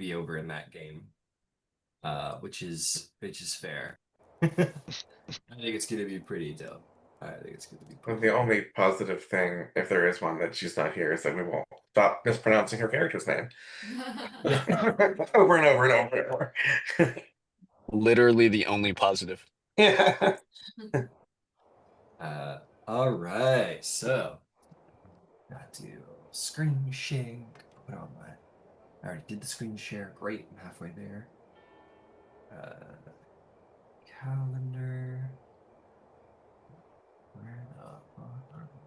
be over in that game, which is fair. I think it's gonna be pretty dope. I think it's gonna be Well, pretty the dope. only positive thing, if there is one, that she's not here is that we won't stop mispronouncing her character's name. Yeah. Over and over and over and over. Literally the only positive. Yeah. All right, so got to screen share. Put on my. I already did the screen share. Great, I'm halfway there. Calendar. Where the fuck are we?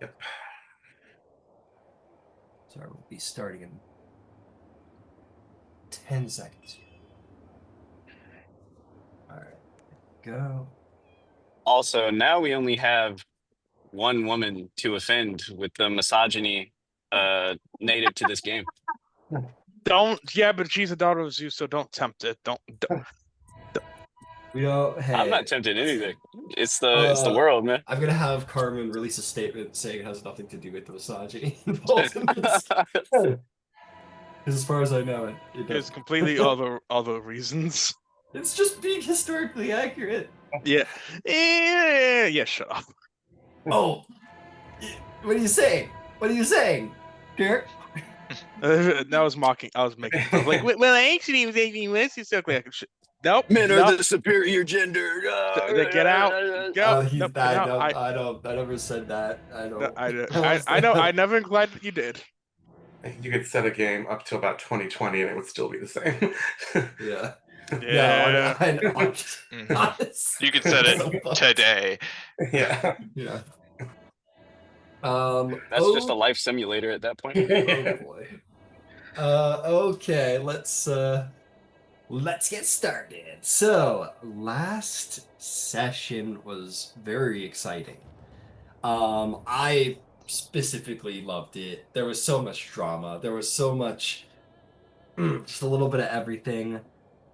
Yep. Sorry, we'll be starting in 10 seconds. All right, go. Also, now we only have one woman to offend with the misogyny native to this game. Yeah, but she's a daughter of Zeus, so don't tempt it. Don't. We don't. Hey, I'm not tempting anything. It's the world, man. I'm gonna have Carmen release a statement saying it has nothing to do with the misogyny involved in this. Because as far as I know, it It's doesn't. completely other reasons. It's just being historically accurate. Yeah. Yeah. Shut up. Oh, what are you saying? What are you saying, Derek? That was mocking. I was making fun. Like, well, I actually was making this historically accurate. Nope. Men nope. are the superior gender. Get out. Go. Nope, I never said that. I don't. I know. I never implied that you did. You could set a game up to about 2020 and it would still be the same. Yeah. Yeah. I know. Mm-hmm. You could set it today. Yeah. Yeah. That's just a life simulator at that point. Oh boy. Okay, let's get started. So, last session was very exciting. I specifically loved it. There was so much drama. There was so much, just a little bit of everything.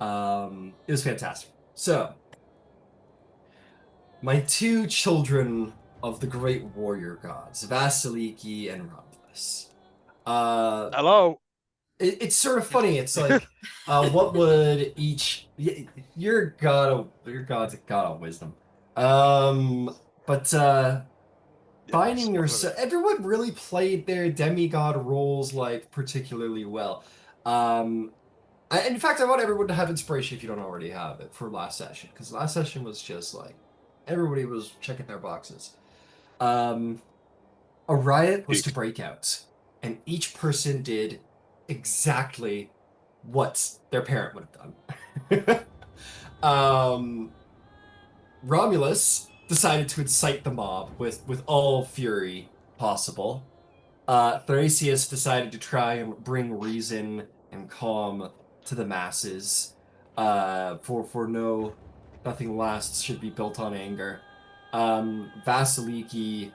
It was fantastic. So, my two children of the great warrior gods, Vasaliki and Romulus. Hello. It's sort of funny. It's like, what would each your god's a god of wisdom. But finding yourself, everyone really played their demigod roles like particularly well. In fact, I want everyone to have inspiration if you don't already have it for last session, because last session was just like everybody was checking their boxes. A riot was to break out, and each person did exactly what their parent would have done. Romulus decided to incite the mob with all fury possible. Thrasius decided to try and bring reason and calm to the masses. Nothing lasts should be built on anger. Vasaliki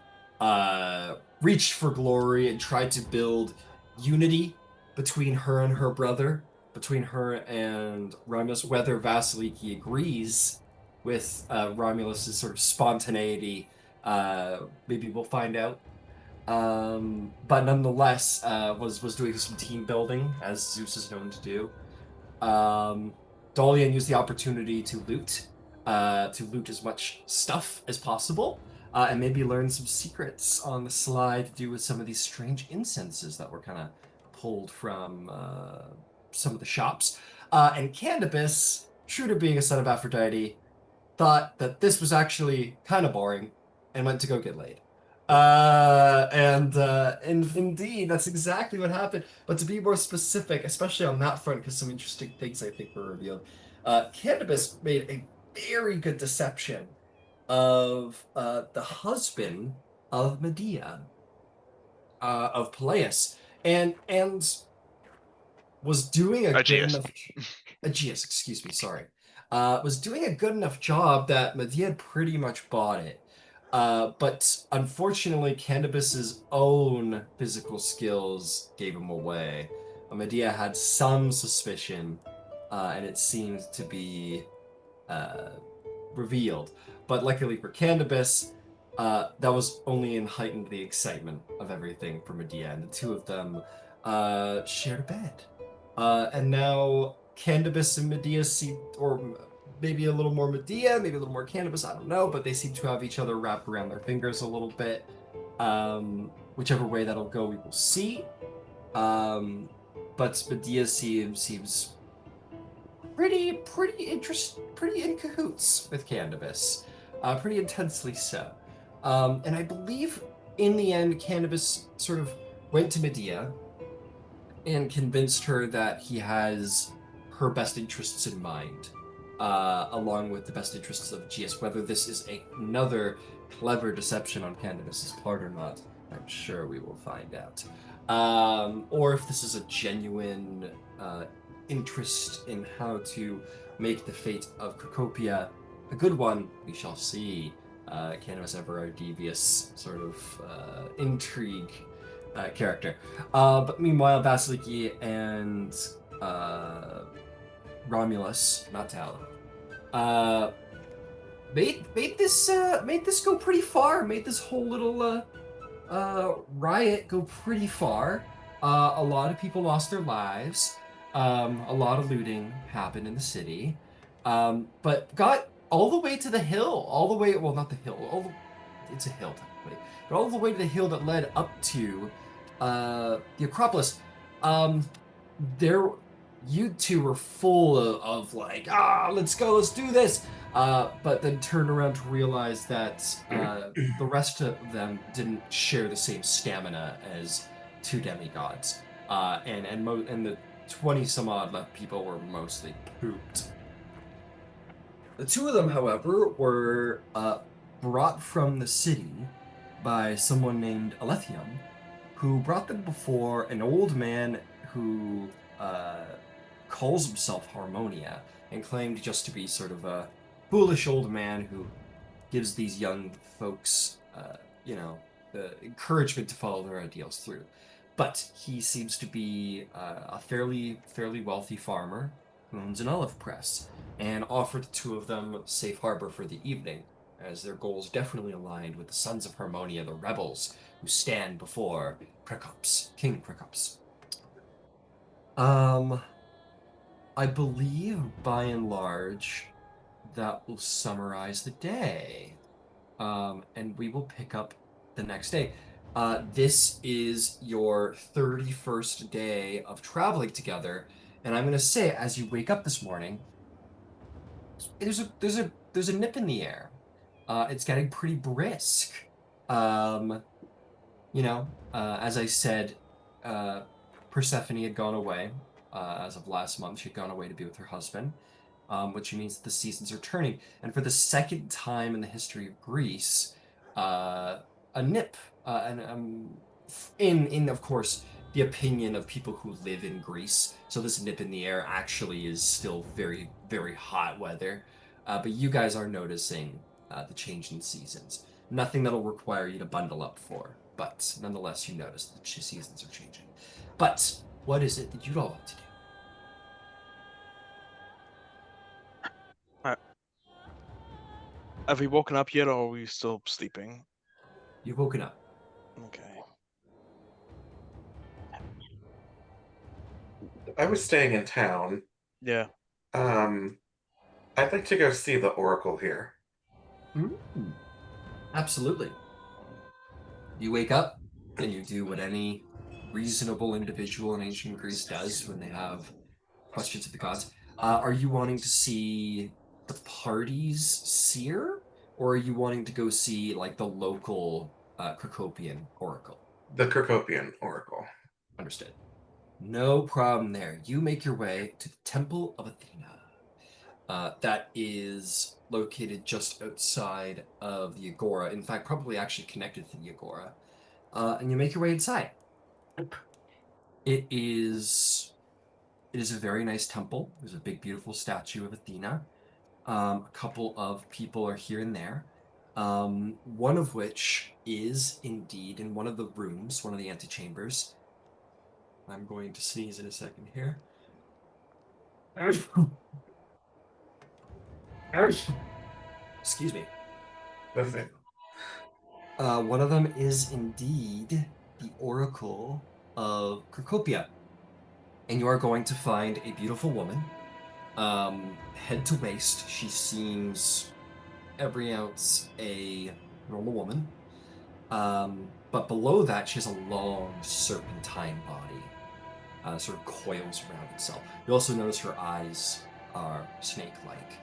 reached for glory and tried to build unity between her and her brother, between her and Romulus. Whether Vasiliki agrees with Romulus's sort of spontaneity, maybe we'll find out. But nonetheless, was doing some team building, as Zeus is known to do. Dolion used the opportunity to loot as much stuff as possible, and maybe learn some secrets on the sly to do with some of these strange incenses that were kind of pulled from some of the shops. And Candybus, true to being a son of Aphrodite, thought that this was actually kind of boring and went to go get laid. And indeed, that's exactly what happened. But to be more specific, especially on that front, because some interesting things I think were revealed, Candybus made a very good deception of the husband of Medea, of Peleus, and was doing a good enough Aegeus, excuse me, sorry. Was doing a good enough job that Medea pretty much bought it. But unfortunately, Candybus's own physical skills gave him away. Medea had some suspicion, and it seemed to be revealed. But luckily for Candybus, that was only in heightened the excitement of everything for Medea, and the two of them shared a bed. And now Candybus and Medea seem, or maybe a little more Medea, maybe a little more Candybus, I don't know, but they seem to have each other wrapped around their fingers a little bit. Whichever way that'll go, we will see. But Medea seems pretty in cahoots with Candybus, pretty intensely so. And I believe in the end, Candybus sort of went to Medea and convinced her that he has her best interests in mind, along with the best interests of GS. Whether this is another clever deception on Candybus's part or not, I'm sure we will find out. Or if this is a genuine interest in how to make the fate of Crocopia a good one, we shall see. Candybus ever our devious sort of intrigue character. But meanwhile, Vasaliki and Romulus, not Tal, made this go pretty far. Made this whole little riot go pretty far. A lot of people lost their lives. A lot of looting happened in the city, but got all the way to the hill. All the way, well, not the hill. It's a hill technically, but all the way to the hill that led up to the Acropolis. There, you two were full of like, let's go, let's do this. But then turned around to realize that the rest of them didn't share the same stamina as two demigods, and the 20 some odd left people were mostly pooped. The two of them, however, were brought from the city by someone named Alethium, who brought them before an old man who calls himself Harmonia and claimed just to be sort of a foolish old man who gives these young folks, the encouragement to follow their ideals through. But he seems to be a fairly wealthy farmer who owns an olive press and offered the two of them safe harbor for the evening, as their goals definitely aligned with the Sons of Harmonia, the rebels who stand before King Precops. I believe by and large that will summarize the day. And we will pick up the next day. This is your 31st day of traveling together, and I'm gonna say, as you wake up this morning, there's a nip in the air. It's getting pretty brisk. As I said, Persephone had gone away. As of last month, she'd gone away to be with her husband, which means that the seasons are turning. And for the second time in the history of Greece, a nip, in of course the opinion of people who live in Greece. So this nip in the air actually is still very, very hot weather. But you guys are noticing the change in seasons. Nothing that'll require you to bundle up for, but nonetheless, you notice that the seasons are changing. But what is it that you'd all want to do? Have we woken up yet, or are we still sleeping? You've woken up. Okay. I was staying in town. Yeah. I'd like to go see the Oracle here. Absolutely. You wake up and you do what any reasonable individual in ancient Greece does when they have questions of the gods. Are you wanting to see the party's seer, or are you wanting to go see like the local Crocopian oracle? The Kirkopian Oracle. Understood. No problem there. You make your way to the Temple of Athena. That is located just outside of the Agora. In fact, probably actually connected to the Agora. And you make your way inside. It is a very nice temple. There's a big, beautiful statue of Athena. A couple of people are here and there. One of which is indeed in one of the rooms, one of the antechambers. I'm going to sneeze in a second here. Excuse me. That's it. One of them is indeed the Oracle of Crocopia. and you are going to find a beautiful woman. Head to waist, she seems every ounce a normal woman. But below that, she has a long serpentine body, sort of coils around itself. You also notice her eyes are snake-like.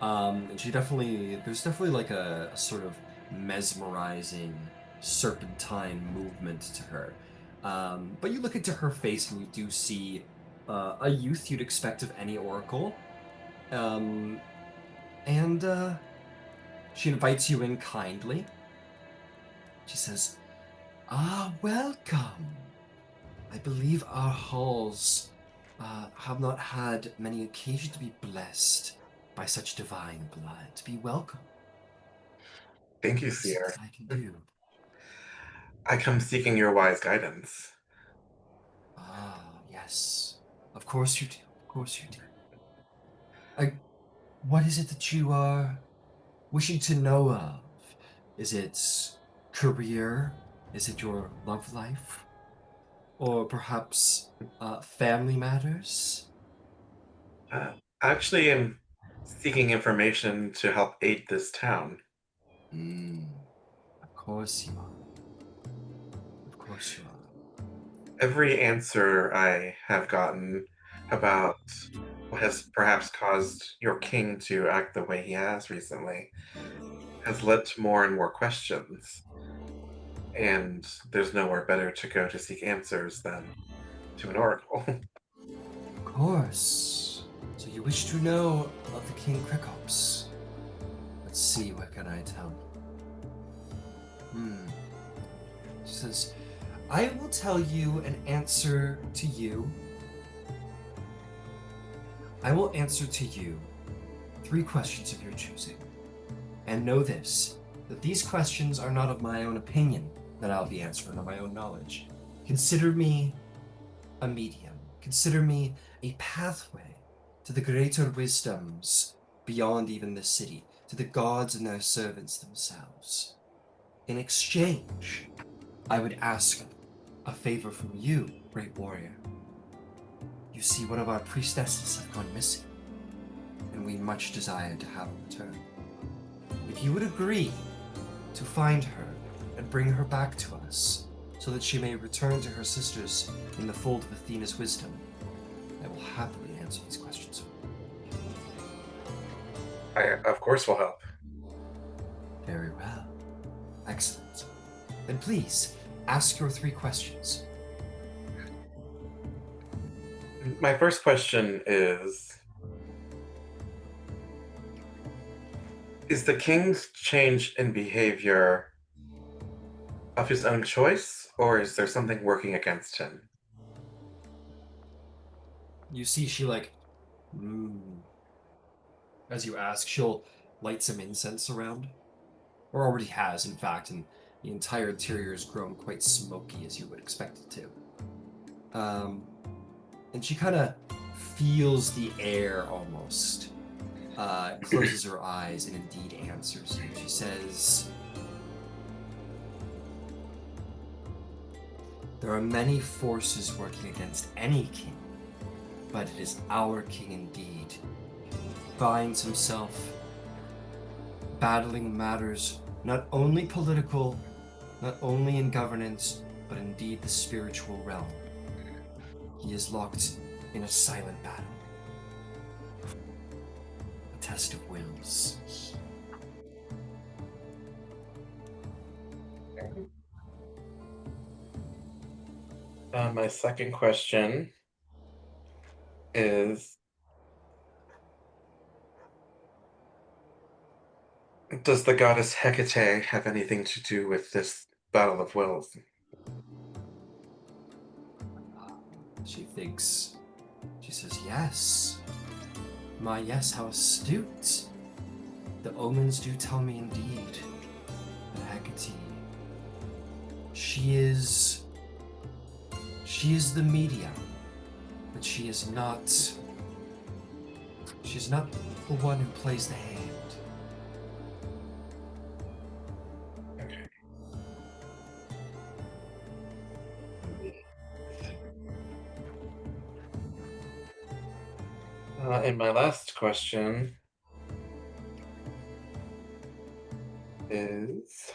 And there's definitely like a sort of mesmerizing serpentine movement to her. But you look into her face and you do see a youth you'd expect of any oracle. Um, and she invites you in kindly. She says, welcome. I believe our halls have not had many occasions to be blessed by such divine blood. Be welcome. Thank you, What is it Seer. that I can do? I come seeking your wise guidance. Yes. Of course you do. Of course you do. What is it that you are wishing to know of? Is it career? Is it your love life? Or perhaps family matters? Uh, Actually, I'm seeking information to help aid this town. Of course you are. Of course you are. Every answer I have gotten about what has perhaps caused your king to act the way he has recently has led to more and more questions. And there's nowhere better to go to seek answers than to an oracle. Of course. So you wish to know of the King Krikops? Let's see, what can I tell you? She says, I will tell you an answer to you. I will answer to you 3 questions of your choosing. And know this, that these questions are not of my own opinion that I'll be answering, of my own knowledge. Consider me a medium. Consider me a pathway to the greater wisdoms beyond even this city, to the gods and their servants themselves. In exchange, I would ask a favor from you, great warrior. You see, one of our priestesses have gone missing, and we much desire to have her return. If you would agree to find her and bring her back to us, so that she may return to her sisters in the fold of Athena's wisdom, I will happily answer these questions. I, of course, will help. Very well. Excellent. Then please, ask your 3 questions. My first question is the king's change in behavior of his own choice, or is there something working against him? You see she as you ask, she'll light some incense around. Or already has, in fact, and the entire interior has grown quite smoky as you would expect it to. And she kind of feels the air almost. Closes her eyes and indeed answers you. She says, there are many forces working against any king, but it is our king indeed. Finds himself battling matters not only political, not only in governance, but indeed the spiritual realm. He is locked in a silent battle. A test of wills. My second question is, does the goddess Hecate have anything to do with this battle of wills? She thinks. She says, yes. My, yes, how astute. The omens do tell me indeed that Hecate, she is the medium, but she is not the one who plays the hand. Okay. And my last question is,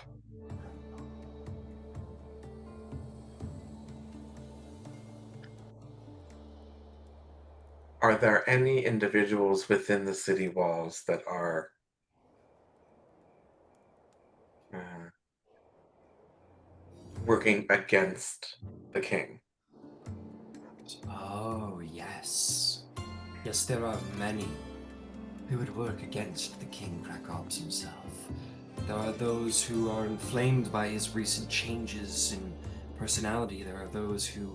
are there any individuals within the city walls that are working against the king? Oh, yes. Yes, there are many who would work against the King Krakops himself. There are those who are inflamed by his recent changes in personality. There are those who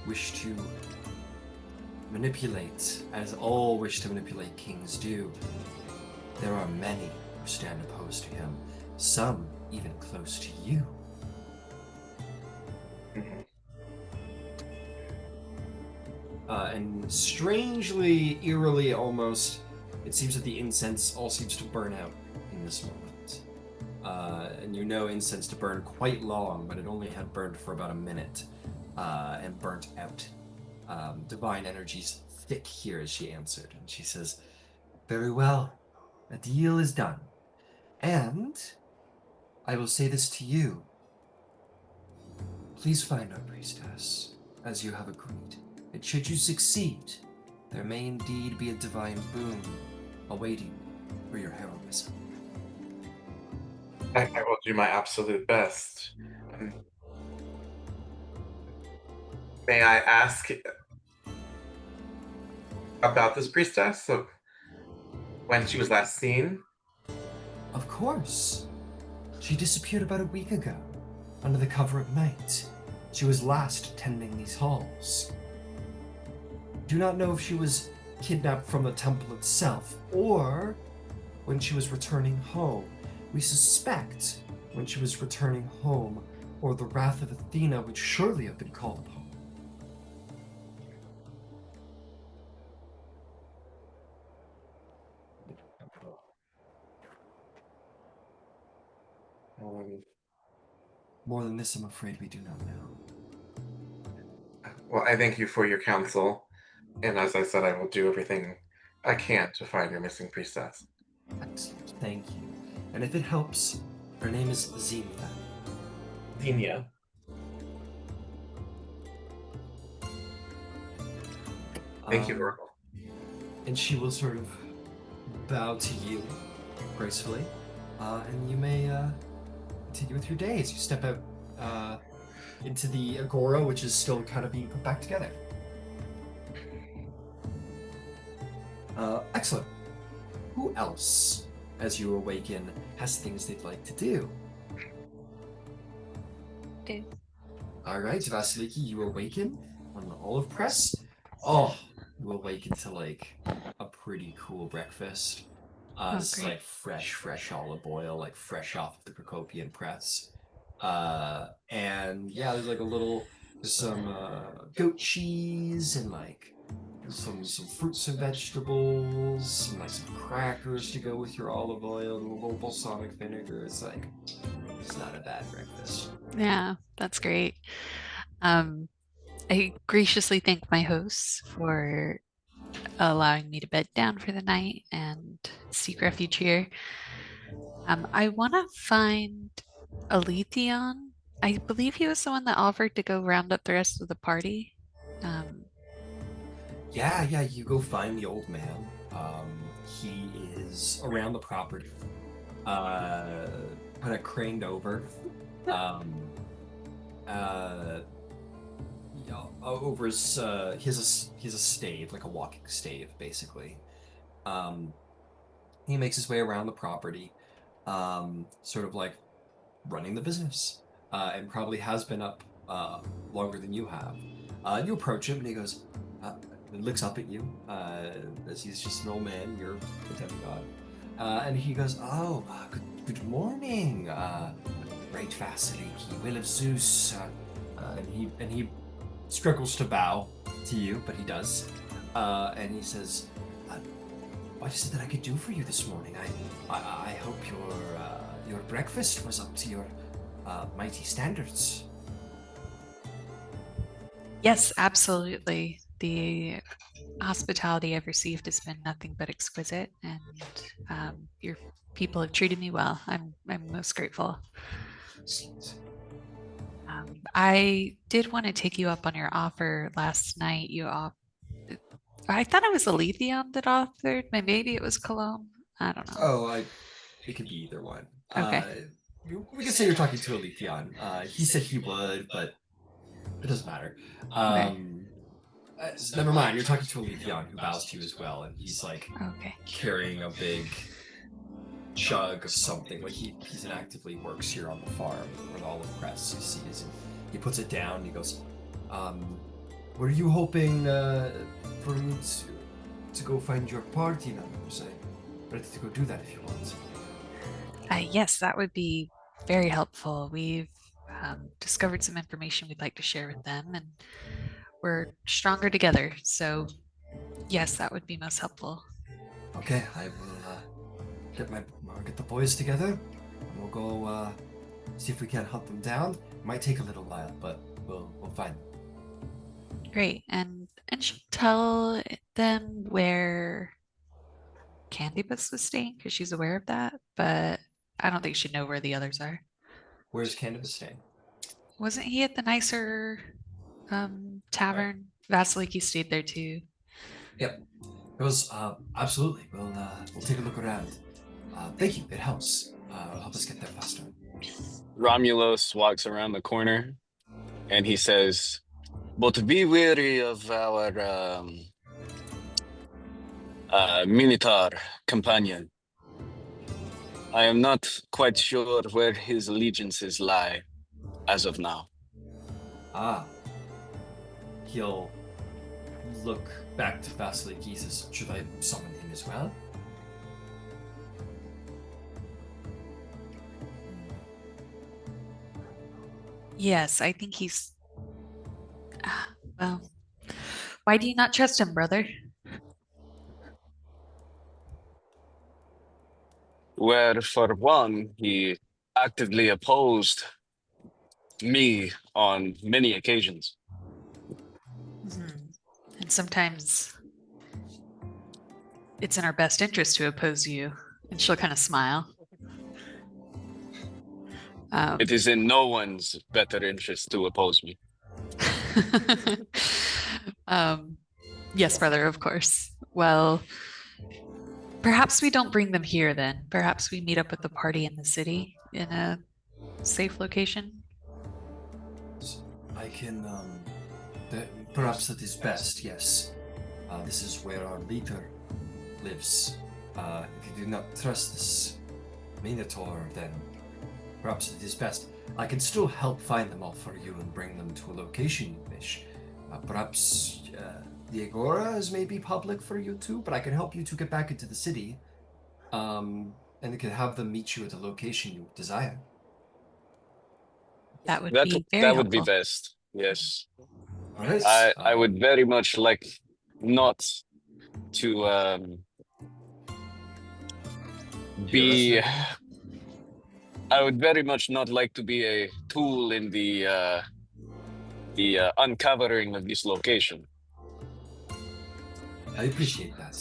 wish to manipulate, as all wish to manipulate kings do. There are many who stand opposed to him, some even close to you. And strangely, eerily almost, it seems that the incense all seems to burn out in this moment. And you know incense to burn quite long, but it only had burned for about a minute and burnt out. Divine energy's thick here as she answered. And she says, "Very well, a deal is done. And I will say this to you. Please find our priestess, as you have agreed. And should you succeed, there may indeed be a divine boon awaiting for your heroism." I will do my absolute best. May I ask about this priestess? So, when she was last seen? Of course. She disappeared about a week ago, under the cover of night. She was last tending these halls. Do not know if she was kidnapped from the temple itself, or when she was returning home. We suspect when she was returning home, or the wrath of Athena would surely have been called upon. More than this, I'm afraid we do not know. Well, I thank you for your counsel, and as I said, I will do everything I can to find your missing priestess. Excellent, thank you. And if it helps, her name is Xenia. Xenia. Thank you, Oracle. And she will sort of bow to you gracefully, and you may continue with your day as you step out into the agora, which is still kind of being put back together. Excellent. Who else, as you awaken, has things they'd like to do? Do. All right, Vasaliki, you awaken on the olive press. Oh, you awaken to like a pretty cool breakfast. This is like fresh olive oil, like fresh off of the Procopian press. And yeah, there's like there's some goat cheese and like some fruits and vegetables, and like some crackers to go with your olive oil, and a little balsamic vinegar. It's not a bad breakfast. Yeah, that's great. I graciously thank my hosts for allowing me to bed down for the night and seek refuge here. I want to find Alethion. I believe he was the one that offered to go round up the rest of the party. Yeah, you go find the old man. He is around the property, kind of craned over. Over his he has a stave, like a walking stave, basically. He makes his way around the property, sort of like running the business, and probably has been up longer than you have. You approach him, and he goes, looks up at you, as he's just an old man. You're the demigod, and he goes, "Oh, good morning, great Vasaliki, will of Zeus." And he struggles to bow to you, but he does, and he says, "What is it that I could do for you this morning? I hope your breakfast was up to your mighty standards." Yes, absolutely. The hospitality I've received has been nothing but exquisite, and your people have treated me well. I'm most grateful. I did want to take you up on your offer last night. I thought it was Aletheon that authored. Maybe it was Cologne. I don't know. Oh, it could be either one. Okay. We can say you're talking to Aletheon. He said he would, but it doesn't matter. Okay. Never mind. You're talking to Aletheon, who bows to you as well, and he's like Okay. carrying a big jug of something. Like he's an actively works here on the farm where the olive press you see is. He puts it down. And he goes, "Were you hoping for me to go find your party members? I'm ready to go do that if you want." Yes, that would be very helpful. We've discovered some information we'd like to share with them, and we're stronger together. So, yes, that would be most helpful. Okay, I will get the boys together, and we'll go see if we can hunt them down. It might take a little while, but we'll find them. Great, and she'll tell them where Candybus was staying because she's aware of that, but I don't think she'd know where the others are. Where's Candybus staying? Wasn't he at the nicer tavern? Right. Vasaliki stayed there too. Yep. It was absolutely. We'll take a look around. Thank you. It helps. It'll help us get there faster. Romulos walks around the corner and he says, "But be wary of our Minotaur companion. I am not quite sure where his allegiances lie as of now." He'll look back to Vasiliki. He says, "Should I summon him as well?" Yes, I think he's... well, why do you not trust him, brother? Where, for one, he actively opposed me on many occasions. And sometimes it's in our best interest to oppose you. And she'll kind of smile. It is in no one's better interest to oppose me. Yes, brother, of course. Well, perhaps we don't bring them here then. Perhaps we meet up with the party in the city in a safe location. I can, perhaps that is best, yes. This is where our leader lives. If you do not trust this Minotaur, then perhaps it is best. I can still help find them all for you and bring them to a location you wish. Perhaps the Agora is maybe public for you too, but I can help you to get back into the city. And I can have them meet you at the location you desire. That would be very helpful. Would be best, yes. All right. I would very much like not to be... I would very much not like to be a tool in the uncovering of this location. I appreciate that.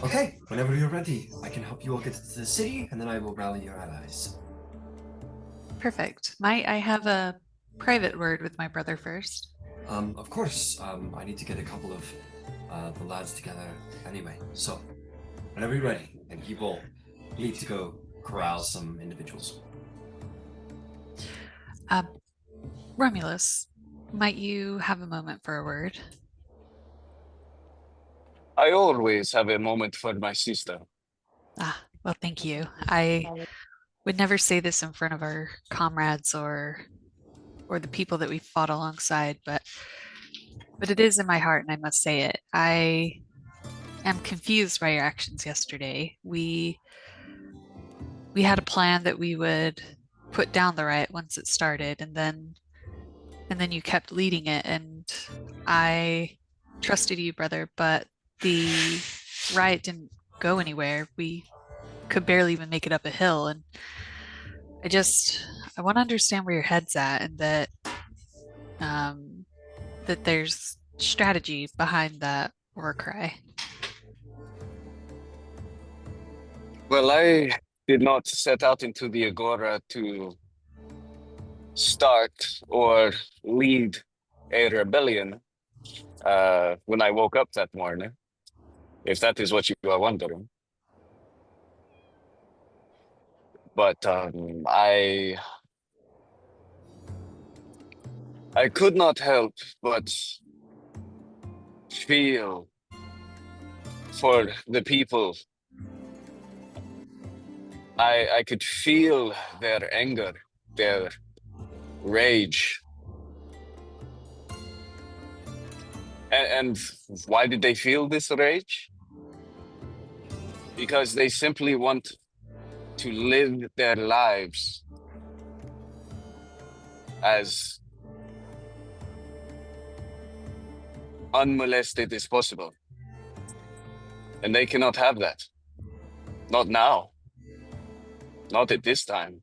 Okay, whenever you're ready, I can help you all get to the city, and then I will rally your allies. Perfect. Might I have a private word with my brother first? Of course. I need to get a couple of the lads together anyway. So, whenever you're ready, and he will need to go corral some individuals. Romulus, might you have a moment for a word? I always have a moment for my sister. Well, thank you. I would never say this in front of our comrades or the people that we fought alongside, but it is in my heart, and I must say it. I am confused by your actions yesterday. We had a plan that we would put down the riot once it started, and then you kept leading it, and I trusted you, brother, but the riot didn't go anywhere. We could barely even make it up a hill, and I want to understand where your head's at, and that that there's strategy behind that war cry. Well, I did not set out into the Agora to start or lead a rebellion when I woke up that morning, if that is what you are wondering. But I could not help but feel for the people. I could feel their anger, their rage. And why did they feel this rage? Because they simply want to live their lives as unmolested as possible. And they cannot have that. Not now. Not at this time.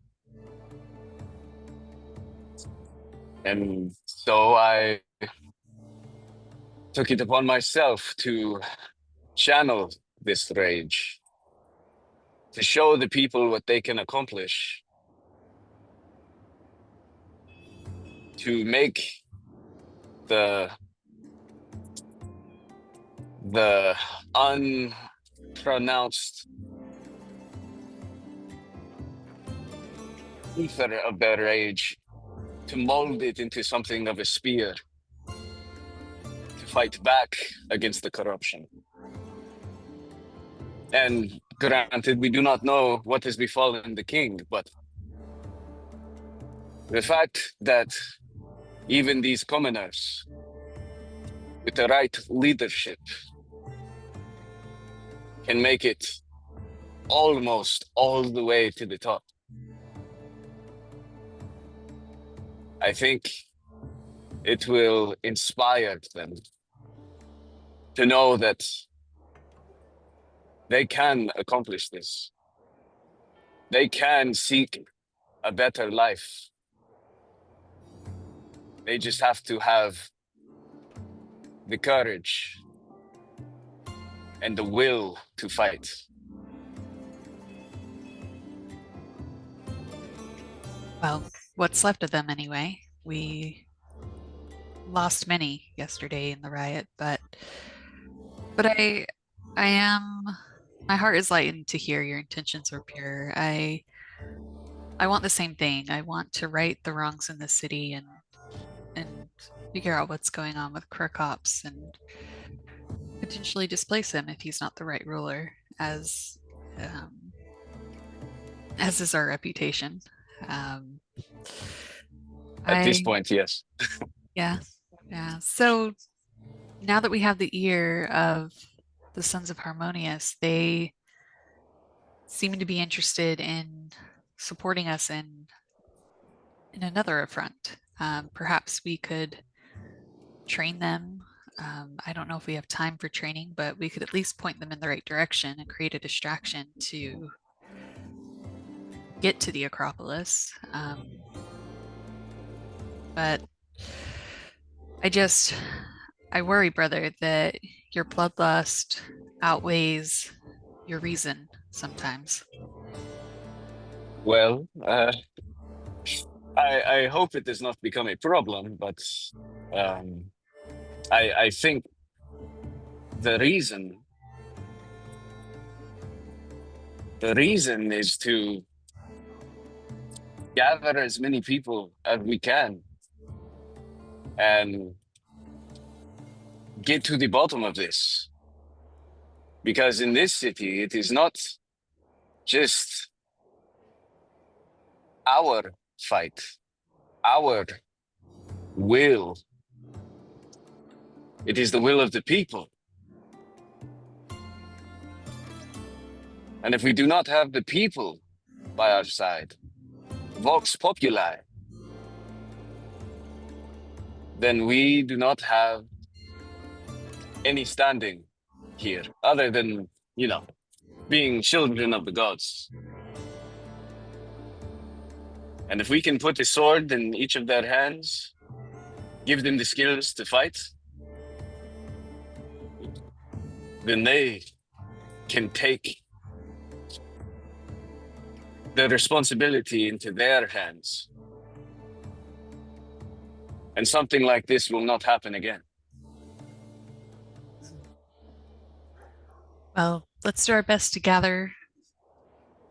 And so I took it upon myself to channel this rage, to show the people what they can accomplish, to make the unpronounced ether of their rage, to mold it into something of a spear, to fight back against the corruption. And granted, we do not know what has befallen the king, but the fact that even these commoners, with the right leadership, can make it almost all the way to the top. I think it will inspire them to know that they can accomplish this. They can seek a better life. They just have to have the courage and the will to fight. Well, what's left of them anyway. We lost many yesterday in the riot, but I am, my heart is lightened to hear your intentions are pure. I want the same thing. I want to right the wrongs in the city and figure out what's going on with Krokops and potentially displace him if he's not the right ruler, as is our reputation. At this point, yes. Yeah. So now that we have the ear of the Sons of Harmonious, they seem to be interested in supporting us in another affront. Perhaps we could train them. I don't know if we have time for training, but we could at least point them in the right direction and create a distraction to get to the Acropolis. But I worry, brother, that your bloodlust outweighs your reason sometimes. Well, I hope it does not become a problem, but I think the reason is to gather as many people as we can and get to the bottom of this. Because in this city, it is not just our fight, our will. It is the will of the people. And if we do not have the people by our side, Vox Populi, then we do not have any standing here, other than, being children of the gods. And if we can put a sword in each of their hands, give them the skills to fight, then they can take the responsibility into their hands. And something like this will not happen again. Well, let's do our best to gather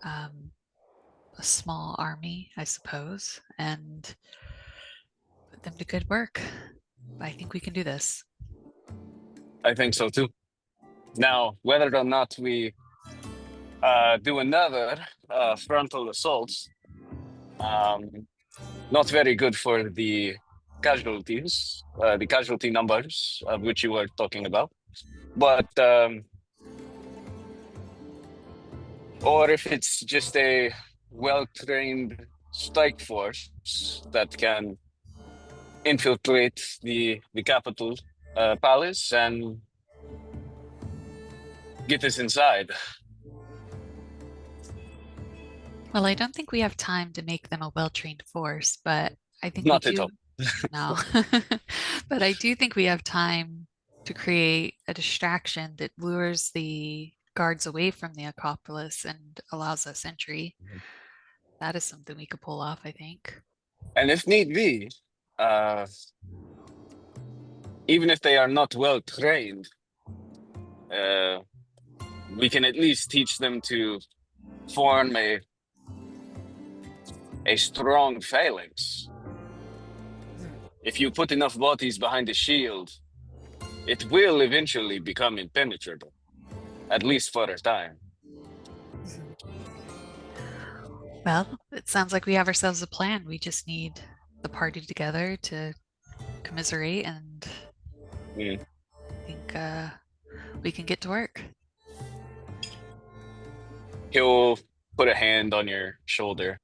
a small army, I suppose, and put them to good work. I think we can do this. I think so too. Now, whether or not we do another frontal assault, not very good for the casualties, the casualty numbers of which you were talking about. But, or if it's just a well-trained strike force that can infiltrate the capital palace and get us inside. Well, I don't think we have time to make them a well-trained force, but I think Not we at do. all. No, but I do think we have time to create a distraction that lures the guards away from the Acropolis and allows us entry. That is something we could pull off, I think. And if need be, even if they are not well trained, we can at least teach them to form a strong phalanx. If you put enough bodies behind the shield, it will eventually become impenetrable, at least for a time. Well, it sounds like we have ourselves a plan. We just need the party together to commiserate, and I think we can get to work. He'll put a hand on your shoulder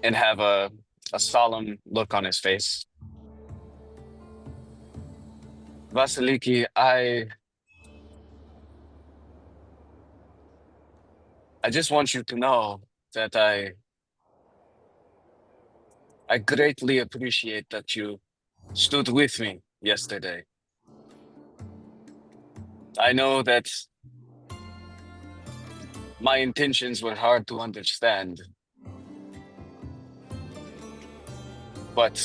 and have a solemn look on his face. Vasaliki, I just want you to know that I greatly appreciate that you stood with me yesterday. I know that my intentions were hard to understand, but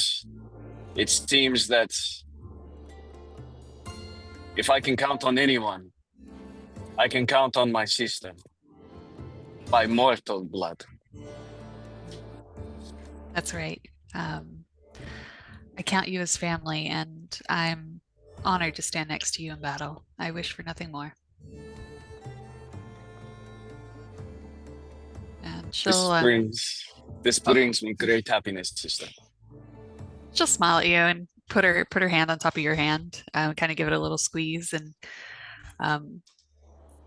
it seems that if I can count on anyone, I can count on my sister by mortal blood. That's right. I count you as family, and I'm honored to stand next to you in battle. I wish for nothing more. And This brings me great happiness, sister. she'll smile at you and put her hand on top of your hand, kind of give it a little squeeze, and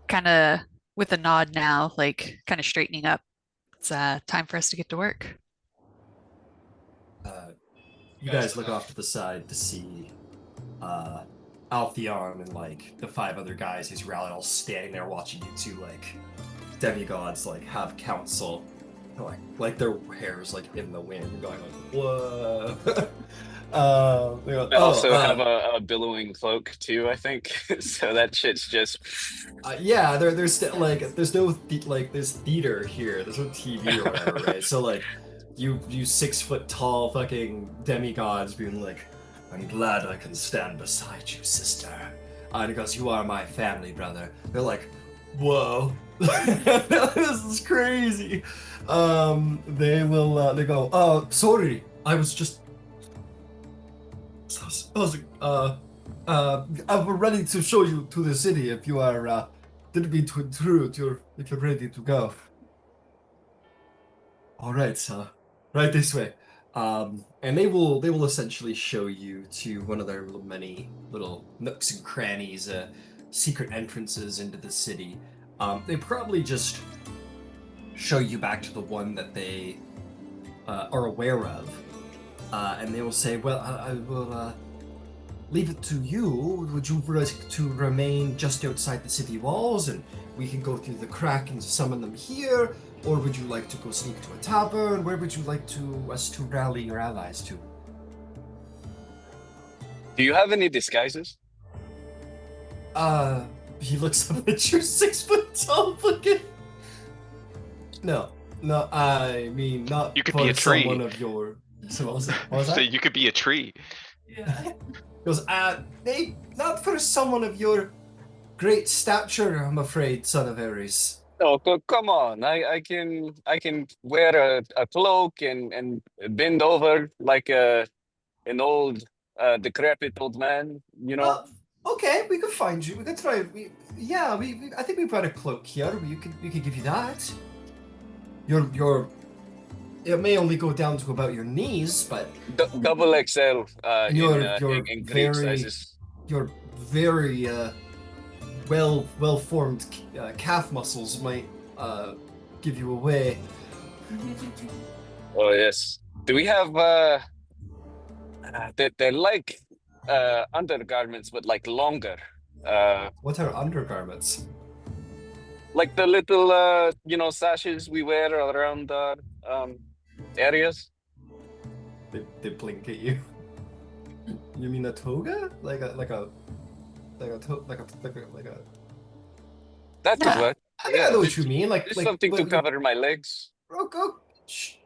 kind of with a nod now, like kind of straightening up. It's time for us to get to work. You guys look off to the side to see Altheon and like the 5 other guys who's rallied all standing there watching you two like demigods like have council, like their hair is like in the wind, going like whoa. They also have a billowing cloak too, I think. So that shit's just yeah. There's like there's no there's theater here. There's no TV or whatever, right? So like you 6 foot tall fucking demigods being like, I'm glad I can stand beside you, sister. Because you are my family, brother. They're like, whoa. This is crazy. They go, oh, sorry. I was just I'm ready to show you to the city if you are didn't be too intrude, if you're ready to go. Alright, so right this way. And they will essentially show you to one of their many little nooks and crannies, secret entrances into the city. They probably just show you back to the one that they are aware of. And they will say, well, I will leave it to you. Would you like to remain just outside the city walls and we can go through the crack and summon them here? Or would you like to go sneak to a tavern? Where would you like us to rally your allies to? Do you have any disguises? He looks up at your 6 foot tall fucking. No, I mean not You could for be a tree. someone of your. So what was it? What was So that? you could be a tree. Yeah. He goes, not for someone of your great stature, I'm afraid, son of Ares. Oh, come on! I can wear a cloak and bend over like an old decrepit old man. You know. Okay, we could find you. We could try. I think we've got a cloak here. We could give you that. It may only go down to about your knees, but Double XL your in Greek very sizes. your very well formed calf muscles might give you away. Oh yes. Do we have they're like undergarments but like longer? What are undergarments? Like the little sashes we wear around areas. They blink at you. You mean a toga? Like a That could work. I think I know what you mean. Just something to cover my legs.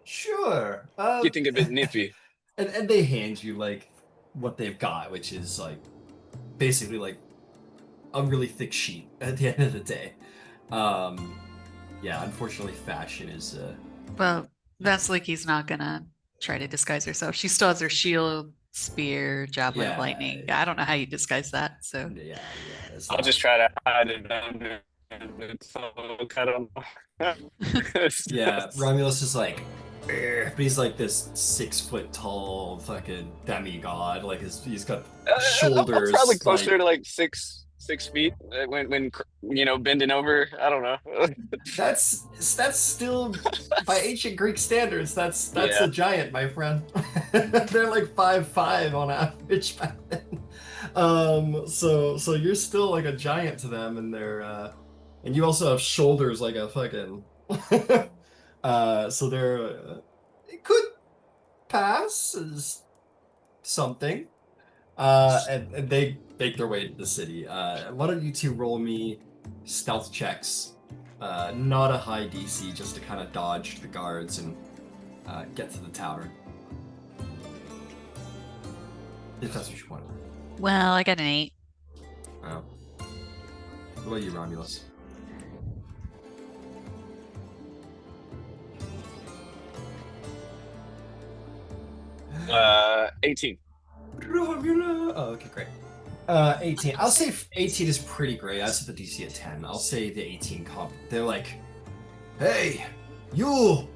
Sure. Getting a bit nippy. And they hand you like what they've got, which is like basically like a really thick sheet at the end of the day. Yeah, unfortunately fashion is Well, Vasaliki's not gonna try to disguise herself. She still has her shield, spear, javelin of lightning. I don't know how you disguise that, so yeah. I'll just try to hide it under the cloak. I don't know. Yeah, Romulus is like, but he's like this 6 foot tall fucking demigod. Like he's got shoulders. Probably closer to like 6 feet when bending over. I don't know. That's still by ancient Greek standards. That's a giant, my friend. They're like 5'5" on average back then. So you're still like a giant to them, and they're and you also have shoulders like a fucking. So they're it could pass as something. And they make their way to the city. Why don't you two roll me stealth checks? Not a high DC, just to kind of dodge the guards and get to the tower. If that's what you want. well, I got an 8. Oh. What about you, Romulus? Uh, 18. Romulus. Oh, okay, great. 18. I'll say 18 is pretty great. I set the DC at 10. I'll say the 18 comp. They're like, hey, you!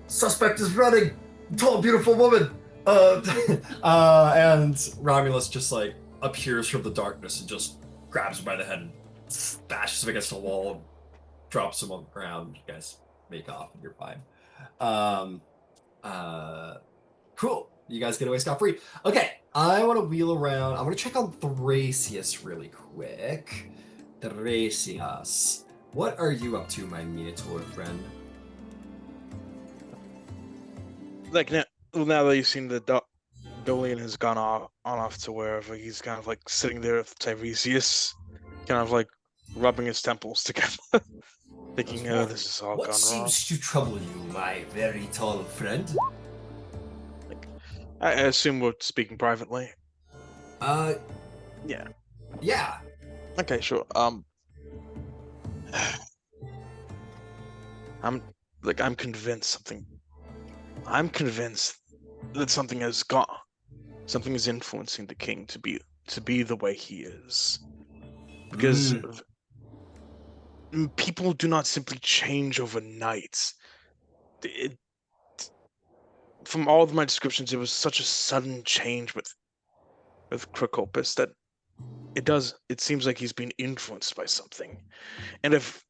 Suspect is running! Tall, beautiful woman! And Romulus just like appears from the darkness and just grabs him by the head and bashes him against the wall and drops him on the ground. You guys make off and you're fine. Cool. You guys get away scot-free. Okay, I want to wheel around. I want to check on Thrasius really quick. Thrasius. What are you up to, my Minotaur friend? Like now that you've seen the Dolion has gone off to wherever, he's kind of like sitting there with Tiresias, kind of like rubbing his temples together, thinking, "Oh, this is all gone wrong." What seems to trouble you, my very tall friend? I assume we're speaking privately. Yeah. Okay, sure. I'm convinced that something is influencing the king to be the way he is. Because people do not simply change overnight. From all of my descriptions, it was such a sudden change with Crocopus that it seems like he's been influenced by something. And if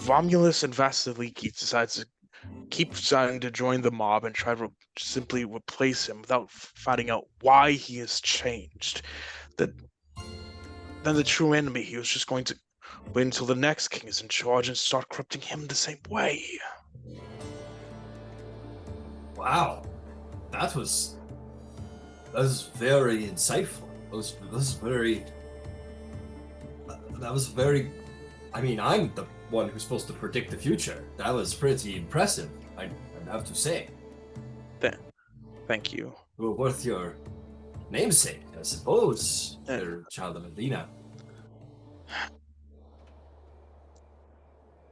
Romulus and Vasaliki decides to keep trying to join the mob and try to simply replace him without finding out why he has changed, then the true enemy, he was just going to wait until the next king is in charge and start corrupting him the same way. Wow. That was was very insightful. That was very. I mean, I'm the one who's supposed to predict the future. That was pretty impressive. I'd have to say. Thank you. Well, worth your namesake, I suppose. Your child of Athena.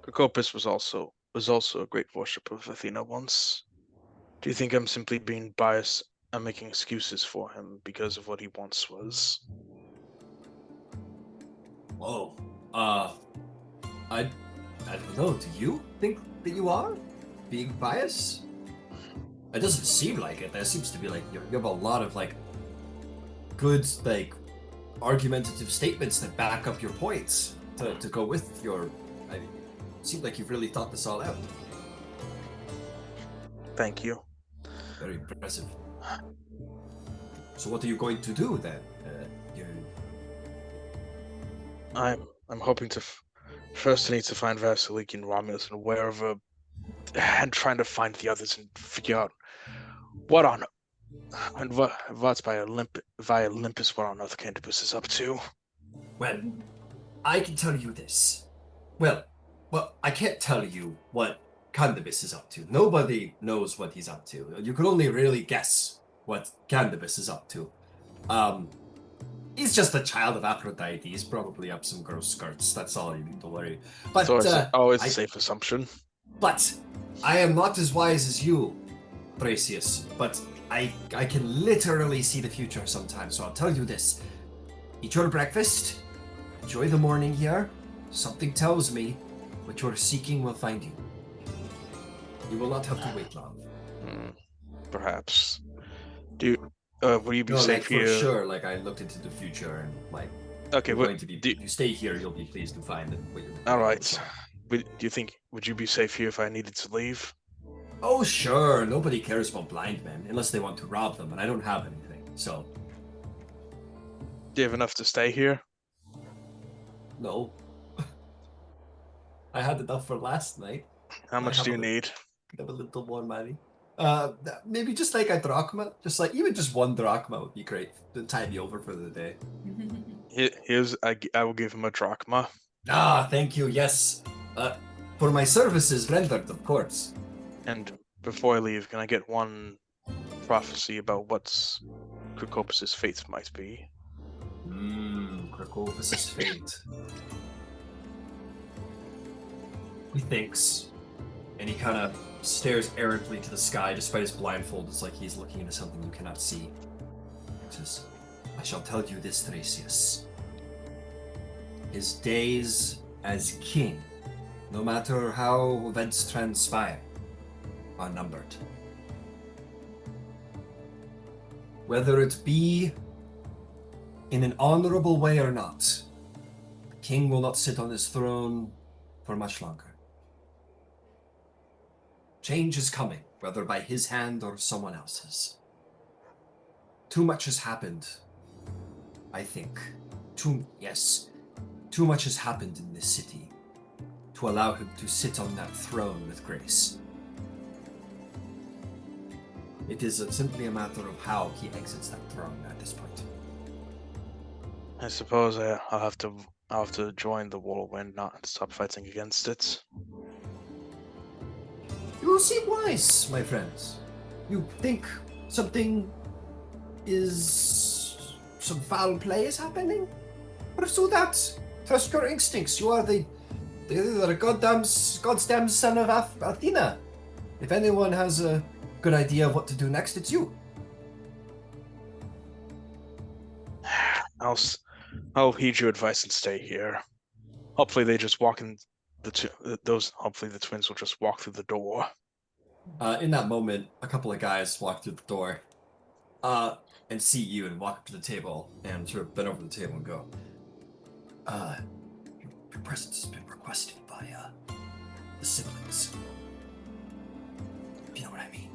Cacopus was also a great worshipper of Athena once. Do you think I'm simply being biased and making excuses for him because of what he once was? Whoa. I don't know. Do you think that you are being biased? It doesn't seem like it. There seems to be like you have a lot of like good like argumentative statements that back up your points to go with your. I mean, it seems like you've really thought this all out. Thank you. Very impressive. So what are you going to do then? I'm hoping to. First, I need to find Vasaliki and Romulus and wherever, and trying to find the others and figure out what on and what's via Olympus, what on earth Candybus is up to. Well, I can tell you this. Well, I can't tell you what Candybus is up to. Nobody knows what he's up to. You can only really guess what Candybus is up to. He's just a child of Aphrodite. He's probably up some gross skirts. That's all you need to worry. But So it's always a safe assumption. But I am not as wise as you, Thrasius. But I can literally see the future sometimes. So I'll tell you this: eat your breakfast, enjoy the morning here. Something tells me what you're seeking will find you. You will not have to wait long. Perhaps. Will you be safe like, here? For sure. Like I looked into the future and like. Okay, you stay here, you'll be pleased to find what you're. All right. Would you be safe here if I needed to leave? Oh sure, nobody cares about blind men unless they want to rob them, and I don't have anything. So. Do you have enough to stay here? No. I had enough for last night. How much do you need? Have a little more money. Maybe just like a drachma. Just like even just one drachma would be great to tide me over for the day. I will give him a drachma. Ah, thank you. Yes. For my services rendered, of course. And before I leave, can I get one prophecy about what Cacopus's fate might be? Cacopus's fate. He thinks, and he kind of stares errantly to the sky despite his blindfold. It's like he's looking into something you cannot see. He says, I shall tell you this, Thrasius. His days as king, no matter how events transpire, are numbered. Whether it be in an honorable way or not, the king will not sit on his throne for much longer. Change is coming, whether by his hand or someone else's. Too much has happened, I think. Too much has happened in this city to allow him to sit on that throne with grace. It is simply a matter of how he exits that throne at this point. I suppose I'll have to join the whirlwind, not stop fighting against it. You seem wise, my friends. You think some foul play is happening? Pursue that. Trust your instincts. You are the goddamn son of Athena. If anyone has a good idea of what to do next, it's you. I'll heed your advice and stay here. Hopefully they just walk in hopefully the twins will just walk through the door. In that moment, a couple of guys walk through the door and see you and walk up to the table and sort of bend over the table and go, your presence has been requested by the siblings. If you know what I mean.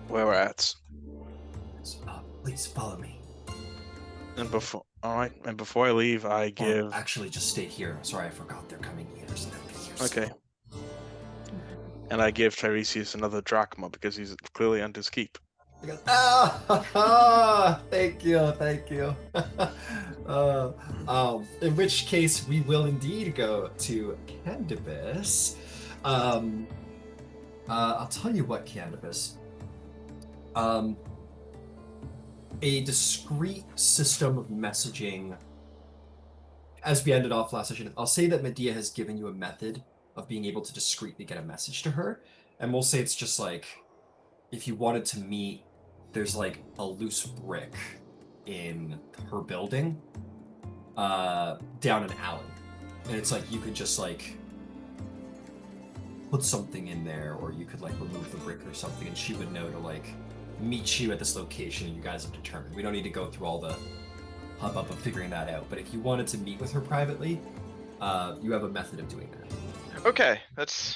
Where we're at. Please follow me. And before I leave, I give. Actually, just stay here. Sorry, I forgot they're coming here. So Okay. And I give Tiresias another drachma because he's clearly under his keep. He goes, thank you, thank you. In which case, we will indeed go to Candybus. I'll tell you what, Candybus. A discrete system of messaging. As we ended off last session, I'll say that Medea has given you a method of being able to discreetly get a message to her, and we'll say it's just like, if you wanted to meet, there's like a loose brick in her building, down an alley, and it's like you could just like put something in there, or you could like remove the brick or something, and she would know to like meet you at this location, and you guys have determined. We don't need to go through all the hubbub of figuring that out, but if you wanted to meet with her privately, you have a method of doing that. Okay, that's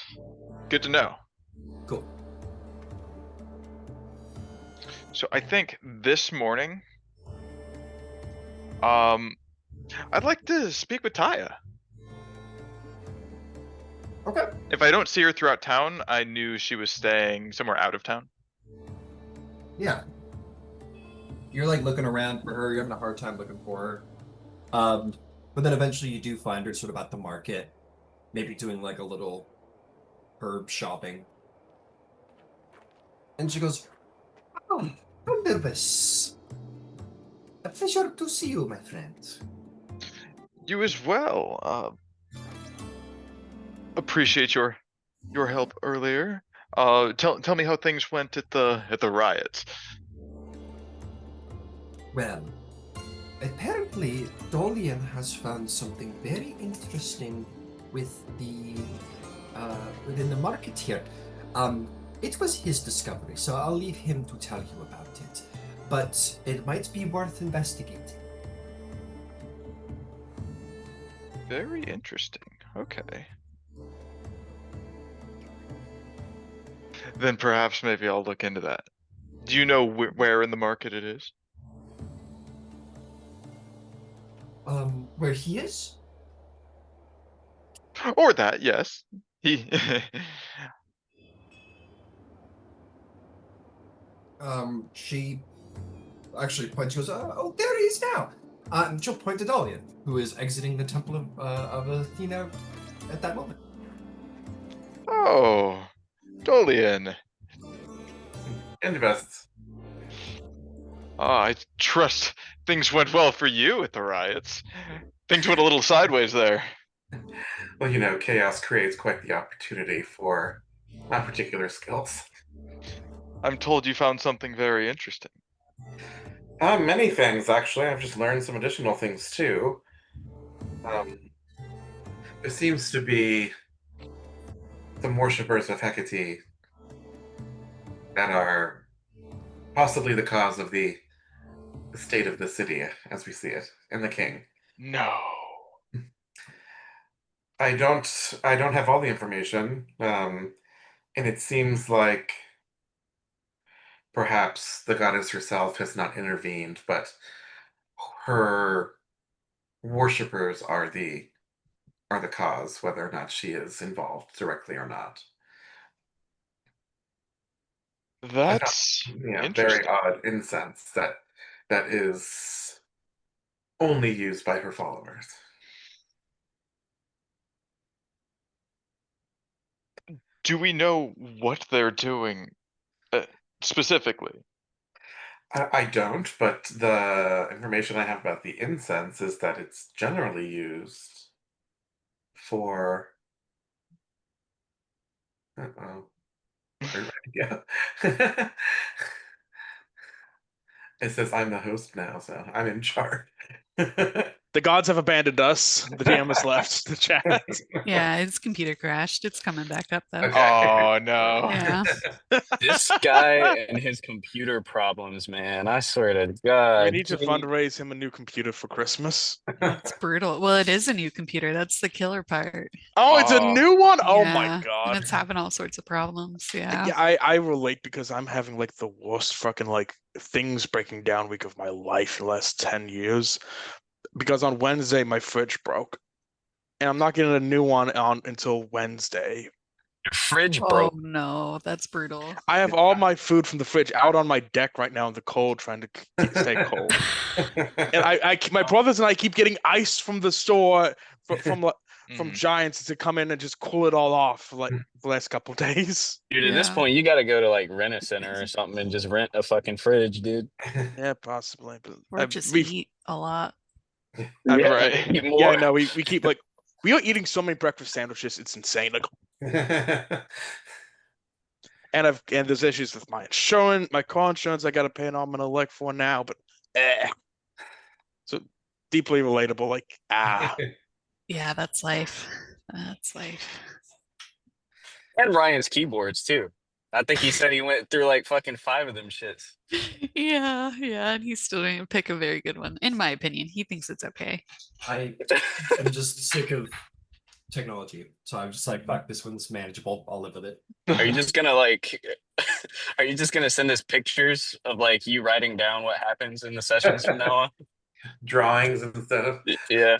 good to know. Cool. So I think this morning, I'd like to speak with Taya. Okay. If I don't see her throughout town, I knew she was staying somewhere out of town. Yeah. You're like looking around for her, you're having a hard time looking for her. But then eventually you do find her sort of at the market, maybe doing like a little herb shopping. And she goes, "Oh, Candybus. A pleasure to see you, my friend." You as well. Appreciate your help earlier. Tell me how things went at the riots. Well, apparently Dolion has found something very interesting with the within the market here. It was his discovery, so I'll leave him to tell you about it. But it might be worth investigating. Very interesting. Okay. Then perhaps maybe I'll look into that. Do you know where in the market it is? Where he is? Or that, yes. He. She actually points, goes, "Oh, there he is now." And she'll point to Dolion, who is exiting the temple of Athena at that moment. Oh, Dolion. Candybus. I trust things went well for you at the riots. Things went a little sideways there. Well, you know, chaos creates quite the opportunity for my particular skills. I'm told you found something very interesting. Many things, actually. I've just learned some additional things, too. There seems to be some worshippers of Hecate that are possibly the cause of the state of the city as we see it, and the king. No. I don't have all the information, and it seems like perhaps the goddess herself has not intervened, but her worshippers are the cause, whether or not she is involved directly or not. That's Very interesting. odd incense that is only used by her followers. Do we know what they're doing specifically? I don't, but the information I have about the incense is that it's generally used for. Uh-oh. Yeah. It says I'm the host now, so I'm in charge. The gods have abandoned us. The DM has left the chat. Yeah, his computer crashed. It's coming back up though. Okay. Oh no. Yeah. This guy and his computer problems, man. I swear to We God. need to fundraise him a new computer for Christmas. It's brutal. Well, it is a new computer. That's the killer part. Oh, it's a Oh. new one? Oh Yeah, my And god. it's having all sorts of problems. Yeah. Yeah, I relate because I'm having like the worst fucking like things breaking down week of my life in the last 10 years. Because on Wednesday my fridge broke. And I'm not getting a new one on until Wednesday. Fridge Oh broke. no, that's brutal. I have all my food from the fridge out on my deck right now in the cold, trying to stay cold. And my brothers and I keep getting ice from the store from Giants to come in and just cool it all off for like the last couple days. Dude, at this Yeah. point, you got to go to like rent a center or something and just rent a fucking fridge, dude. Yeah, possibly. But Or just eat a lot. Right. Eat more. Yeah, I know. We keep like we are eating so many breakfast sandwiches. It's insane. Like, and there's issues with my insurance, my car insurance. I got to pay an arm and a leg for now. But so deeply relatable. Like Yeah, that's life. That's life. And Ryan's keyboards too. I think he said he went through like fucking 5 of them shits. Yeah, and he's still going to pick a very good one. In my opinion, he thinks it's okay. I am just sick of technology, so I'm just like, fuck, this one's manageable. I'll live with it. Are you just gonna like? Are you just gonna send us pictures of like you writing down what happens in the sessions from now on? Drawings and stuff. Yeah.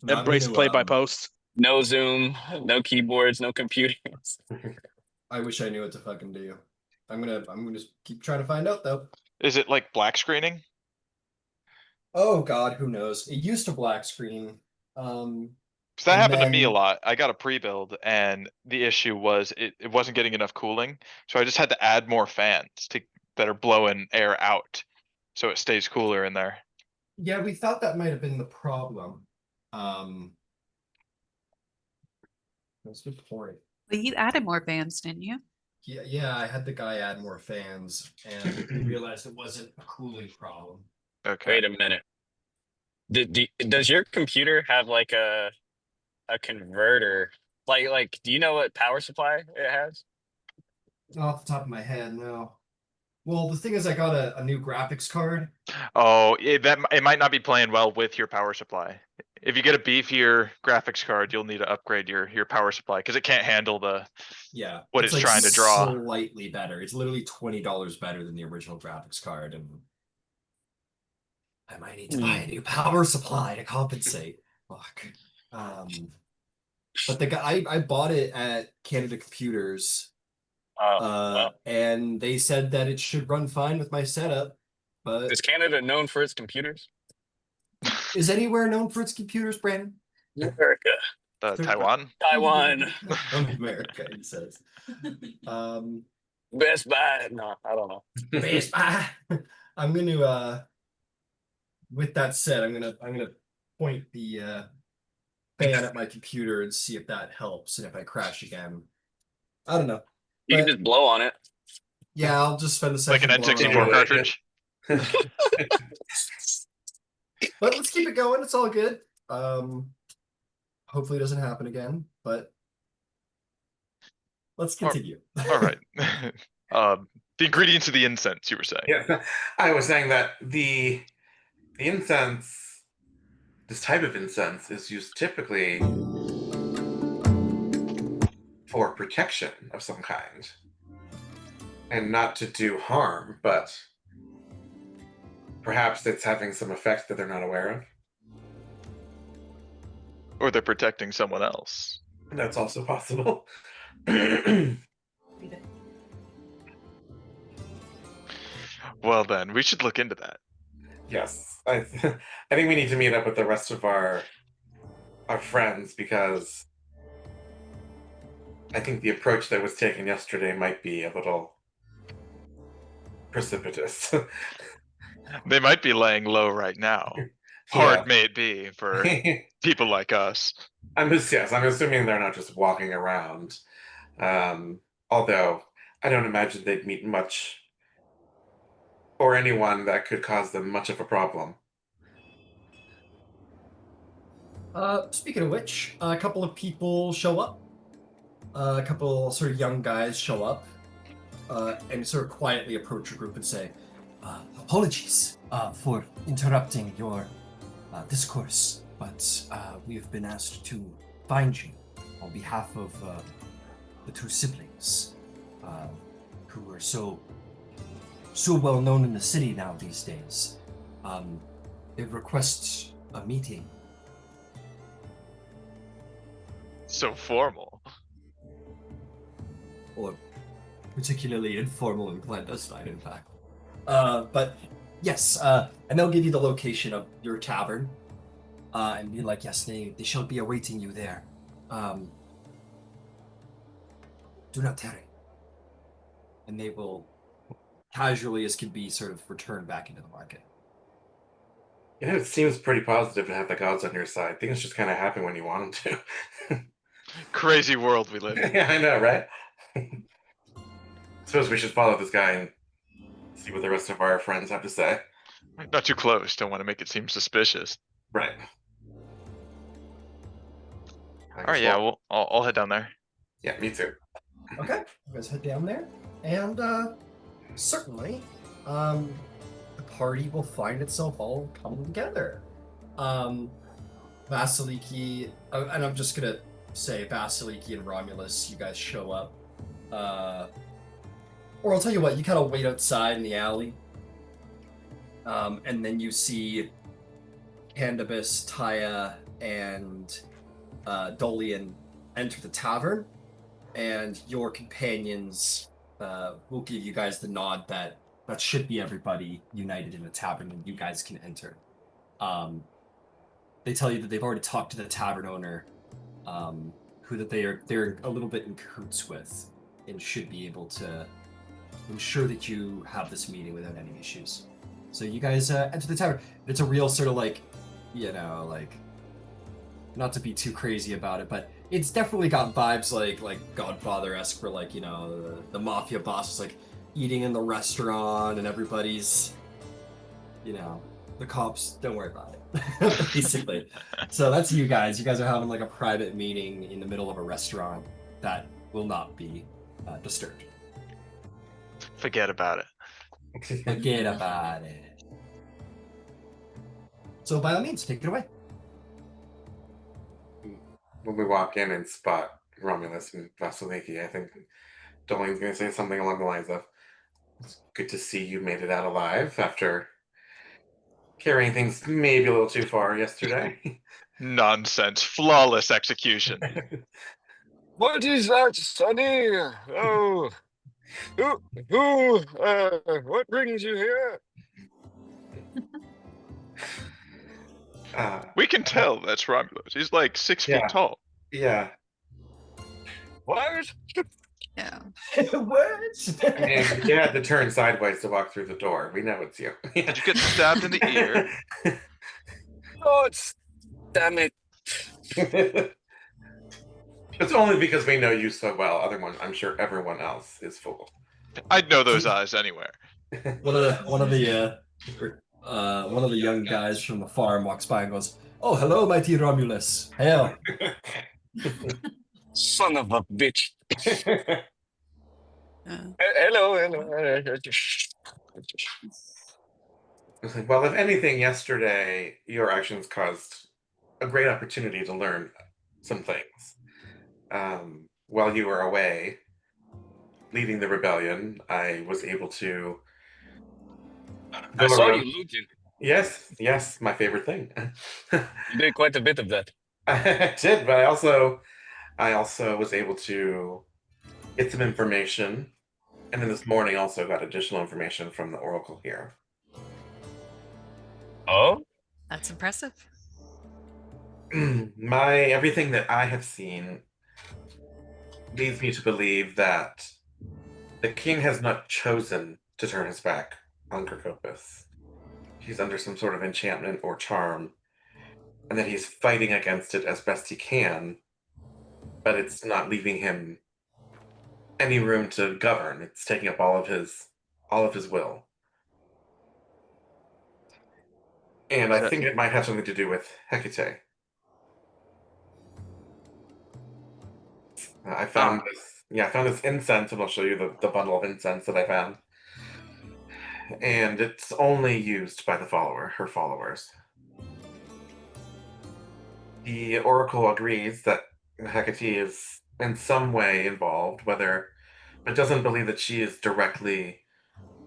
embrace play by post. No Zoom, no keyboards, no computers. I wish I knew what to fucking do. I'm gonna just keep trying to find out though. Is it like black screening? Oh God, who knows? It used to black screen. Because that And happened to me a then- lot. I got a pre-build and the issue was it wasn't getting enough cooling. So I just had to add more fans that are blowing air out. So it stays cooler in there. Yeah, we thought that might have been the problem. That's a good point. But you added more fans, didn't you? Yeah, I had the guy add more fans, and we realized it wasn't a cooling problem. Okay. Wait a minute. Does your computer have like a converter? Like, do you know what power supply it has? Off the top of my head, no. Well, the thing is, I got a new graphics card. Oh, it might not be playing well with your power supply. If you get a beefier graphics card, you'll need to upgrade your power supply because it can't handle what it's like trying to draw. Slightly better. It's literally $20 better than the original graphics card, and I might need to buy a new power supply to compensate. Fuck. But the guy I bought it at Canada Computers. And they said that it should run fine with my setup. But Is Canada known for its computers? is anywhere known for its computers, Brandon? America. Taiwan? Taiwan. America, he says. Best Buy. No, I don't know. Best Buy. I'm gonna with that said, I'm gonna point the fan at my computer and see if that helps, and if I crash again. I don't know. You can just blow on it. Yeah, I'll just spend the Like second an N64 cartridge? But let's keep it going. It's all good. Hopefully it doesn't happen again, but let's continue. All right. The ingredients of the incense, you were saying. Yeah, I was saying that the incense, this type of incense, is used typically for protection of some kind, and not to do harm, but perhaps it's having some effect that they're not aware of. Or they're protecting someone else. That's also possible. Well then, we should look into that. Yes, I think we need to meet up with the rest of our friends, because I think the approach that was taken yesterday might be a little precipitous. They might be laying low right now. Hard may it be for people like us. I'm assuming they're not just walking around. Although I don't imagine they'd meet much or anyone that could cause them much of a problem. Speaking of which, a couple of people show up. A couple sort of young guys show up, and sort of quietly approach your group and say, apologies for interrupting your discourse, but we have been asked to find you on behalf of the two siblings who are so well known in the city now these days. They request a meeting. So formal. or particularly informal and clandestine, in fact. But yes, and they'll give you the location of your tavern, and be like, yes, they shall be awaiting you there. Do not tarry. And they will, casually as can be, sort of return back into the market. Yeah, it seems pretty positive to have the gods on your side. Things just kind of happen when you want them to. Crazy world we live in. Yeah, I know, right? Suppose we should follow this guy and see what the rest of our friends have to say. Not too close. Don't want to make it seem suspicious. Right. All right, yeah, well, I'll head down there. Yeah, me too. Okay, you guys head down there, and certainly, the party will find itself all coming together. Vasaliki, and I'm just gonna say Vasaliki and Romulus, you guys show up. Or I'll tell you what, you kind of wait outside in the alley, and then you see Candybus, Taya, and Dolion enter the tavern, and your companions will give you guys the nod that should be everybody united in the tavern, and you guys can enter. They tell you that they've already talked to the tavern owner, who that they're a little bit in cahoots with, and should be able to ensure that you have this meeting without any issues. So you guys enter the tavern. It's a real sort of like, not to be too crazy about it, but it's definitely got vibes like Godfather-esque, where the mafia boss is like eating in the restaurant and everybody's, the cops don't worry about it, basically. So that's you guys. You guys are having like a private meeting in the middle of a restaurant that will not be disturbed. Forget about it. Forget about it. So by all means, take it away. When we walk in and spot Romulus and Vasaliki, I think Dolion's going to say something along the lines of, "It's good to see you made it out alive after carrying things maybe a little too far yesterday." Nonsense. Flawless execution. What is that, Sonny? Oh, what brings you here? We can tell that's Romulos. He's like 6 feet tall. Yeah. What? Yeah. What? And you had to turn sideways to walk through the door. We know it's you. Did you get stabbed in the ear? Oh, damn it. It's only because we know you so well. Otherwise, I'm sure everyone else is fooled. I'd know those eyes anywhere. One of the young guys from the farm walks by and goes, "Oh, hello, mighty Romulus. Hail." Son of a bitch. Hello. Well, if anything, yesterday your actions caused a great opportunity to learn some things. While you were away leading the rebellion, I was able to I saw you looting. Yes, my favorite thing. You did quite a bit of that. I did, but I also was able to get some information, and then this morning also got additional information from the Oracle here. Oh? That's impressive. Everything that I have seen leads me to believe that the king has not chosen to turn his back on Candybus. He's under some sort of enchantment or charm, and that he's fighting against it as best he can, but it's not leaving him any room to govern. It's taking up all of his will. And I think it might have something to do with Hecate. I found this incense, and I'll show you the bundle of incense that I found. And it's only used by her followers. The Oracle agrees that Hecate is in some way involved, but doesn't believe that she is directly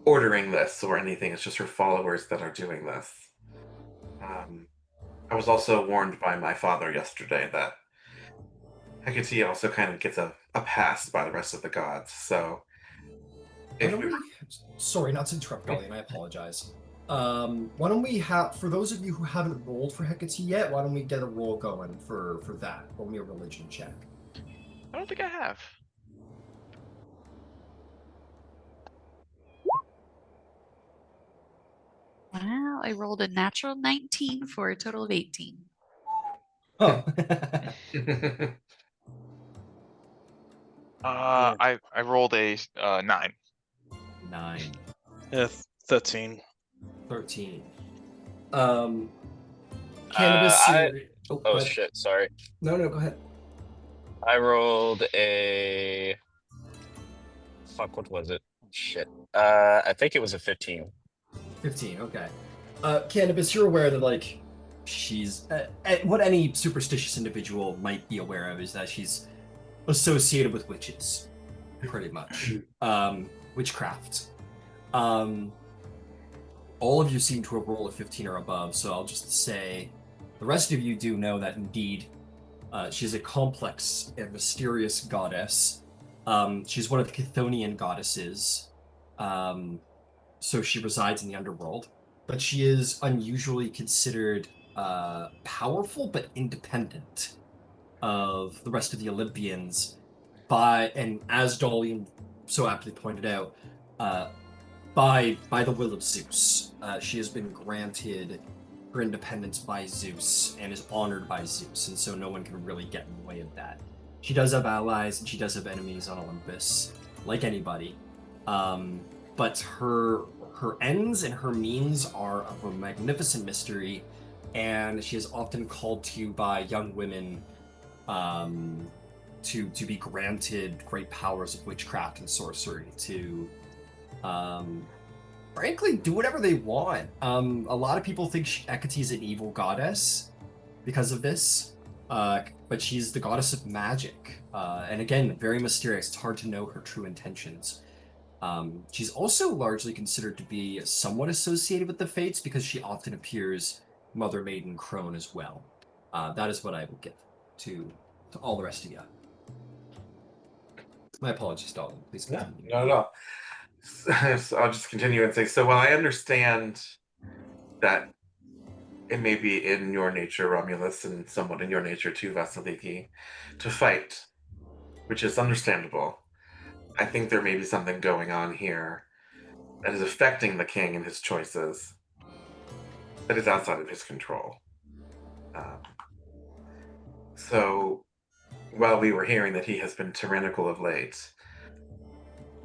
ordering this or anything. It's just her followers that are doing this. I was also warned by my father yesterday that Hecate also kind of gets a pass by the rest of the gods. So Why if don't we we? Sorry, not to interrupt, Dolion. I apologize. Why don't we have, for those of you who haven't rolled for Hecate yet, why don't we get a roll going for that? Roll me a religion check. I don't think I have. Wow, I rolled a natural 19 for a total of 18. Oh. I rolled a 9. 9. Yeah, 13. 13. Candybus, I you're... Oh, go oh ahead. shit, sorry. No, go ahead. I rolled a fuck. What was it? Shit. I think it was a 15. 15, okay. Candybus, you're aware that, like, she's... what any superstitious individual might be aware of is that she's associated with witches, pretty much. Witchcraft. All of you seem to have rolled a 15 or above, so I'll just say the rest of you do know that indeed she's a complex and mysterious goddess. She's one of the Chthonian goddesses, so she resides in the underworld, but she is unusually considered powerful but independent of the rest of the Olympians and as Dolion so aptly pointed out, by the will of Zeus. She has been granted her independence by Zeus and is honored by Zeus, and so no one can really get in the way of that. She does have allies and she does have enemies on Olympus, like anybody. But her ends and her means are of a magnificent mystery, and she is often called to by young women to be granted great powers of witchcraft and sorcery to frankly do whatever they want. A lot of people think Hecate is an evil goddess because of this, but she's the goddess of magic, and again, very mysterious. It's hard to know her true intentions. She's also largely considered to be somewhat associated with the Fates because she often appears Mother Maiden Crone as well. That is what I will give to all the rest of you. My apologies, Dalton. Please Yeah, continue. not at all. So I'll just continue and say, so while I understand that it may be in your nature, Romulus, and somewhat in your nature too, Vasaliki, to fight, which is understandable, I think there may be something going on here that is affecting the king and his choices that is outside of his control. So while we were hearing that he has been tyrannical of late,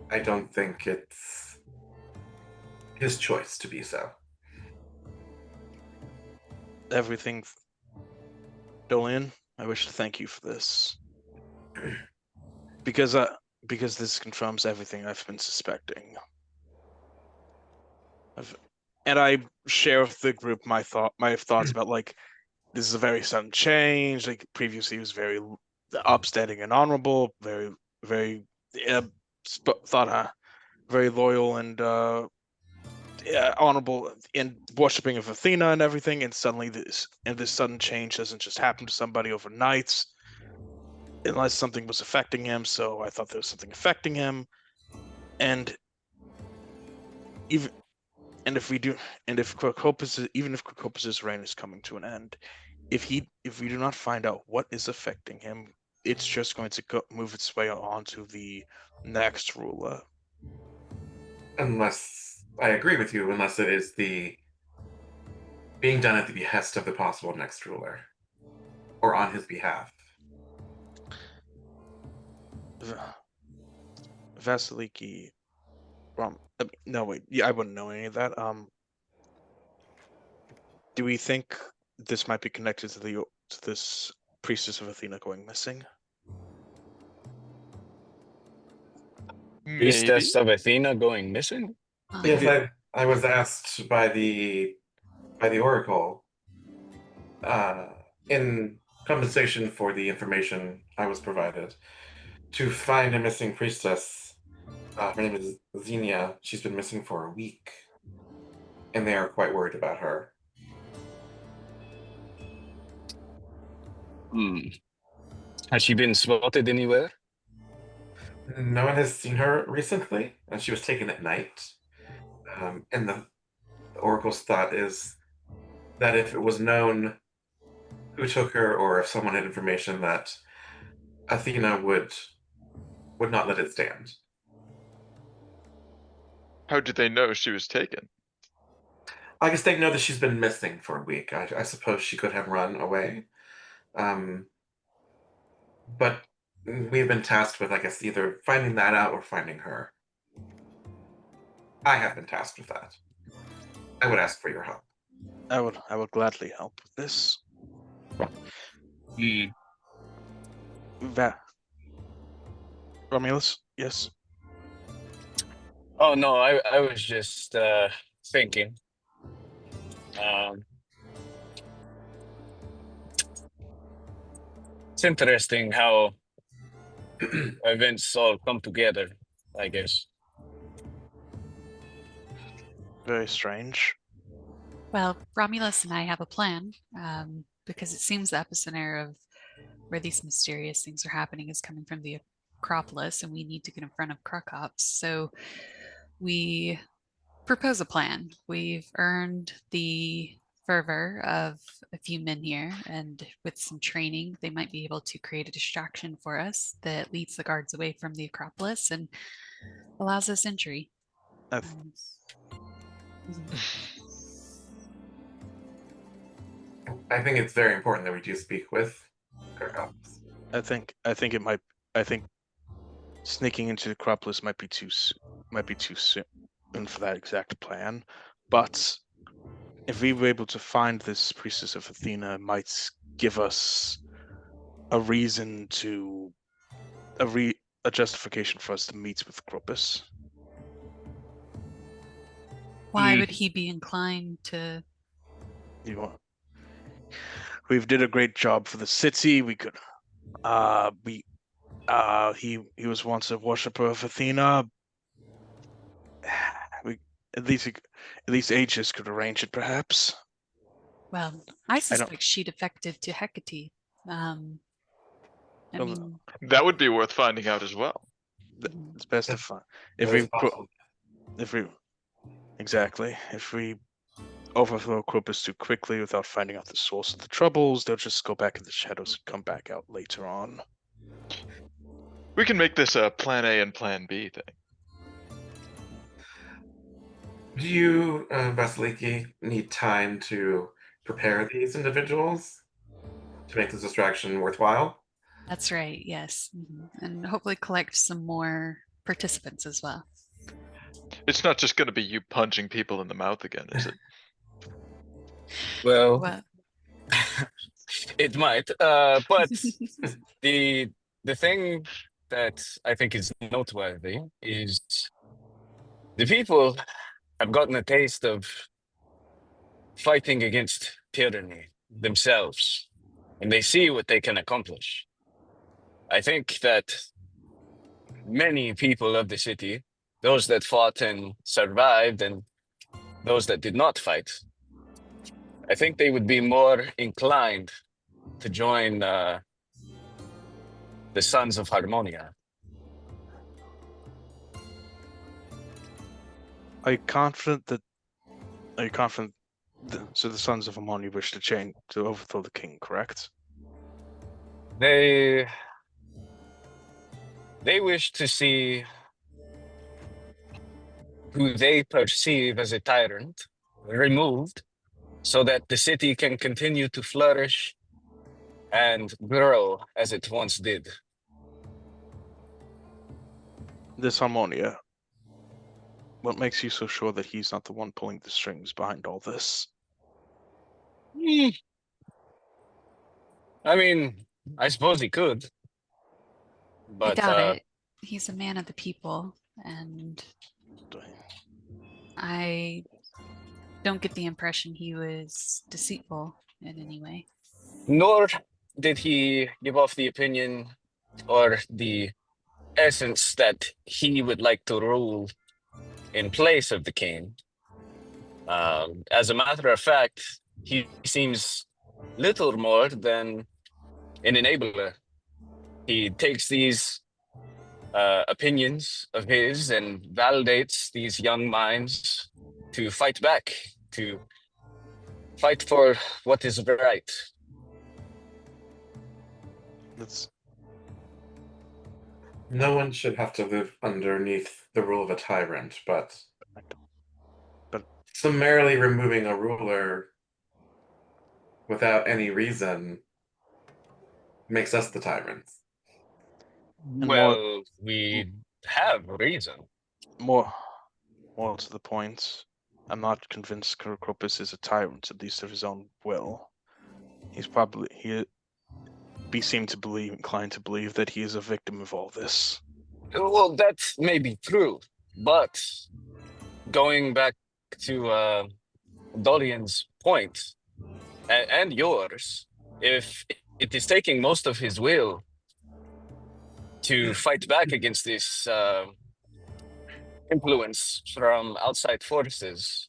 I don't think it's his choice to be so. Everything. Dolion, I wish to thank you for this. Because this confirms everything I've been suspecting. And I share with the group my thoughts about, like, this is a very sudden change. Like, previously he was very upstanding and honorable, very very very loyal and honorable in worshipping of Athena and everything, and suddenly this sudden change doesn't just happen to somebody overnight unless something was affecting him. So I thought there was something affecting him, and if Crocopus's reign is coming to an end, if we do not find out what is affecting him, it's just going to move its way on to the next ruler. Unless I agree with you, unless it is the being done at the behest of the possible next ruler, or on his behalf. Vasaliki, no wait, yeah, I wouldn't know any of that. Do we think this might be connected to this priestess of Athena going missing? Maybe. Priestess of Athena going missing? Yes, I was asked by the oracle, in compensation for the information I was provided, to find a missing priestess. Her name is Xenia. She's been missing for a week, and they are quite worried about her. Has she been spotted anywhere? No one has seen her recently, and she was taken at night. And the Oracle's thought is that if it was known who took her, or if someone had information, that Athena would not let it stand. How did they know she was taken? I guess they know that she's been missing for a week. I suppose she could have run away. But we've been tasked with, I guess, either finding that out or finding her. I have been tasked with that. I would ask for your help. I would gladly help with this. Romulus, yes. Oh no, I was just thinking. It's interesting how events all come together, I guess. Very strange. Well, Romulus and I have a plan, because it seems the epicenter of where these mysterious things are happening is coming from the Acropolis, and we need to get in front of Krukops. So we propose a plan. We've earned the fervor of a few men here, and with some training, they might be able to create a distraction for us that leads the guards away from the Acropolis and allows us entry. I th- I think it's very important that we do speak with Krukops. I think sneaking into the Acropolis might be too soon for that exact plan. But if we were able to find this Priestess of Athena, it might give us a reason to a justification for us to meet with Kropus. Why would he be inclined to? We've did a great job for the city. We could. He was once a worshipper of Athena. At least Aegis could arrange it, perhaps. Well, I suspect she defected to Hecate. I mean, that would be worth finding out as well. It's best to find if we overthrow Kropus too quickly without finding out the source of the troubles, they'll just go back in the shadows and come back out later on. We can make this a plan A and plan B thing. Do you, Vasaliki, need time to prepare these individuals to make this distraction worthwhile? That's right, yes. And hopefully collect some more participants as well. It's not just going to be you punching people in the mouth again, is it? Well, it might. But the thing that I think is noteworthy is the people have gotten a taste of fighting against tyranny themselves, and they see what they can accomplish. I think that many people of the city, those that fought and survived and those that did not fight, I think they would be more inclined to join the Sons of Harmonia. Are you confident that so the Sons of Harmonia wish to overthrow the king, correct? They wish to see who they perceive as a tyrant removed so that the city can continue to flourish and grow as it once did. This Harmonia, what makes you so sure that he's not the one pulling the strings behind all this? I mean, I suppose he could. But I doubt it. He's a man of the people, and I don't get the impression he was deceitful in any way. Nor did he give off the opinion or the essence that he would like to rule in place of the king. As a matter of fact, he seems little more than an enabler. He takes these opinions of his and validates these young minds to fight back, to fight for what is right. Let's. No one should have to live underneath the rule of a tyrant, but summarily removing a ruler without any reason makes us the tyrants. Well, we have reason. More to the point, I'm not convinced Cropus is a tyrant, at least of his own will. We seem to believe, inclined to believe, that he is a victim of all this. Well, that may be true, but going back to Dolion's point and yours, if it is taking most of his will to fight back against this influence from outside forces,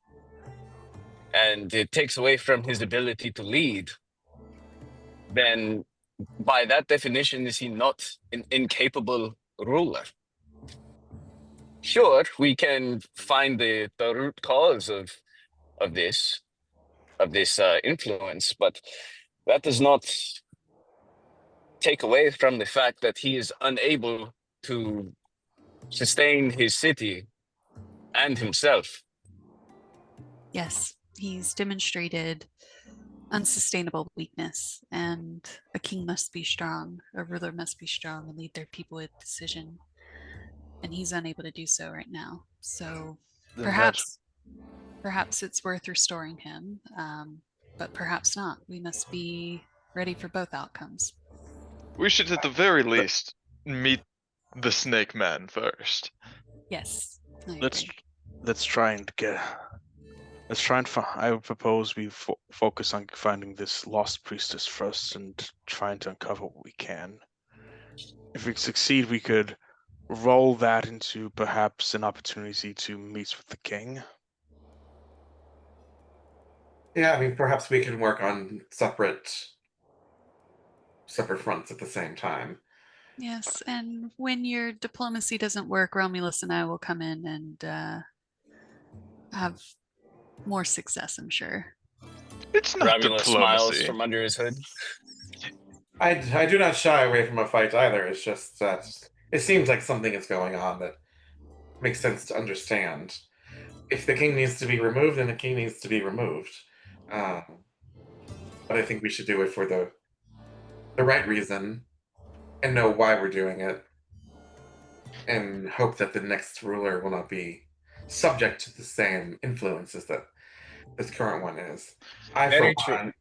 and it takes away from his ability to lead, then by that definition, is he not an incapable ruler? Sure, we can find the root cause of this influence, but that does not take away from the fact that he is unable to sustain his city and himself. Yes, he's demonstrated unsustainable weakness, and a king must be strong, a ruler must be strong and lead their people with decision. And he's unable to do so right now. So perhaps it's worth restoring him, but perhaps not. We must be ready for both outcomes. We should at the very least meet the snake man first. Yes. Let's try and I would propose we focus on finding this lost priestess first and trying to uncover what we can. If we succeed, we could roll that into perhaps an opportunity to meet with the king. Yeah, I mean, perhaps we can work on separate fronts at the same time. Yes, and when your diplomacy doesn't work, Romulus and I will come in and have more success, I'm sure. It's not Romulus smiles diplomacy. from under his hood. I do not shy away from a fight either. It's just that it seems like something is going on that makes sense to understand. If the king needs to be removed, then the king needs to be removed. But I think we should do it for the right reason and know why we're doing it, and hope that the next ruler will not be subject to the same influences that this current one is. Very true.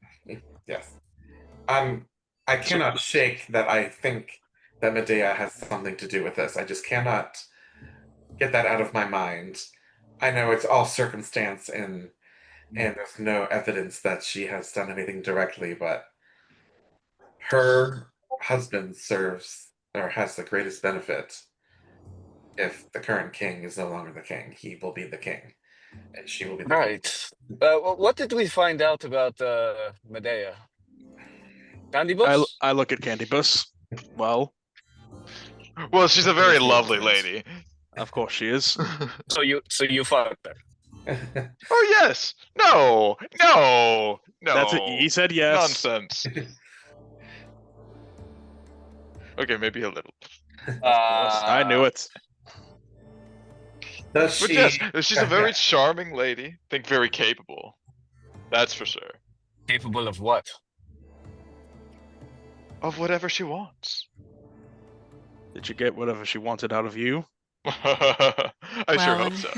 Yes. I cannot shake that I think that Medea has something to do with this. I just cannot get that out of my mind. I know it's all circumstance and there's no evidence that she has done anything directly, but her husband serves or has the greatest benefit. If the current king is no longer the king, he will be the king, and she will be the queen. Right. What did we find out about Medea? Candybus? I look at Candybus. Well, she's a very lovely lady. Of course she is. So you fucked her. Oh yes. No. That's it. He said yes. Nonsense. Okay, maybe a little. Of course, I knew it. Does But she? yes, she's a very charming lady. I think very capable. That's for sure. Capable of what? Of whatever she wants. Did you get whatever she wanted out of you? I sure hope so.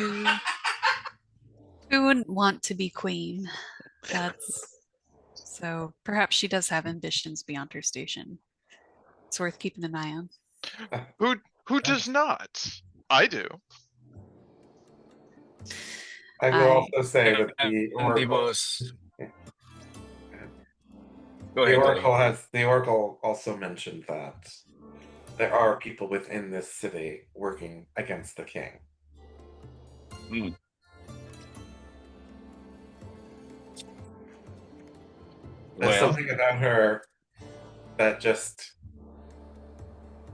Who wouldn't want to be queen? So perhaps she does have ambitions beyond her station. It's worth keeping an eye on. Who does not? I do. I will also say that the Oracle. The Oracle also mentioned that there are people within this city working against the king. Mm. There's something about her that just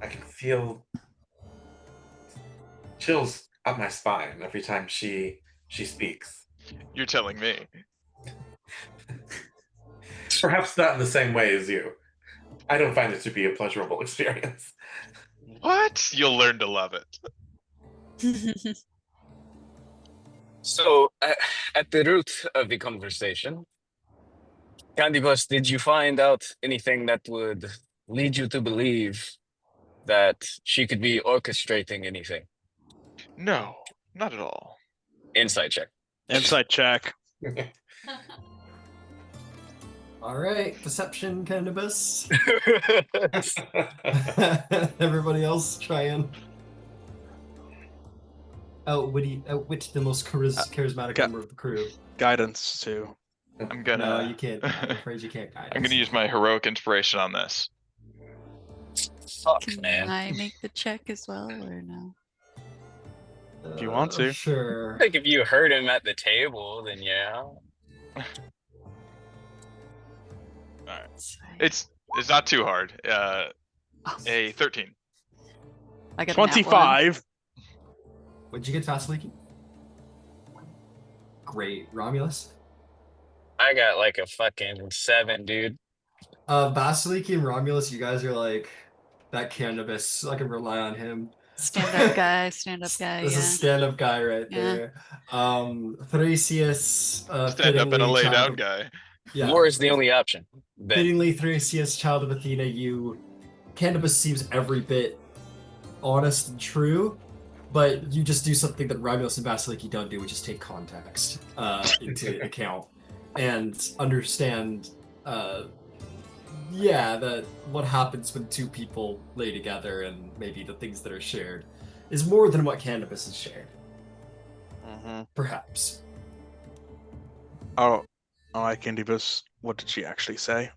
I can feel chills up my spine every time she speaks. You're telling me. Perhaps not in the same way as you. I don't find it to be a pleasurable experience. What? You'll learn to love it. So, at the root of the conversation, Candybus, did you find out anything that would lead you to believe that she could be orchestrating anything? No, not at all. Insight check. Insight check. All right, deception, Candybus. Everybody else try and outwit the most charismatic member of the crew. Guidance too. I'm gonna. No, you can't. I'm afraid you can't guide I'm us. gonna use my heroic inspiration on this. Fuck, Can man. I make the check as well, or no? If you want to. Sure. I think if you heard him at the table, then yeah. It's not too hard. Oh, A 13. I got a nat one. 25. What'd you get, Vasaliki? Great, Romulus. I got like a fucking 7, dude. Vasiliki and Romulus, you guys are like that Candybus. I can rely on him. Stand-up guy, stand-up guy, This is a yeah. stand-up guy right Yeah. there. Thrasius, Stand up and a fittingly lay child down of- guy. Yeah. War is the only option. Ben. Fittingly, Thrasius, child of Athena, Candybus seems every bit honest and true, but you just do something that Romulus and Vasiliki don't do, which is take context into account and understand, that what happens when two people lay together and maybe the things that are shared is more than what Candybus is shared. Mm-hmm. Perhaps. Oh, Candybus. What did she actually say?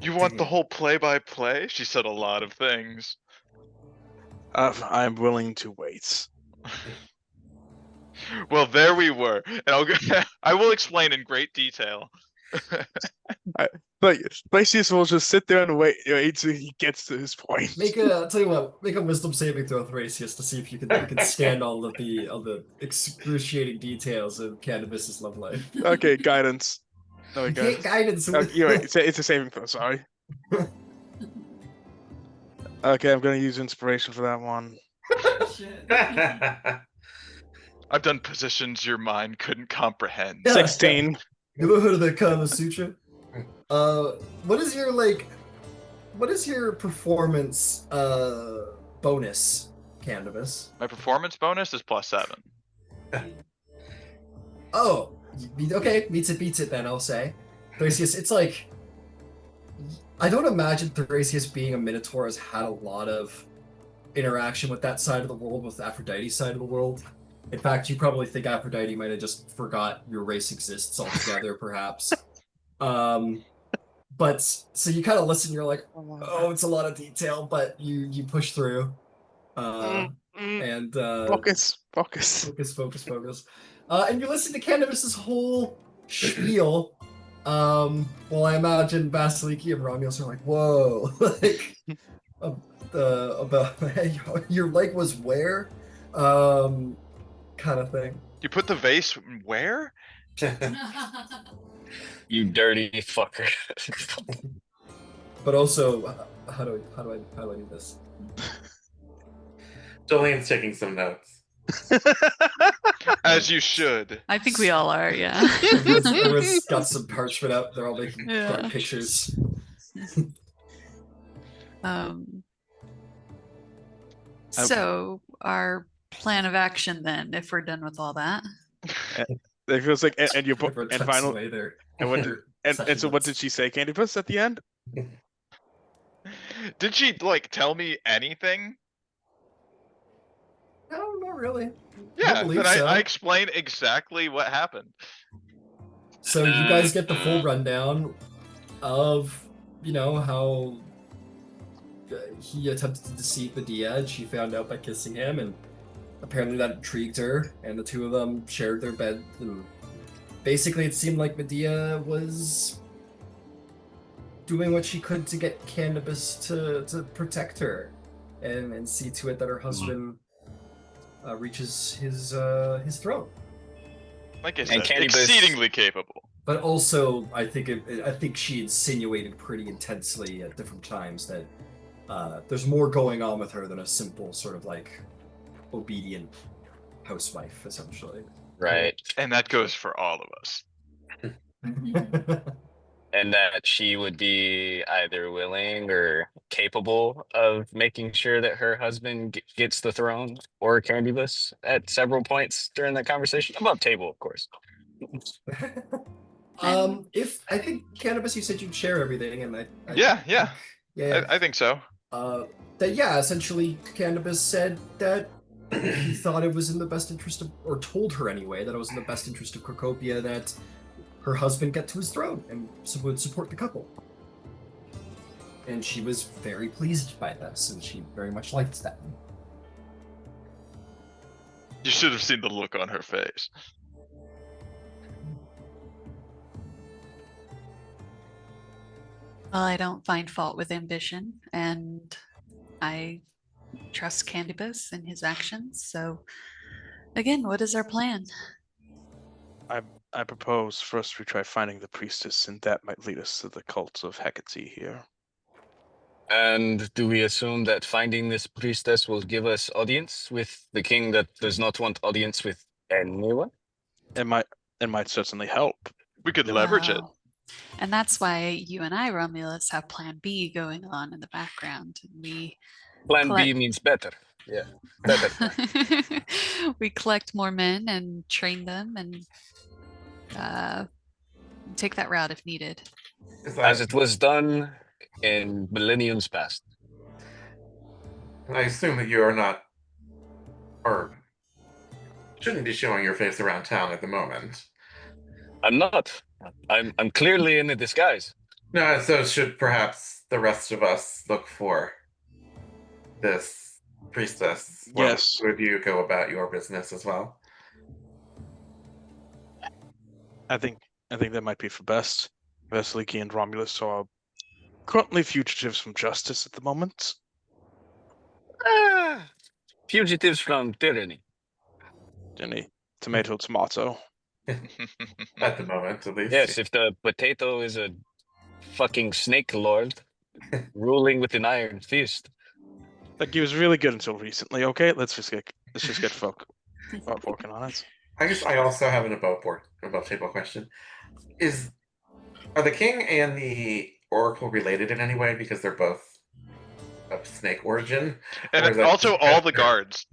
You want the whole play-by-play? She said a lot of things. I'm willing to wait. Well, there we were, and I will explain in great detail. But Thrasius will just sit there and wait until he gets to his point. I'll tell you what, make a wisdom saving throw, Thrasius, to see if you can stand all of the excruciating details of Candybus's love life. Okay, guidance. No, You guidance. can't guidance. You're right. It's a saving throw. Sorry. Okay, I'm gonna use inspiration for that one. I've done positions your mind couldn't comprehend. Yeah. 16. You ever heard of the Kama Sutra? What is your performance bonus, Candybus? My performance bonus is +7. Oh, okay, beats it then, I'll say. Thrasius, it's like, I don't imagine Thrasius being a Minotaur has had a lot of interaction with that side of the world, with Aphrodite's side of the world. In fact, you probably think Aphrodite might have just forgot your race exists altogether, perhaps. But, so you kind of listen, you're like, oh, it's a lot of detail, but you push through. And Focus. focus. And you listen to Candybus's whole spiel. Well, I imagine Vasiliki and Romulus are like, whoa, like, about your leg was where, kind of thing. You put the vase where? You dirty fucker. But also, how do I do this? Dolion's taking some notes. As you should. I think we all are, yeah. Everyone's got some parchment out. They're all making Yeah. pictures. So our plan of action then, if we're done with all that. It feels like, and you put, Everyone and tucks final, away their- and what, their and session so what notes. did she say, Candybus, at the end? Did she like tell me anything? No, not really. Yeah, believe and so. I explain exactly what happened. So you guys get the full rundown of, how he attempted to deceive Medea, and she found out by kissing him, and apparently that intrigued her, and the two of them shared their bed. And basically, it seemed like Medea was doing what she could to get Candybus to protect her, and see to it that her husband reaches his throne. Like I And said, Candybus- exceedingly capable. But also, I think she insinuated pretty intensely at different times that there's more going on with her than a simple sort of like obedient housewife, essentially. Right. And that goes for all of us. And that she would be either willing or capable of making sure that her husband gets the throne or Candybus at several points during that conversation. Above table, of course. If I think Candybus, you said you'd share everything, and Yeah. I I think so. Essentially, Candybus said that he thought it was in the best interest of, or told her anyway, that it was in the best interest of Crocopia that her husband get to his throne and would support the couple. And she was very pleased by this, and she very much liked that. You should have seen the look on her face. Well, I don't find fault with ambition, and I trust Candybus and his actions. So, again, what is our plan? I propose first we try finding the priestess, and that might lead us to the cult of Hecate here. And do we assume that finding this priestess will give us audience with the king that does not want audience with anyone? It might certainly help. We could leverage it. Wow. And that's why you and I, Romulus, have Plan B going on in the background. We Plan B means better. Yeah, better. we collect more men and train them and take that route if needed. As it was done in millenniums past. I assume that you are not, or shouldn't be showing your face around town at the moment. I'm not. I'm clearly in a disguise. No, so should perhaps the rest of us look for this priestess? Yes. Would you go about your business as well? I think that might be for best. Vasaliki and Romulus are currently fugitives from justice at the moment. Fugitives from tyranny. Jenny, tomato. At the moment, at least. Yes, if the potato is a fucking snake lord ruling with an iron fist. Like, he was really good until recently. Okay, let's just get folk working on it. I guess I also have an above table question. Are the king and the oracle related in any way because they're both of snake origin? And also all the guards.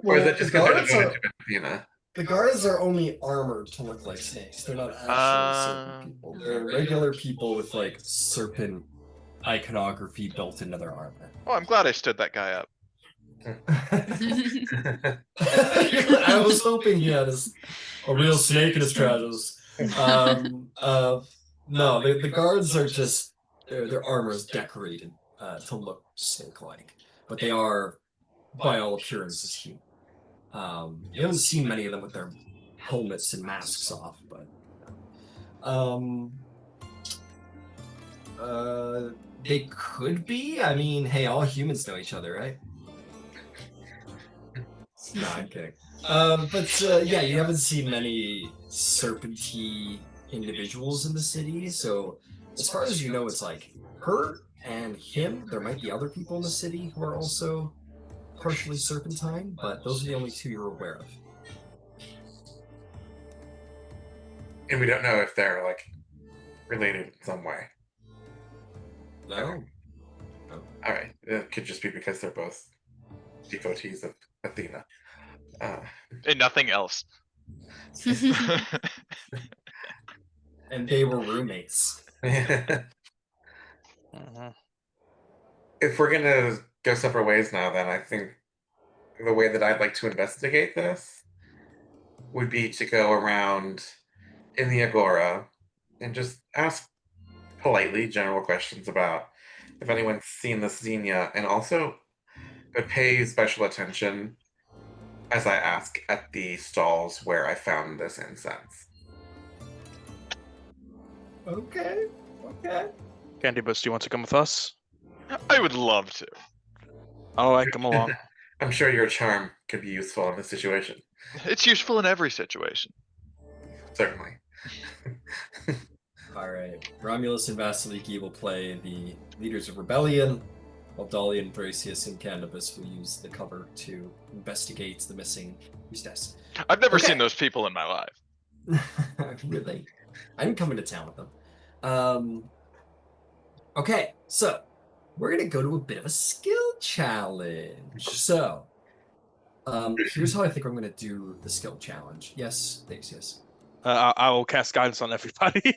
Or is that just because guards they're are- devoted to Athena? The guards are only armored to look like snakes. They're not actually serpent people. They're regular people with like serpent iconography built into their armor. Oh, I'm glad I stood that guy up. I was hoping he had a real snake in his trousers. No, the guards are just their armor is decorated to look snake-like, but they are, by all appearances, human. You haven't seen many of them with their helmets and masks off, but they could be. I mean, hey, all humans know each other, right? No, I'm kidding. Yeah, you haven't seen many serpenty individuals in the city, so as far as you know, it's like her and him. There might be other people in the city who are also partially serpentine, but those are the only two you're aware of. And we don't know if they're like related in some way. No. All right, it could just be because they're both devotees of Athena. And nothing else. And they were roommates. If we're gonna go separate ways now, then I think the way that I'd like to investigate this would be to go around in the Agora and just ask politely general questions about if anyone's seen this Xenia, and also pay special attention as I ask at the stalls where I found this incense. Okay. Okay. Candybus, do you want to come with us? I would love to. All right, come along. I'm sure your charm could be useful in this situation. It's useful in every situation. Certainly. All right. Romulus and Vasaliki will play the leaders of rebellion, while Dolion, Thrasius, and Candybus will use the cover to investigate the missing priestess. I've never Okay. seen those people in my life. Really? I didn't come into town with them. Okay, so we're gonna go to a bit of a skill challenge. So, here's how I think I'm gonna do the skill challenge. Yes, thanks, yes. I will cast guidance on everybody.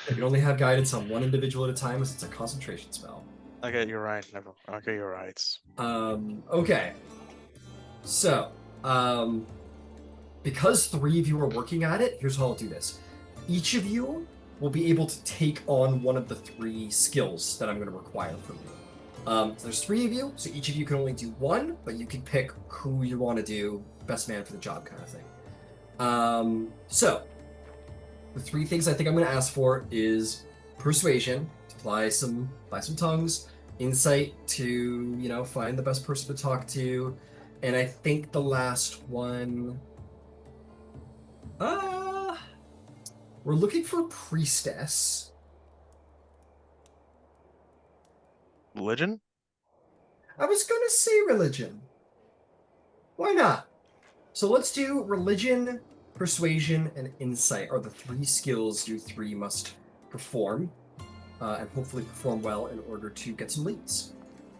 You can only have guidance on one individual at a time as it's a concentration spell. Okay, you're right. Okay, you're right. Okay. So, because 3 of you are working at it, here's how I'll do this. Each of you will be able to take on one of the 3 skills that I'm going to require from you. So there's 3 of you, so each of you can only do one, but you can pick who you want to do, best man for the job kind of thing. So, the 3 things I think I'm going to ask for is persuasion, to buy some tongues, insight to, find the best person to talk to, and I think the last one, we're looking for Priestess. Religion? I was going to say religion. Why not? So let's do religion, persuasion, and insight are the 3 skills you 3 must perform, and hopefully perform well in order to get some leads.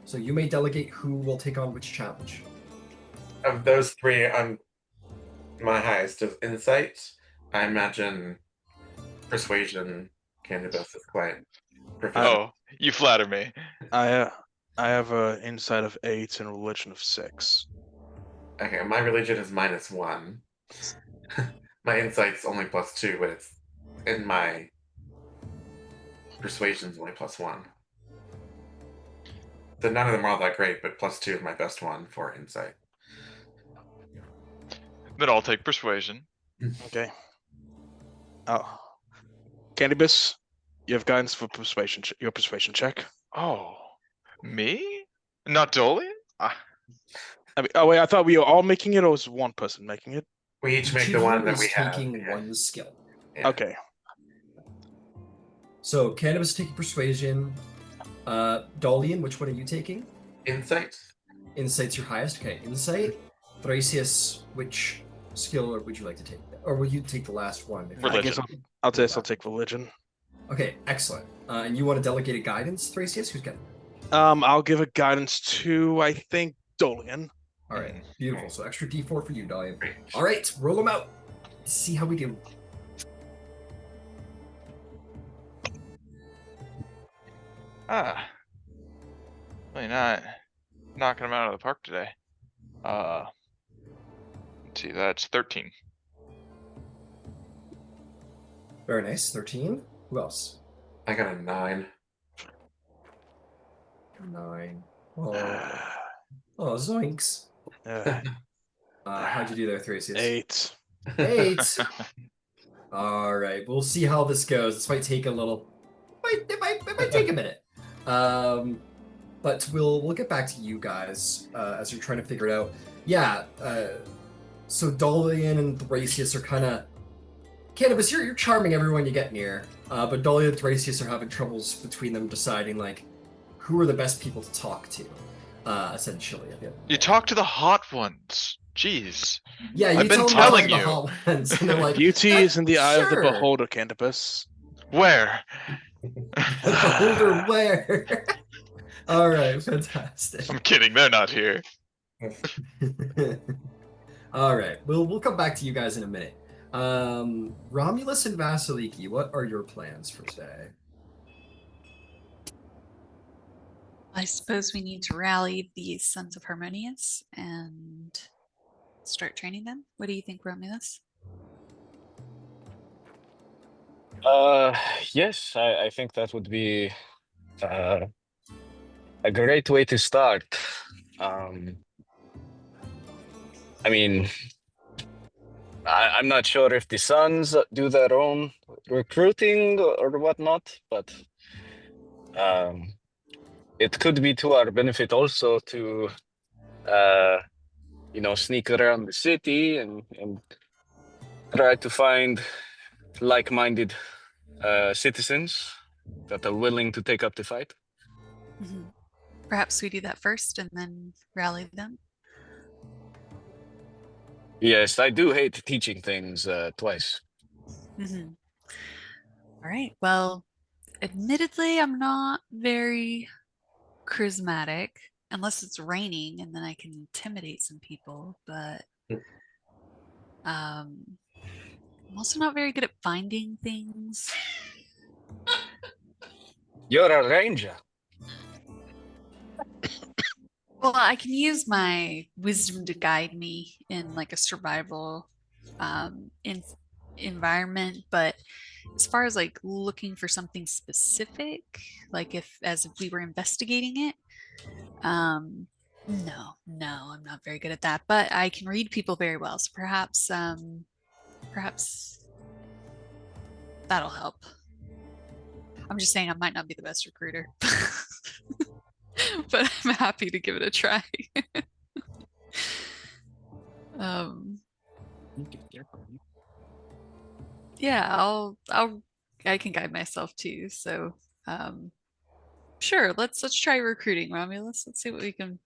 So you may delegate who will take on which challenge. Of those 3, I'm my highest is insight. I imagine persuasion, Candybus is quite proficient. Oh, you flatter me. I have an insight of 8 and religion of 6. Okay, my religion is -1. My insight's only +2, but it's in my persuasion's only +1. So none of them are all that great, but +2 is my best one for insight. Then I'll take persuasion. Okay. Oh, Candybus, you have guidance for persuasion. Your persuasion check. Oh, me? Not Dolion? I mean, oh wait, I thought we were all making it, or was one person making it? We each make Each the of one you that is we have. taking Yeah. one skill. Yeah. Okay. So Candybus taking persuasion. Dolion, which one are you taking? Insight? Insight's your highest. Okay, insight. Thrasius, which skill would you like to take? Or will you take the last one? Religion. I guess I'll take religion. Okay, excellent. And you want to delegate a guidance, Thrasius? Who's getting? I'll give a guidance to, I think, Dolion. All right, beautiful. So extra D4 for you, Dolion. Great. All right, roll them out. Let's see how we do. Really not knocking them out of the park today. Let's see, that's 13. Very nice. 13. Who else? I got a 9. 9. Oh, zoinks. How'd you do there, Thrasius? 8. 8. All right, we'll see how this goes. This might take a little. It might take a minute. But we'll get back to you guys as you're trying to figure it out. Yeah. So Dolion and Thrasius are kind of. Candybus, you're charming everyone you get near, but Dolion and Thrasius are having troubles between them deciding who are the best people to talk to. Essentially, You talk to the hot ones. Jeez. Yeah, I've been tell them telling about you. the hot ones, and they're like, Beauty is in the eye of the sure. beholder, Candybus. Where? The beholder where? All right, fantastic. I'm kidding. They're not here. All right, we'll come back to you guys in a minute. Romulus and Vasaliki, what are your plans for today? I suppose we need to rally the Sons of Harmonious and start training them. What do you think, Romulus? Yes, I think that would be a great way to start. I mean, I'm not sure if the Sons do their own recruiting or whatnot, but it could be to our benefit also to sneak around the city and try to find like-minded citizens that are willing to take up the fight. Mhm. Perhaps we do that first and then rally them. Yes, I do hate teaching things twice. Mm-hmm. All right. Well, admittedly, I'm not very charismatic unless it's raining and then I can intimidate some people, but I'm also not very good at finding things. You're a ranger. Well, I can use my wisdom to guide me in like a survival in environment, but as far as like looking for something specific, like if we were investigating it, no, I'm not very good at that. But I can read people very well, so perhaps that'll help. I'm just saying I might not be the best recruiter. But I'm happy to give it a try. um yeah, I can guide myself too. So sure, let's try recruiting, Romulus. Let's see what we can.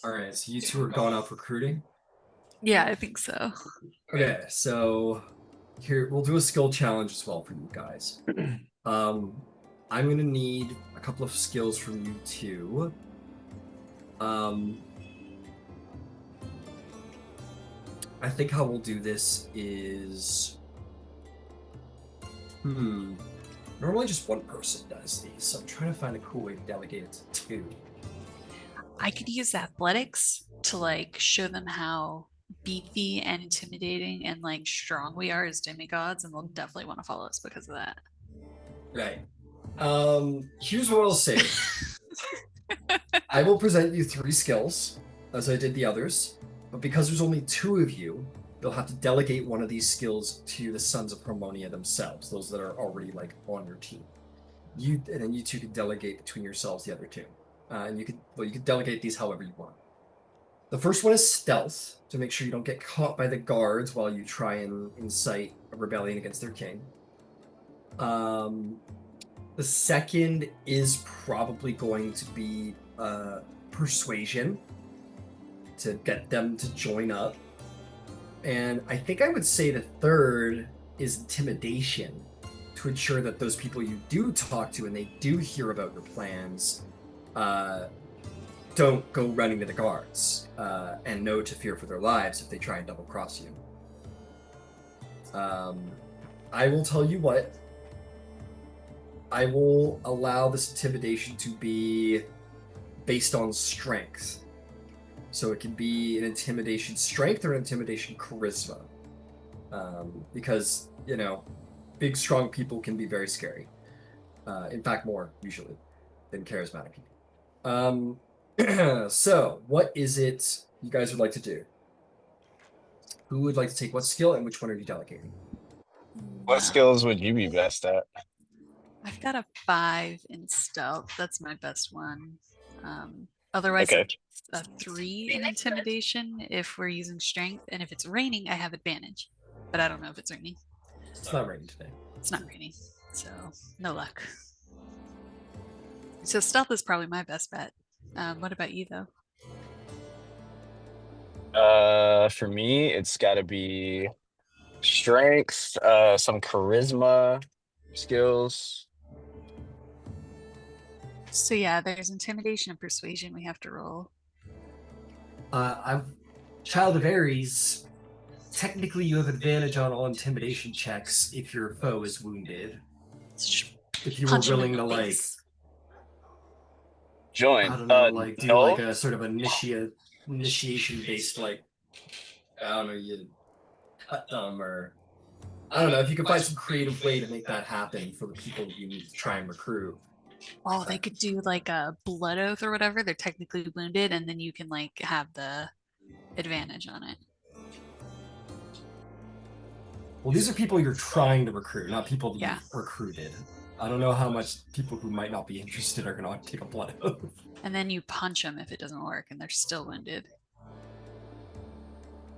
All right, so you two are gone off recruiting. Yeah, I think so. Okay, so here we'll do a skill challenge as well for you guys. I'm gonna need a couple of skills from you two. I think how we'll do this is, normally just one person does these, so I'm trying to find a cool way to delegate it to two. I could use athletics to like show them how beefy and intimidating and like strong we are as demigods, and they'll definitely want to follow us because of that. Right. Here's what I'll say. I will present you 3 skills, as I did the others, but because there's only 2 of you, you'll have to delegate one of these skills to the Sons of Harmonia themselves, those that are already like on your team. And then you two can delegate between yourselves the other 2. And you could delegate these however you want. The first one is stealth, to make sure you don't get caught by the guards while you try and incite a rebellion against their king. The second is probably going to be persuasion, to get them to join up. And I think I would say the third is intimidation, to ensure that those people you do talk to and they do hear about your plans don't go running to the guards and know to fear for their lives if they try and double cross you. I will tell you what, I will allow this intimidation to be based on strength. So it can be an intimidation strength or an intimidation charisma. Because, big, strong people can be very scary. In fact, more, usually, than charismatic people. So, what is it you guys would like to do? Who would like to take what skill, and which one are you delegating? What skills would you be best at? I've got a 5 in stealth. That's my best one. Otherwise, Okay. it's a 3 in intimidation if we're using strength, and if it's raining, I have advantage. But I don't know if it's raining. It's not raining today. It's not raining, so no luck. So stealth is probably my best bet. What about you, though? For me, it's got to be strength, some charisma skills. So yeah, there's intimidation and persuasion we have to roll. I'm Child of Ares. Technically, you have advantage on all intimidation checks if your foe is wounded. If you were willing to join. I don't know, do no. like a sort of initiation-based, I don't know, you cut them, or I don't know, if you could find some creative way to make that happen for the people you need to try and recruit. Oh, they could do like a blood oath or whatever. They're technically wounded, and then you can like have the advantage on it. Well, these are people you're trying to recruit, not people that Yeah. you've recruited. I don't know how much people who might not be interested are going to take a blood oath. And then you punch them if it doesn't work and they're still wounded.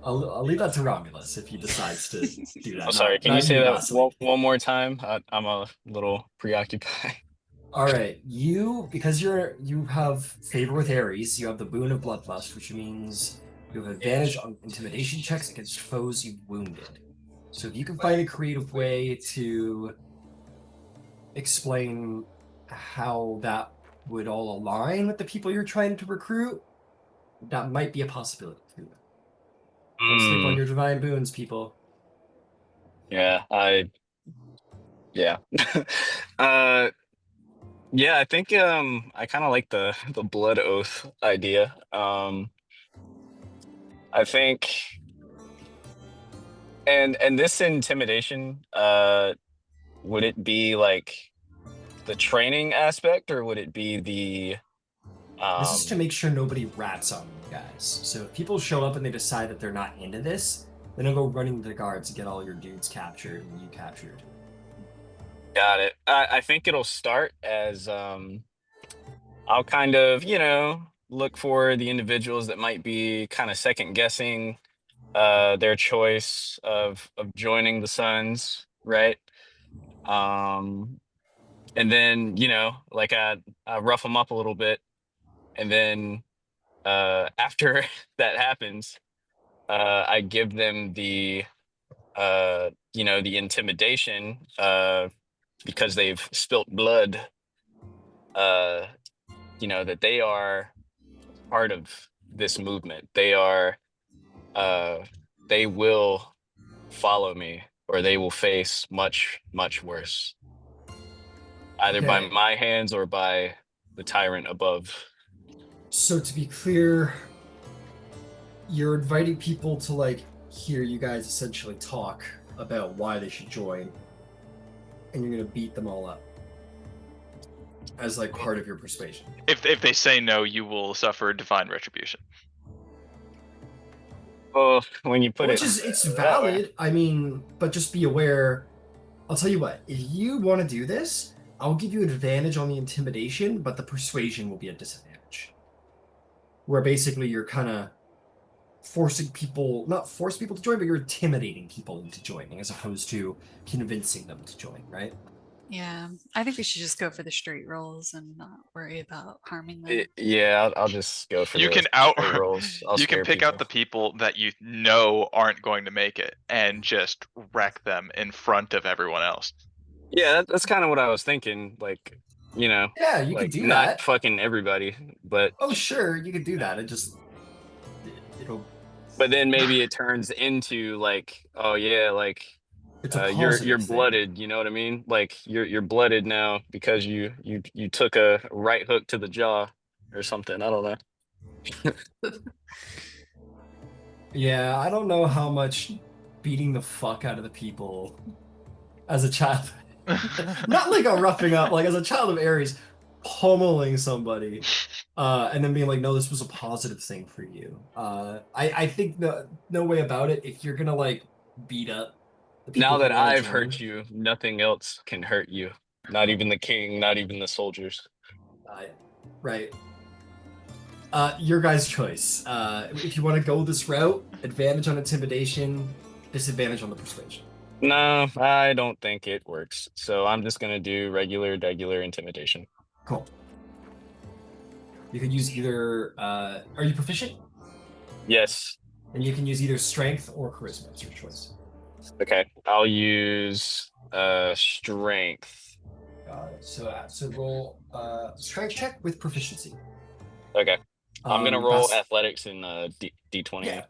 I'll leave that to Romulus if he decides to do that. I'm sorry, can you say that one more time? I'm a little preoccupied. All right, because you have favor with Ares, you have the boon of bloodlust, which means you have advantage on intimidation checks against foes you've wounded. So if you can find a creative way to explain how that would all align with the people you're trying to recruit, that might be a possibility for you. Don't sleep on your divine boons, people. Yeah, yeah. Yeah, I think I kind of like the blood oath idea. I think and this intimidation, would it be like the training aspect, or would it be the This is to make sure nobody rats on you guys. So if people show up and they decide that they're not into this, then they'll go running to the guards and get all your dudes captured and you captured. Got it. I think it'll start as I'll kind of, look for the individuals that might be kind of second guessing their choice of joining the Suns, right? And then, like I rough them up a little bit, and then after that happens, I give them the the intimidation because they've spilt blood, that they are part of this movement. They will follow me, or they will face much, much worse, either by my hands or by the tyrant above. So to be clear, you're inviting people to hear you guys essentially talk about why they should join, and you're gonna beat them all up as part of your persuasion. If they say no, you will suffer divine retribution. Well, when you put it's valid. I mean, but just be aware. I'll tell you what, if you want to do this, I'll give you an advantage on the intimidation, but the persuasion will be a disadvantage. Where basically you're kind of not force people to join, but you're intimidating people into joining as opposed to convincing them to join, right? Yeah, I think we should just go for the straight rolls and not worry about harming them. Yeah, I'll just go for You the can straight rolls. You can pick out the people that you know aren't going to make it and just wreck them in front of everyone else. Yeah, that's kind of what I was thinking. Yeah, you could do not that. fucking everybody, but oh sure, you could do that. It'll. But then maybe it turns into oh yeah, It's a you're thing. blooded. You know what I mean? You're blooded now because you took a right hook to the jaw or something. I don't know. Yeah, I don't know how much beating the fuck out of the people as a child. Not a roughing up, as a child of Ares, pummeling somebody, and then being no, this was a positive thing for you. I think no way about it. If you're gonna beat up the people now that who wanna I've join, hurt you, nothing else can hurt you. Not even the king, not even the soldiers. Right. Your guys' choice. If you want to go this route, advantage on intimidation, disadvantage on the persuasion. No, I don't think it works. So I'm just gonna do regular intimidation. Cool. You could use either. Are you proficient? Yes. And you can use either strength or charisma. It's your choice. Okay, I'll use strength. Got it. So roll strength check with proficiency. Okay. I'm gonna roll athletics in D20.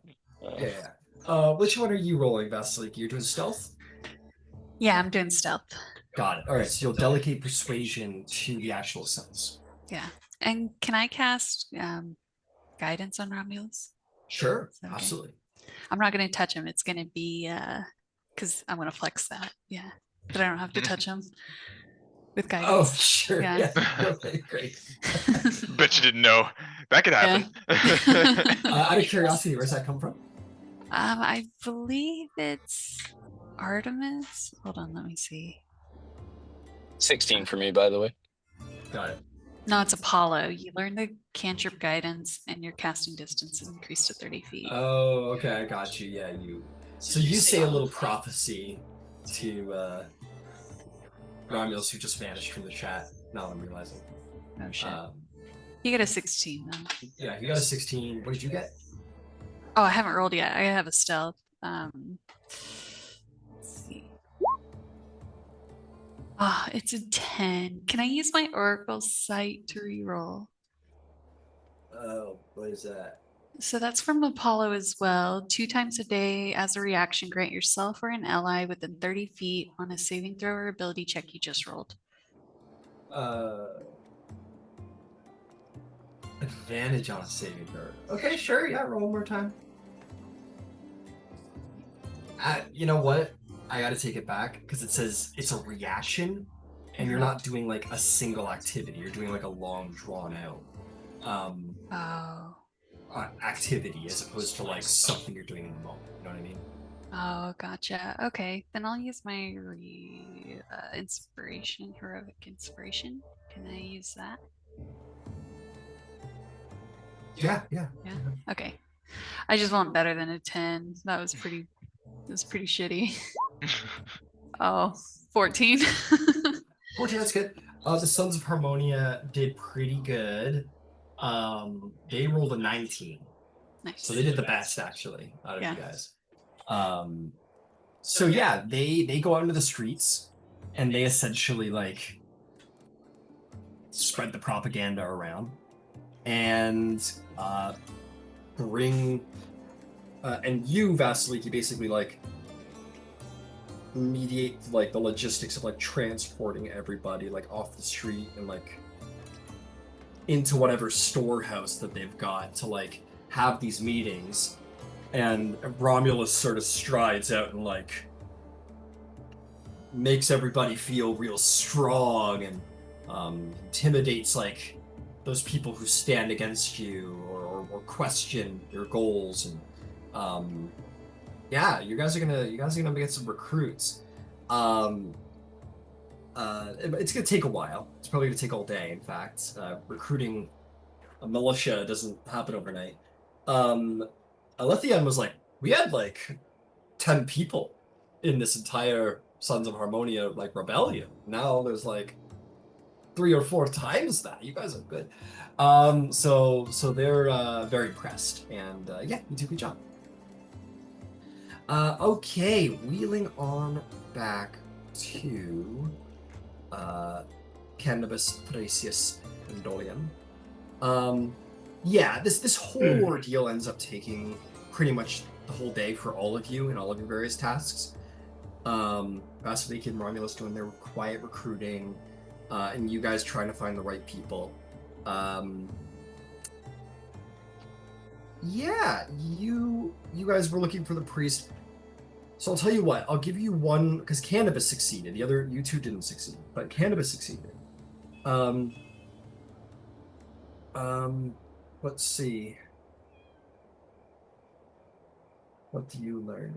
Yeah. Which one are you rolling, Vasaliki? You're doing stealth? Yeah, I'm doing stealth. Got it. All right, so you'll delegate persuasion to the actual sense. Yeah. And can I cast guidance on Romulus? Sure, Okay. absolutely. I'm not going to touch him. It's going to be because I'm going to flex that. Yeah. But I don't have to touch him with guidance. Oh, sure. Yeah. Okay, great. Bet you didn't know that could happen. Out of curiosity, where's that come from? I believe it's Artemis? Hold on, let me see. 16 for me, by the way. Got it. No, it's Apollo. You learn the cantrip guidance and your casting distance is increased to 30 feet. Oh, okay, I got you. Yeah, you. So you say a little prophecy to Romulos, who just vanished from the chat. Now I'm realizing. Oh shit. You get a 16 though. Yeah, you got a 16. What did you get? Oh, I haven't rolled yet. I have a stealth. Let's see. Ah, it's a 10. Can I use my Oracle Sight to reroll? Oh, what is that? So that's from Apollo as well. 2 times a day as a reaction, grant yourself or an ally within 30 feet on a saving throw or ability check you just rolled. Advantage on a saving throw. Okay, sure. Yeah, roll one more time. You know what? I gotta take it back because it says it's a reaction, and you're not doing like a single activity. You're doing like a long, drawn out activity as opposed to like something you're doing in the moment. You know what I mean? Oh, gotcha. Okay, then I'll use my inspiration, heroic inspiration. Can I use that? Yeah. Yeah. Okay. I just want better than a 10. That was pretty shitty. Oh, 14. 14, that's good. The Sons of Harmonia did pretty good. They rolled a 19. Nice. So they did the best actually out of Yeah. you guys. So yeah, they go out into the streets and they essentially like spread the propaganda around and bring and you, Vasaliki, basically like mediate like the logistics of like transporting everybody like off the street and like into whatever storehouse that they've got to like have these meetings. And Romulus sort of strides out and like makes everybody feel real strong and intimidates like those people who stand against you or question your goals. And yeah, you guys are gonna get some recruits. It's gonna take a while. It's probably gonna take all day. In fact, recruiting a militia doesn't happen overnight. Alethian was like, we had like 10 people in this entire Sons of Harmonia like rebellion. Now there's like 3 or 4 times that. You guys are good. So they're very impressed, and yeah, you do a good job. Okay, wheeling on back to Candybus, Thrasius, and Dolion. Yeah, this whole ordeal ends up taking pretty much the whole day for all of you and all of your various tasks. Vasaliki and Romulus doing their quiet recruiting, and you guys trying to find the right people. Yeah, you guys were looking for the priest. So I'll tell you what, I'll give you one, because Candybus succeeded. The other, you two didn't succeed, but Candybus succeeded. Let's see. What do you learn?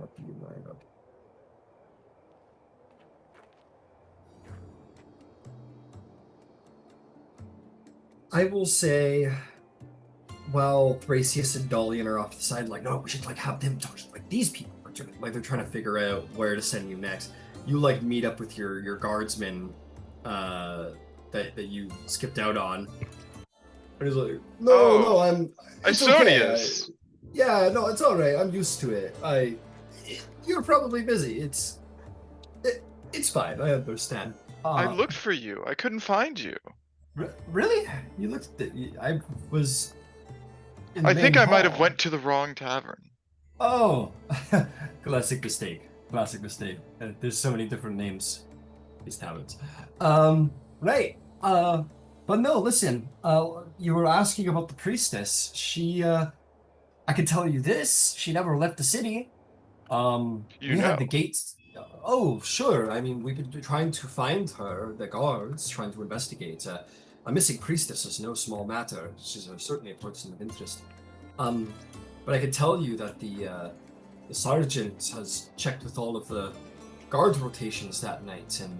I will say, while Thrasius and Dolion are off to the side, like, no, we should like have them talk to like these people. Like they're trying to figure out where to send you next. You like meet up with your guardsman that you skipped out on. And he's like, no, it's Isonius. Okay. Yeah, no, it's all right. I'm used to it. You're probably busy. It's fine. I understand. I looked for you. I couldn't find you. Really? You looked. I was. I think I might have went to the wrong tavern. Oh, classic mistake. There's so many different names. These taverns. Right. But no, listen. You were asking about the priestess. She, I can tell you this. She never left the city. We had the gates. Oh, sure. I mean, we've been trying to find her. The guards trying to investigate. A missing priestess is no small matter. She's certainly a person of interest. But I can tell you that the sergeant has checked with all of the guard rotations that night, and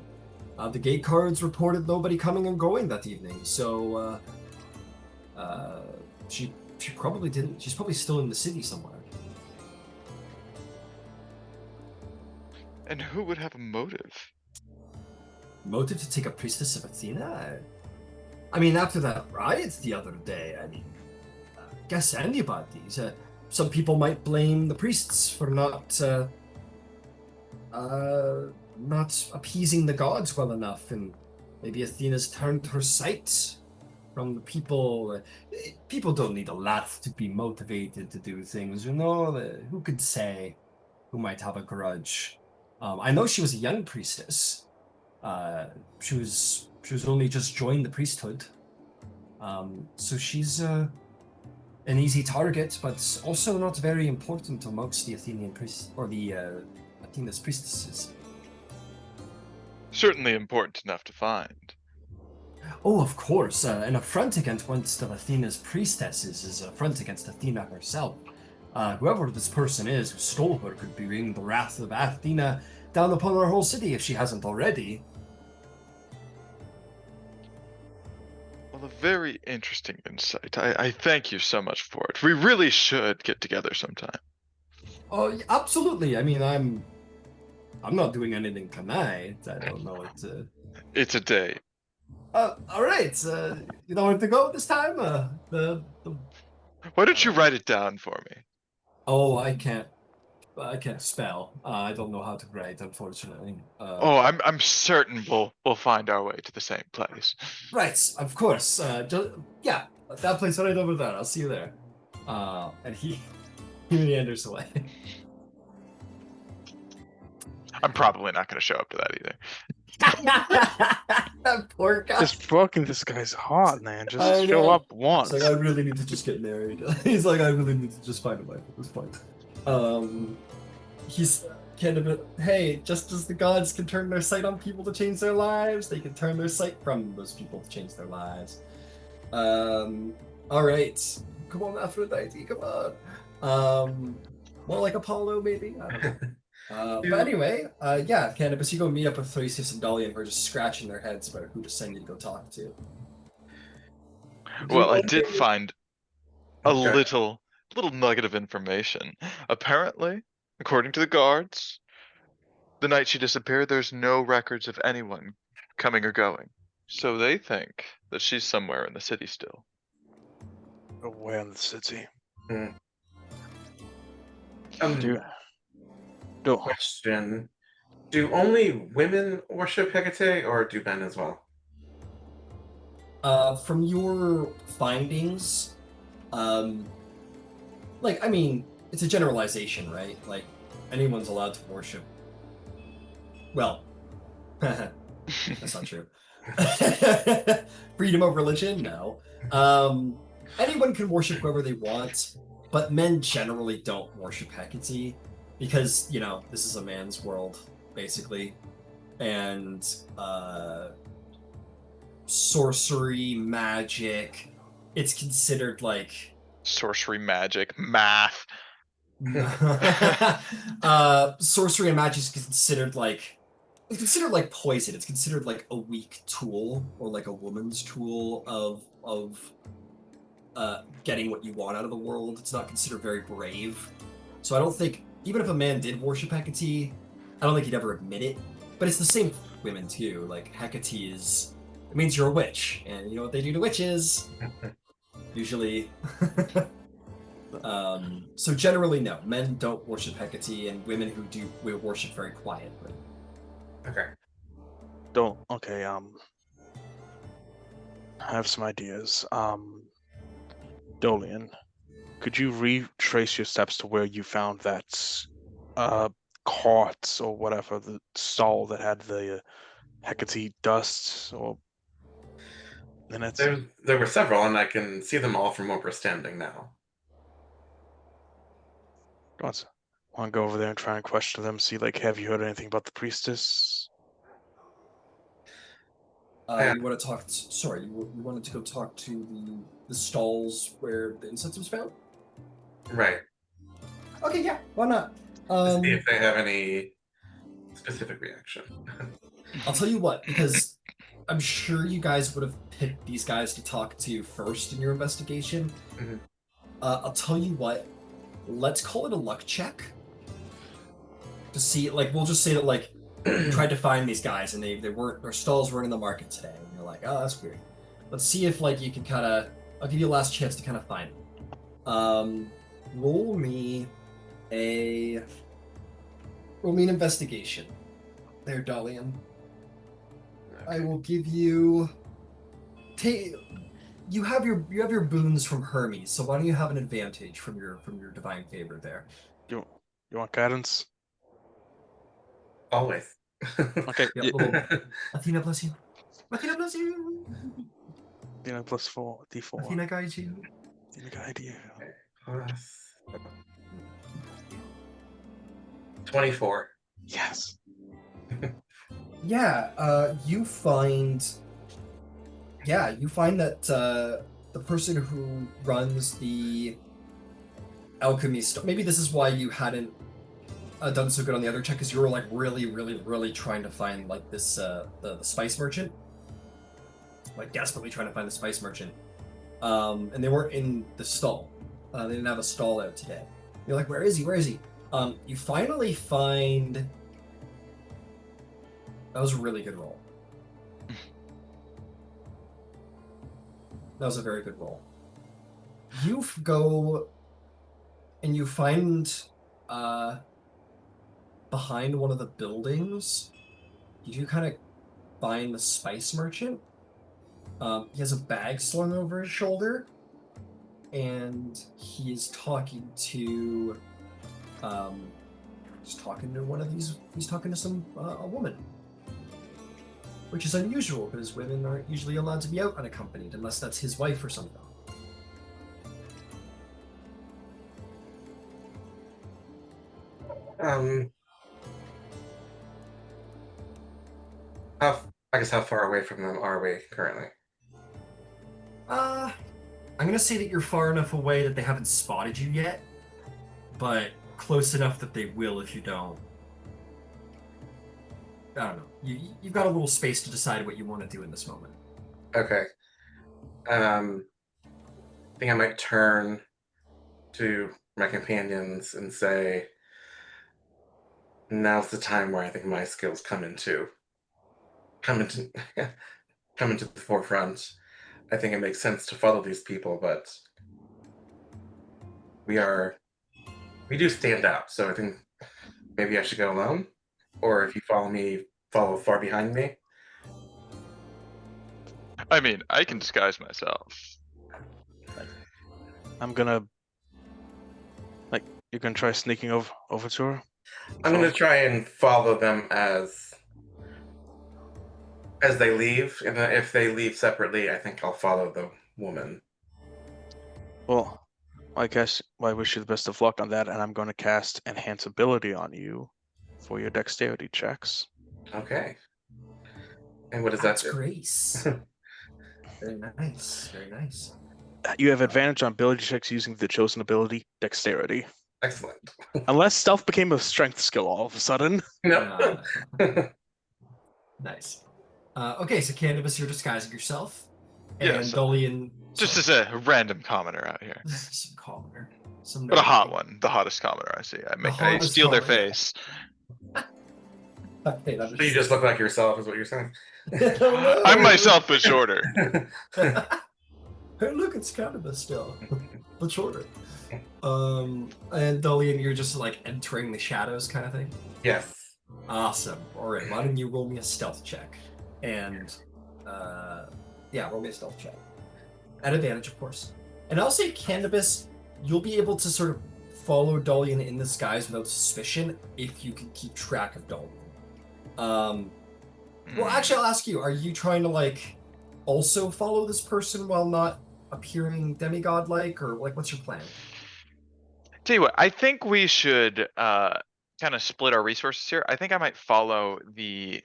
the gate cards reported nobody coming and going that evening. So she probably didn't. She's probably still in the city somewhere. And who would have a motive? Motive to take a priestess of Athena? I mean, after that riot the other day, I mean, guess anybody. Some people might blame the priests for not appeasing the gods well enough, and maybe Athena's turned her sight from the people. People don't need a lot to be motivated to do things, you know? Who could say who might have a grudge? I know she was a young priestess. She was only just joined the priesthood. So she's an easy target, but also not very important amongst the Athenian priests, or the Athena's priestesses. Certainly important enough to find. Oh, of course. An affront against one of Athena's priestesses is an affront against Athena herself. Whoever this person is who stole her could bring the wrath of Athena down upon our whole city if she hasn't already. Well, a very interesting insight. I thank you so much for it. We really should get together sometime. Oh, absolutely. I mean, I'm not doing anything tonight. I don't know what to... It's a date. All right. You know where to go this time? Why don't you write it down for me? Oh, I can't spell. I don't know how to write, unfortunately. I'm certain we'll find our way to the same place. Right, of course. Yeah, that place right over there. I'll see you there. And he meanders away. I'm probably not going to show up to that either. That poor guy. This guy's hot, man. Just show up once. He's like, I really need to just get married. He's like, I really need to just find a wife at this point. He's kind of hey, just as the gods can turn their sight on people to change their lives, they can turn their sight from those people to change their lives. All right. Come on, Aphrodite, come on. More like Apollo, maybe? I don't know. But anyway, yeah, Candybus, you go meet up with Thrasius and Dolion, who are just scratching their heads about who to send you to go talk to. Well, I did find a little nugget of information. Apparently, according to the guards, the night she disappeared, there's no records of anyone coming or going. So they think that she's somewhere in the city still. Where in the city? Question. Do only women worship Hecate, or do men as well? From your findings, like, I mean, it's a generalization, right? Like, anyone's allowed to worship. Well, that's not true. Freedom of religion? No. Anyone can worship whoever they want, but men generally don't worship Hecate because, you know, this is a man's world, basically. And, sorcery, magic, it's considered like... Sorcery, magic, math. Sorcery and magic is considered like... It's considered like poison. It's considered like a weak tool, or like a woman's tool of getting what you want out of the world. It's not considered very brave. So I don't think, even if a man did worship Hecate, I don't think he'd ever admit it. But it's the same for women too. Like, Hecate is... It means you're a witch, and you know what they do to witches? Usually. So generally, no. Men don't worship Hecate, and women who do will worship very quietly. Okay. I have some ideas. Dolion, could you retrace your steps to where you found that cart or whatever, the stall that had the Hecate dust or in it? There were several, and I can see them all from where we're standing now. Want to go over there and try and question them, see, like, have you heard anything about the priestess? You want to talk... Sorry, you wanted to go talk to the stalls where the incense was found? Right. Okay, yeah, why not? To see if they have any specific reaction. I'll tell you what, because I'm sure you guys would have picked these guys to talk to first in your investigation. Mhm. I'll tell you what, let's call it a luck check. To see, like, we'll just say that, like, you tried to find these guys and they weren't, their stalls weren't in the market today. And you're like, oh, that's weird. Let's see if, like, you can kind of, I'll give you a last chance to kind of find them. Roll me an investigation. There, Dolion. I will give you. You have your boons from Hermes, so why don't you have an advantage from your divine favor there? You want guidance? Always. Okay. Yeah, little Athena bless you. Athena bless you. Athena plus 4, D4. Athena guides you. Athena guide you. Plus 24. Yes. Yeah, you find that the person who runs the alchemy store. Maybe this is why you hadn't done so good on the other check, because you were like really trying to find like this the spice merchant, like desperately trying to find the spice merchant, and they weren't in the stall. They didn't have a stall out today. You're like, where is he? Where is he? You finally find. That was a really good roll. That was a very good roll. You go and you find behind one of the buildings, you do kind of find the spice merchant. He has a bag slung over his shoulder, and he's talking to one of these. He's talking to a woman, which is unusual because women aren't usually allowed to be out unaccompanied unless that's his wife or something. How far away from them are we currently? I'm gonna say that you're far enough away that they haven't spotted you yet, but close enough that they will if you don't. I don't know. You've got a little space to decide what you want to do in this moment. Okay. I think I might turn to my companions and say, now's the time where I think my skills come into the forefront. I think it makes sense to follow these people, but we do stand out. So I think maybe I should go alone, or if you follow far behind me. I mean, I can disguise myself. I'm gonna. You're gonna try sneaking over to her? I'm gonna try and follow them as they leave, and then if they leave separately, I think I'll follow the woman. Well, I guess I wish you the best of luck on that, and I'm going to cast Enhance Ability on you for your dexterity checks. Okay. And what does That's that do? grace. Very nice. Very nice. You have advantage on ability checks using the chosen ability, Dexterity. Excellent. Unless stealth became a strength skill all of a sudden. No. Nice. Okay, so Candybus, you're disguising yourself. And Yes. Dolion... Just as a random commoner out here. Some commoner. But a hot one. The hottest commoner I see. I hottest steal their commoner. face. Okay, So you just look like yourself, is what you're saying? I'm myself, but shorter. Hey, look, it's Candybus still, but shorter. And Dolion, you're just like entering the shadows kind of thing? Yes. Awesome. All right, why don't you roll me a stealth check? And, roll me a stealth check. At advantage, of course. And I'll say, Candybus, you'll be able to sort of follow Dolion in disguise without suspicion if you can keep track of Dolion. Well, actually, I'll ask you, are you trying to, like, also follow this person while not appearing demigod-like, or, like, what's your plan? Tell you what, I think we should kind of split our resources here. I think I might follow the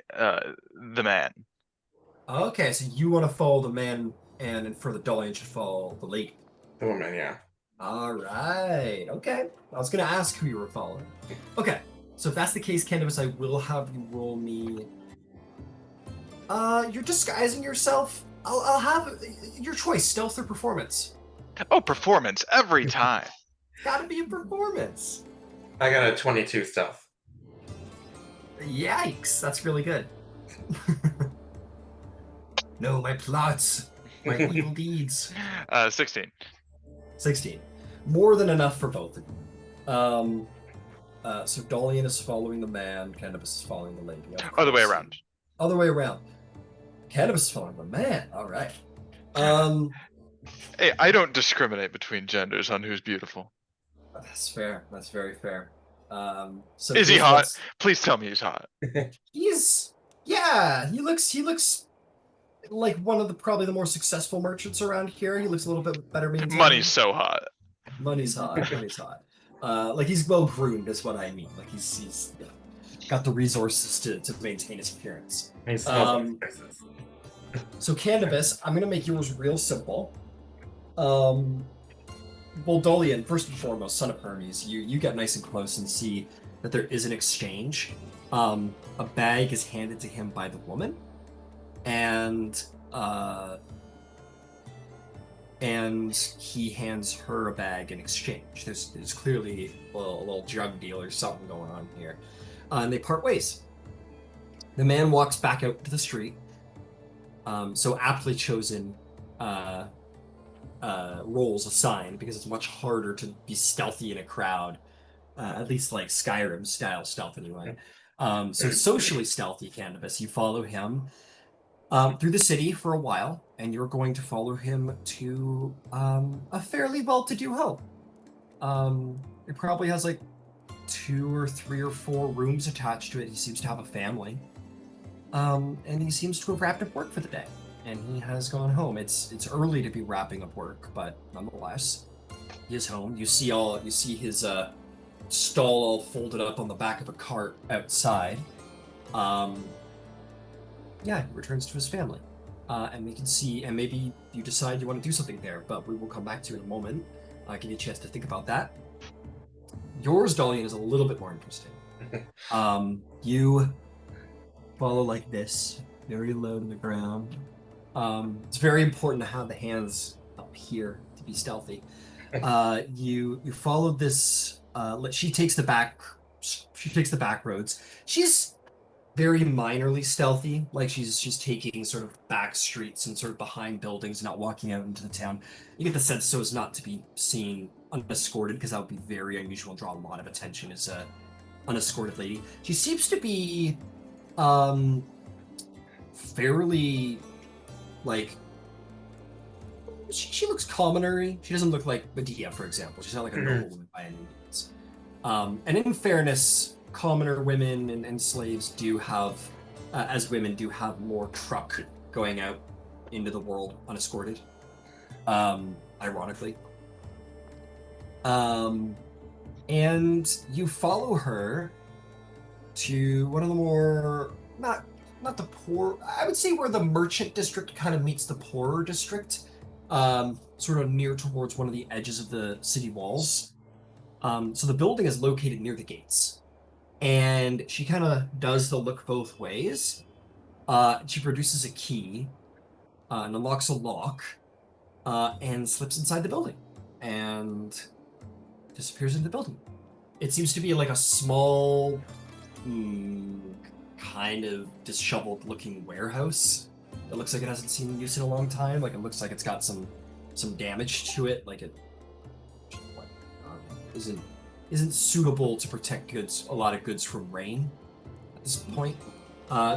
man. Okay, so you want to follow the man, and for the Dolion should follow the lady. The woman, yeah. All right. Okay. I was gonna ask who you were following. Okay. So if that's the case, Candybus, I will have you roll me. You're disguising yourself. I'll have your choice: stealth or performance. Oh, performance every time. Gotta be a performance. I got a 22 stealth. Yikes! That's really good. No, my plots, my evil deeds. 16. 16. More than enough for both of you. So Dolion is following the man, Candybus is following the lady. Other way around. Other way around. Candybus is following the man. All right. Hey, I don't discriminate between genders on who's beautiful. That's fair. That's very fair. So Is he here's hot? what's- Please tell me he's hot. Yeah, he looks like one of the probably the more successful merchants around here. He looks a little bit better maintained. Money's so hot. Money's hot. Money's hot. Like he's well groomed, is what I mean. Like he's got the resources to maintain his appearance. He smells like spices. So Candybus, I'm gonna make yours real simple. Well, Dolion, first and foremost, son of Hermes, you get nice and close and see that there is an exchange. A bag is handed to him by the woman, and he hands her a bag in exchange. There's clearly a little drug deal or something going on here. And they part ways. The man walks back out to the street. So aptly chosen roles assigned, because it's much harder to be stealthy in a crowd, at least like Skyrim style stealth anyway. So socially stealthy, Candybus, you follow him through the city for a while, and you're going to follow him to a fairly well-to-do home. It probably has like 2 or 3 or 4 rooms attached to it. He seems to have a family. And he seems to have wrapped up work for the day, and he has gone home. It's early to be wrapping up work, but nonetheless, he is home. You see his stall all folded up on the back of a cart outside. Yeah, he returns to his family, and we can see. And maybe you decide you want to do something there, but we will come back to it in a moment. Give you a chance to think about that. Yours, Dolion, is a little bit more interesting. You follow like this, very low to the ground. It's very important to have the hands up here to be stealthy. You follow this. She takes the back roads. She's very minorly stealthy, like she's taking sort of back streets and sort of behind buildings, not walking out into the town. You get the sense so as not to be seen unescorted, because that would be very unusual and draw a lot of attention as a unescorted lady. She seems to be fairly, like, she looks commonery. She doesn't look like Medea, for example. She's not like a noblewoman by any means. And in fairness, commoner women and slaves do have, as women, do have more truck going out into the world unescorted, ironically. And you follow her to one of the more, not the poor, I would say where the merchant district kind of meets the poorer district, sort of near towards one of the edges of the city walls. So the building is located near the gates, and she kind of does the look both ways. She produces a key and unlocks a lock, and slips inside the building and disappears into the building. It seems to be like a small, kind of disheveled looking warehouse. It looks like it hasn't seen use in a long time. Like it looks like it's got some damage to it. Like it isn't suitable to protect a lot of goods from rain at this point.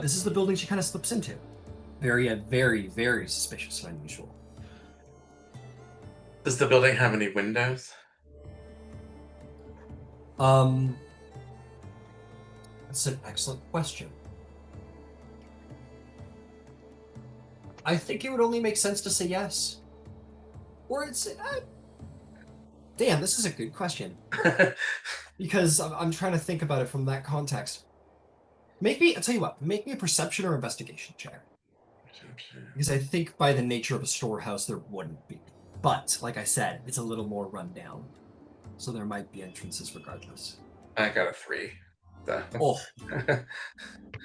This is the building she kind of slips into. Very, very, very suspicious and unusual. Does the building have any windows? That's an excellent question. I think it would only make sense to say yes. Or it's... damn, this is a good question. Because I'm trying to think about it from that context. I'll tell you what, make me a perception or investigation check. Because I think by the nature of a storehouse, there wouldn't be. But, like I said, it's a little more run down. So there might be entrances regardless. I got a 3. So. Oh,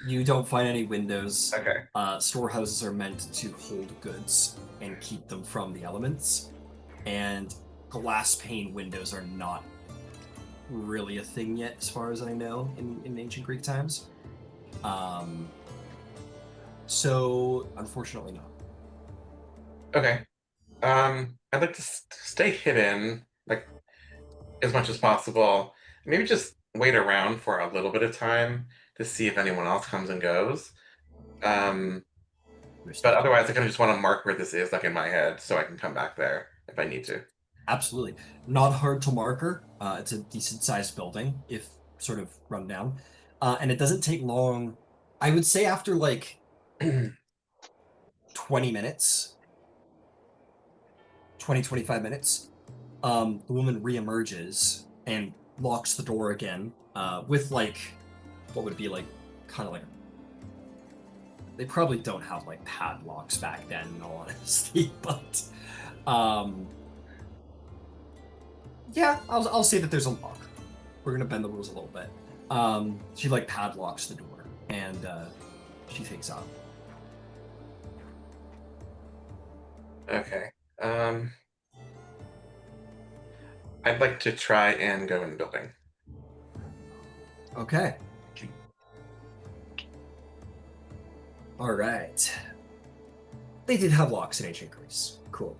you don't find any windows. Okay. Storehouses are meant to hold goods and keep them from the elements, and glass pane windows are not really a thing yet, as far as I know, in ancient Greek times. So unfortunately not. Okay. I'd like to stay hidden, like, as much as possible. Maybe just wait around for a little bit of time to see if anyone else comes and goes. But otherwise, I kind of just want to mark where this is, like, in my head, so I can come back there if I need to. Absolutely. Not hard to marker. It's a decent sized building, if sort of run down. And it doesn't take long. I would say after like 20 minutes, 25 minutes, the woman reemerges and locks the door again with like what would be like kind of like they probably don't have like padlocks back then in all honesty, but yeah, I'll say that there's a lock. We're gonna bend the rules a little bit. She like padlocks the door and she takes off. Okay. I'd like to try and go in the building. Okay. All right. They did have locks in ancient Greece. Cool.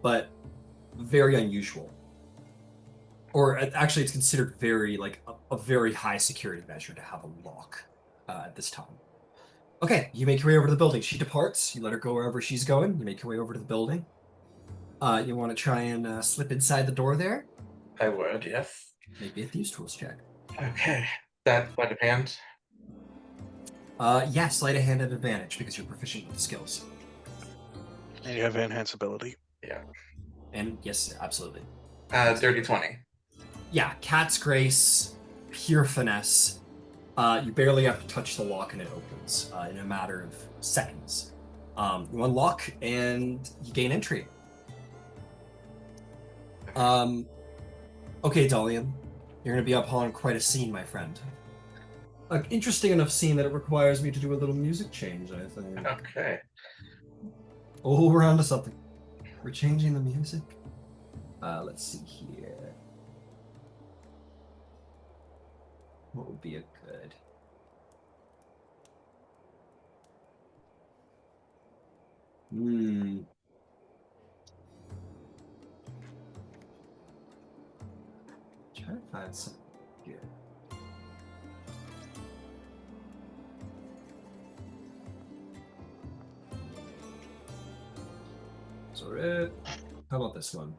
But very unusual. Or actually, it's considered very like a very high security measure to have a lock at this time. Okay, you make your way over to the building. She departs. You let her go wherever she's going. You make your way over to the building. You want to try and slip inside the door there? I would, yes. Make me a Thieves' Tools check. Okay. That sleight of hand? Yeah, sleight of hand at advantage because you're proficient with the skills. And you have enhance ability. Yeah. And yes, absolutely. Dirty 20. Yeah, Cat's Grace, pure finesse. You barely have to touch the lock and it opens in a matter of seconds. You unlock and you gain entry. Okay, Dolion, you're going to be upon quite a scene, my friend. An interesting enough scene that it requires me to do a little music change, I think. Okay. Oh, we're onto something. We're changing the music. Let's see here. What would be a good... Try to find something good. Sorry. How about this one?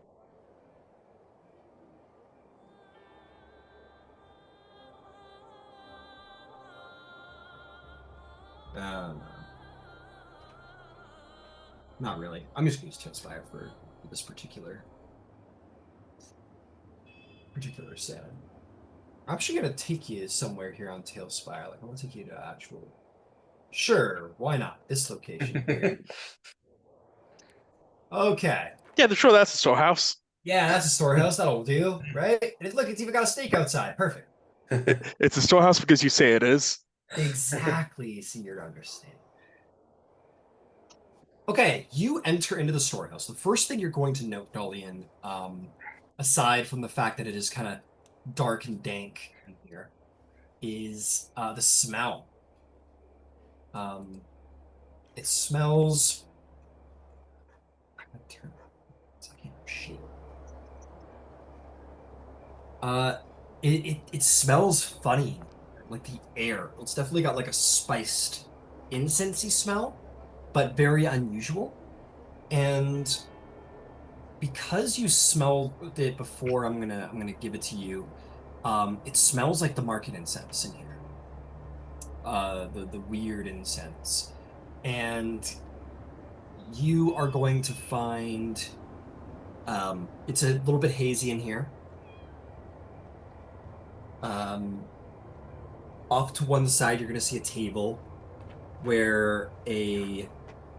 Not really. I'm just going to use Tailspire for this particular set. I'm actually going to take you somewhere here on Tailspire. Like, I want to take you to actual... Sure, why not? This location here. Okay. Yeah, sure, that's the storehouse. Yeah, that's a storehouse. That'll do, right? And look, it's even got a stake outside. Perfect. It's a storehouse because you say it is. Exactly. See, you're understanding. Okay, you enter into the storehouse. The first thing you're going to note, Dolion, aside from the fact that it is kind of dark and dank in here, is the smell. It smells... It smells funny, like the air. It's definitely got like a spiced, incensey smell, but very unusual. And because you smelled it before, I'm gonna give it to you. It smells like the market incense in here. The weird incense, and you are going to find. It's a little bit hazy in here. Off to one side, you're going to see a table where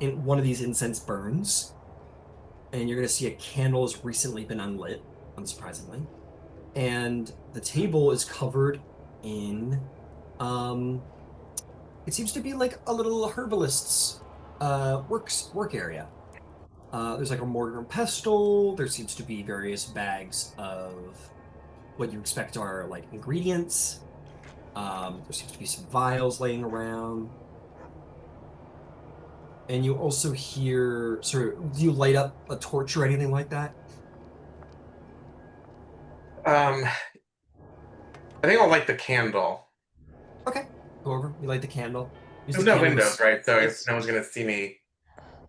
one of these incense burns, and you're going to see a candle has recently been unlit, unsurprisingly, and the table is covered in, it seems to be like a little herbalist's work area. There's like a mortar and pestle. There seems to be various bags of what you expect are like ingredients. There seems to be some vials laying around. And you also hear sort of, do you light up a torch or anything like that? I think I'll light the candle. Okay, go over. You light the candle. Use There's the no candle windows, right? So It's- no one's gonna see me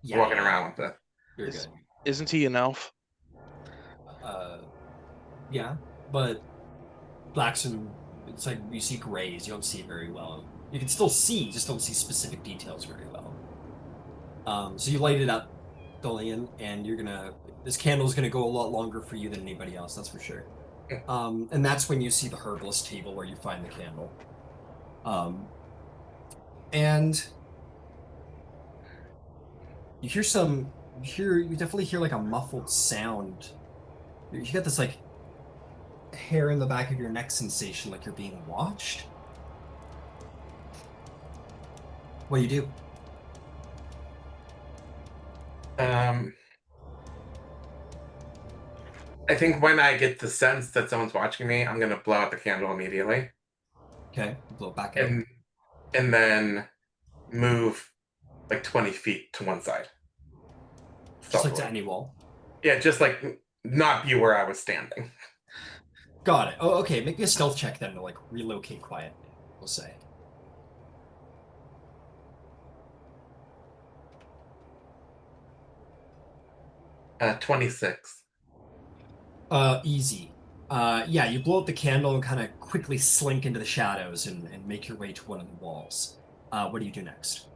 Yeah, walking yeah, around with it. you're Is- good. Isn't he an elf? Uh, yeah, but blacks and it's like you see grays. You don't see it very well. You can still see, just don't see specific details very well. So you light it up, Dolion, and this candle's gonna go a lot longer for you than anybody else, that's for sure. And that's when you see the herbalist table where you find the candle. And you definitely hear like a muffled sound. You get this like hair in the back of your neck sensation, like you're being watched. What do you do? I think when I get the sense that someone's watching me, I'm gonna blow out the candle immediately, Okay, blow it back out. and then move like 20 feet to one side. Just like to Stealthily. any wall. Yeah, just like not be where I was standing. Got it. Oh, okay. Make me a stealth check then to like relocate quietly, we'll say. 26. Easy. Yeah, you blow out the candle and kind of quickly slink into the shadows and make your way to one of the walls. What do you do next?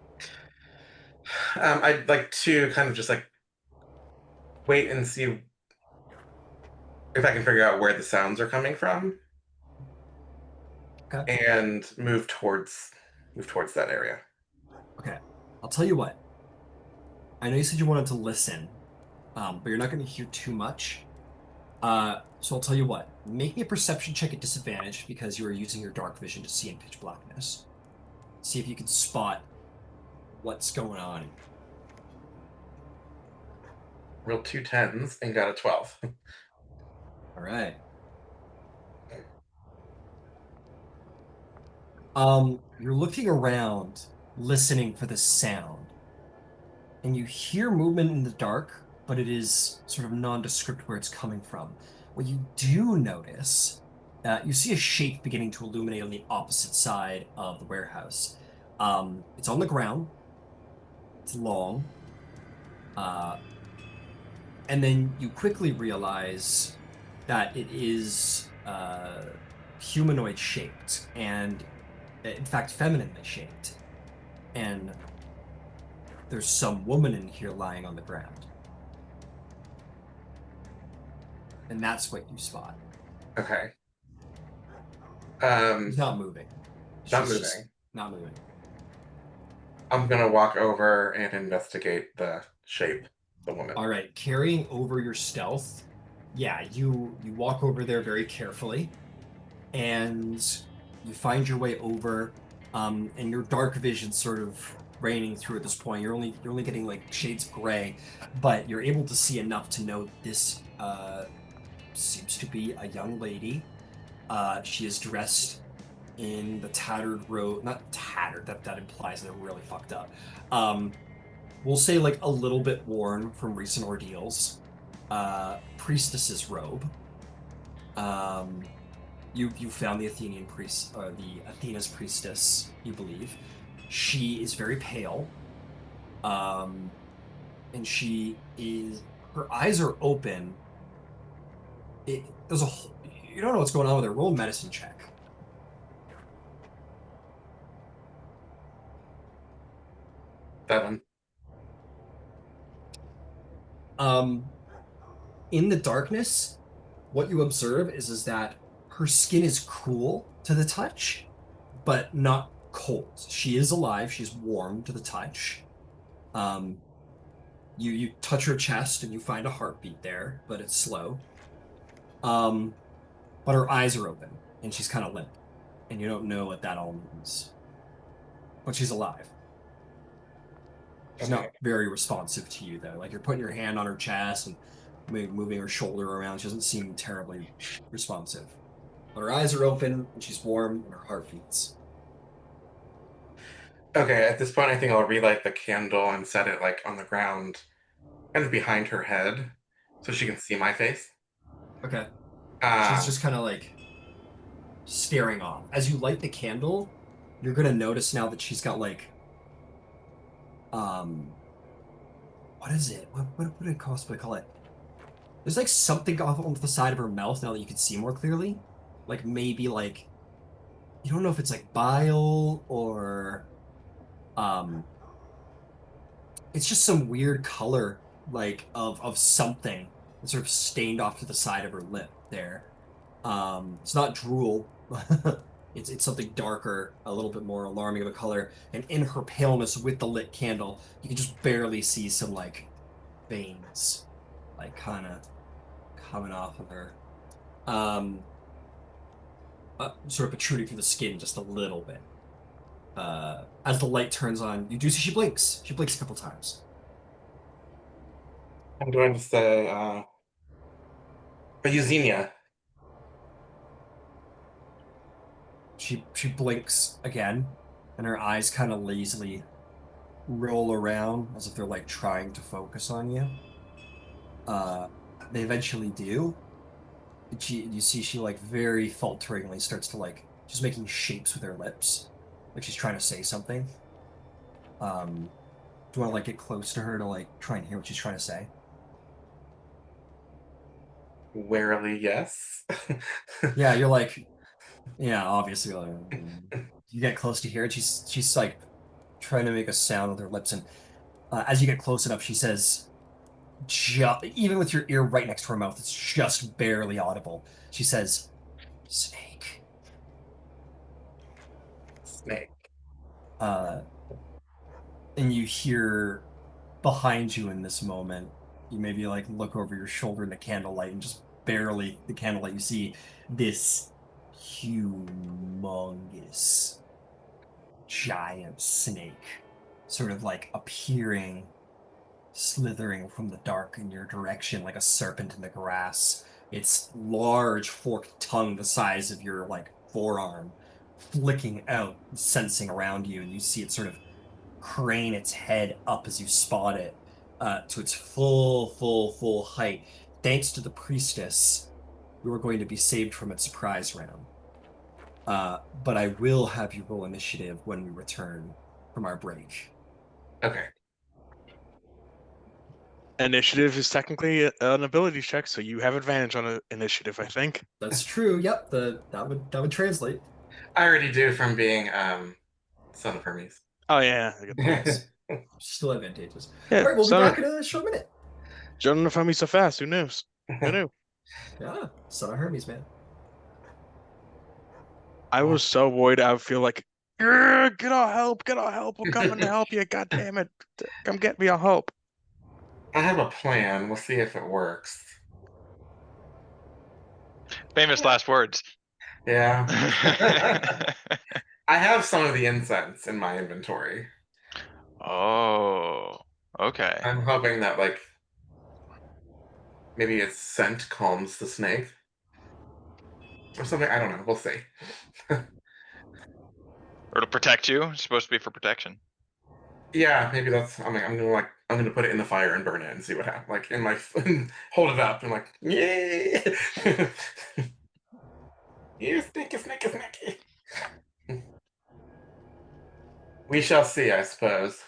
I'd like to kind of just like wait and see if I can figure out where the sounds are coming from. Okay. And move towards that area. Okay. I'll tell you what. I know you said you wanted to listen, but you're not going to hear too much. So I'll tell you what. Make me a perception check at disadvantage because you are using your dark vision to see in pitch blackness. See if you can spot what's going on. Rolled 2 10s and got a 12. All right. You're looking around, listening for the sound, and you hear movement in the dark, but it is sort of nondescript where it's coming from. What you do notice, you see a shape beginning to illuminate on the opposite side of the warehouse. It's on the ground. It's long. And then you quickly realize that it is humanoid shaped and, in fact, femininely shaped. And there's some woman in here lying on the ground. And that's what you spot. Okay. She's not moving. Not She's just moving. not moving. I'm gonna walk over and investigate the shape, the woman. All right, carrying over your stealth. Yeah, you walk over there very carefully, and you find your way over, and your dark vision sort of raining through at this point. You're only getting like shades of gray, but you're able to see enough to know this seems to be a young lady. She is dressed in the tattered robe, not tattered. That implies they're really fucked up. We'll say like a little bit worn from recent ordeals. Priestess's robe. You found the Athenian priest, or the Athena's priestess, you believe. She is very pale. And her eyes are open. You don't know what's going on with her. Roll a medicine check. Seven. In the darkness, what you observe is that her skin is cool to the touch, but not cold. She is alive. She's warm to the touch. You touch her chest and you find a heartbeat there, but it's slow. But her eyes are open and she's kind of limp. and you don't know what that all means. But she's alive. She's Okay. not very responsive to you, though. Like, you're putting your hand on her chest and moving her shoulder around. She doesn't seem terribly responsive. But her eyes are open, and she's warm, and her heart beats. Okay, at this point, I think I'll relight the candle and set it like on the ground, kind of behind her head, so she can see my face. Okay. She's Um, just kind of like staring off. As you light the candle, you're gonna notice now that she's got like, um, what is it? What would I possibly call it? There's like something off on the side of her mouth now that you can see more clearly. Like maybe like you don't know if it's like bile or um it's just some weird color like of something that's sort of stained off to the side of her lip there. It's not drool. It's something darker, a little bit more alarming of a color. And in her paleness with the lit candle, you can just barely see some like veins, like kind of coming off of her. Um, Sort of protruding through the skin just a little bit. As the light turns on, you do see she blinks. She blinks a couple times. I'm going to say, Eugenia. She blinks again, and her eyes kind of lazily roll around as if they're like trying to focus on you. Uh, they eventually do. You see she like very falteringly starts to like just making shapes with her lips, like she's trying to say something. Do you want to like get close to her to like try and hear what she's trying to say? Warily, yes. Yeah, you're like, yeah, obviously. You get close to hear it. She's like trying to make a sound with her lips, and as you get close enough, she says, even with your ear right next to her mouth, it's just barely audible. She says, "Snake." Snake. Uh, and you hear behind you in this moment. You maybe like look over your shoulder in the candlelight, and just barely the candlelight, you see this humongous giant snake sort of like appearing, slithering from the dark in your direction like a serpent in the grass. Its large forked tongue the size of your like forearm, flicking out, sensing around you, and you see it sort of crane its head up as you spot it to its full height. Thanks to the priestess, you are going to be saved from its surprise round. But I will have you roll initiative when we return from our break. Okay. Initiative is technically an ability check, so you have advantage on initiative, I think. That's true. Yep, that would translate. I already do from being son of Hermes. Oh yeah, I get that. Yes, still advantageous. Yeah, All right, we'll be son back in a short minute. Jordan found me so fast. Who knew? Who knew? Yeah, son of Hermes, man. I was so worried. I would feel like, "Grr, get our help! Get our help! We're coming to help you! God damn it! Come get me our help!" I have a plan. We'll see if it works. Famous last words. Yeah. I have some of the incense in my inventory. Oh, okay. I'm hoping that like maybe its scent calms the snake. Or something. I don't know. We'll see. Or to protect you. It's supposed to be for protection. Yeah, maybe that's. I'm gonna put it in the fire and burn it and see what happens. Like in my hold it up and like, yay! You sneaky, sneaky, sneaky. We shall see, I suppose.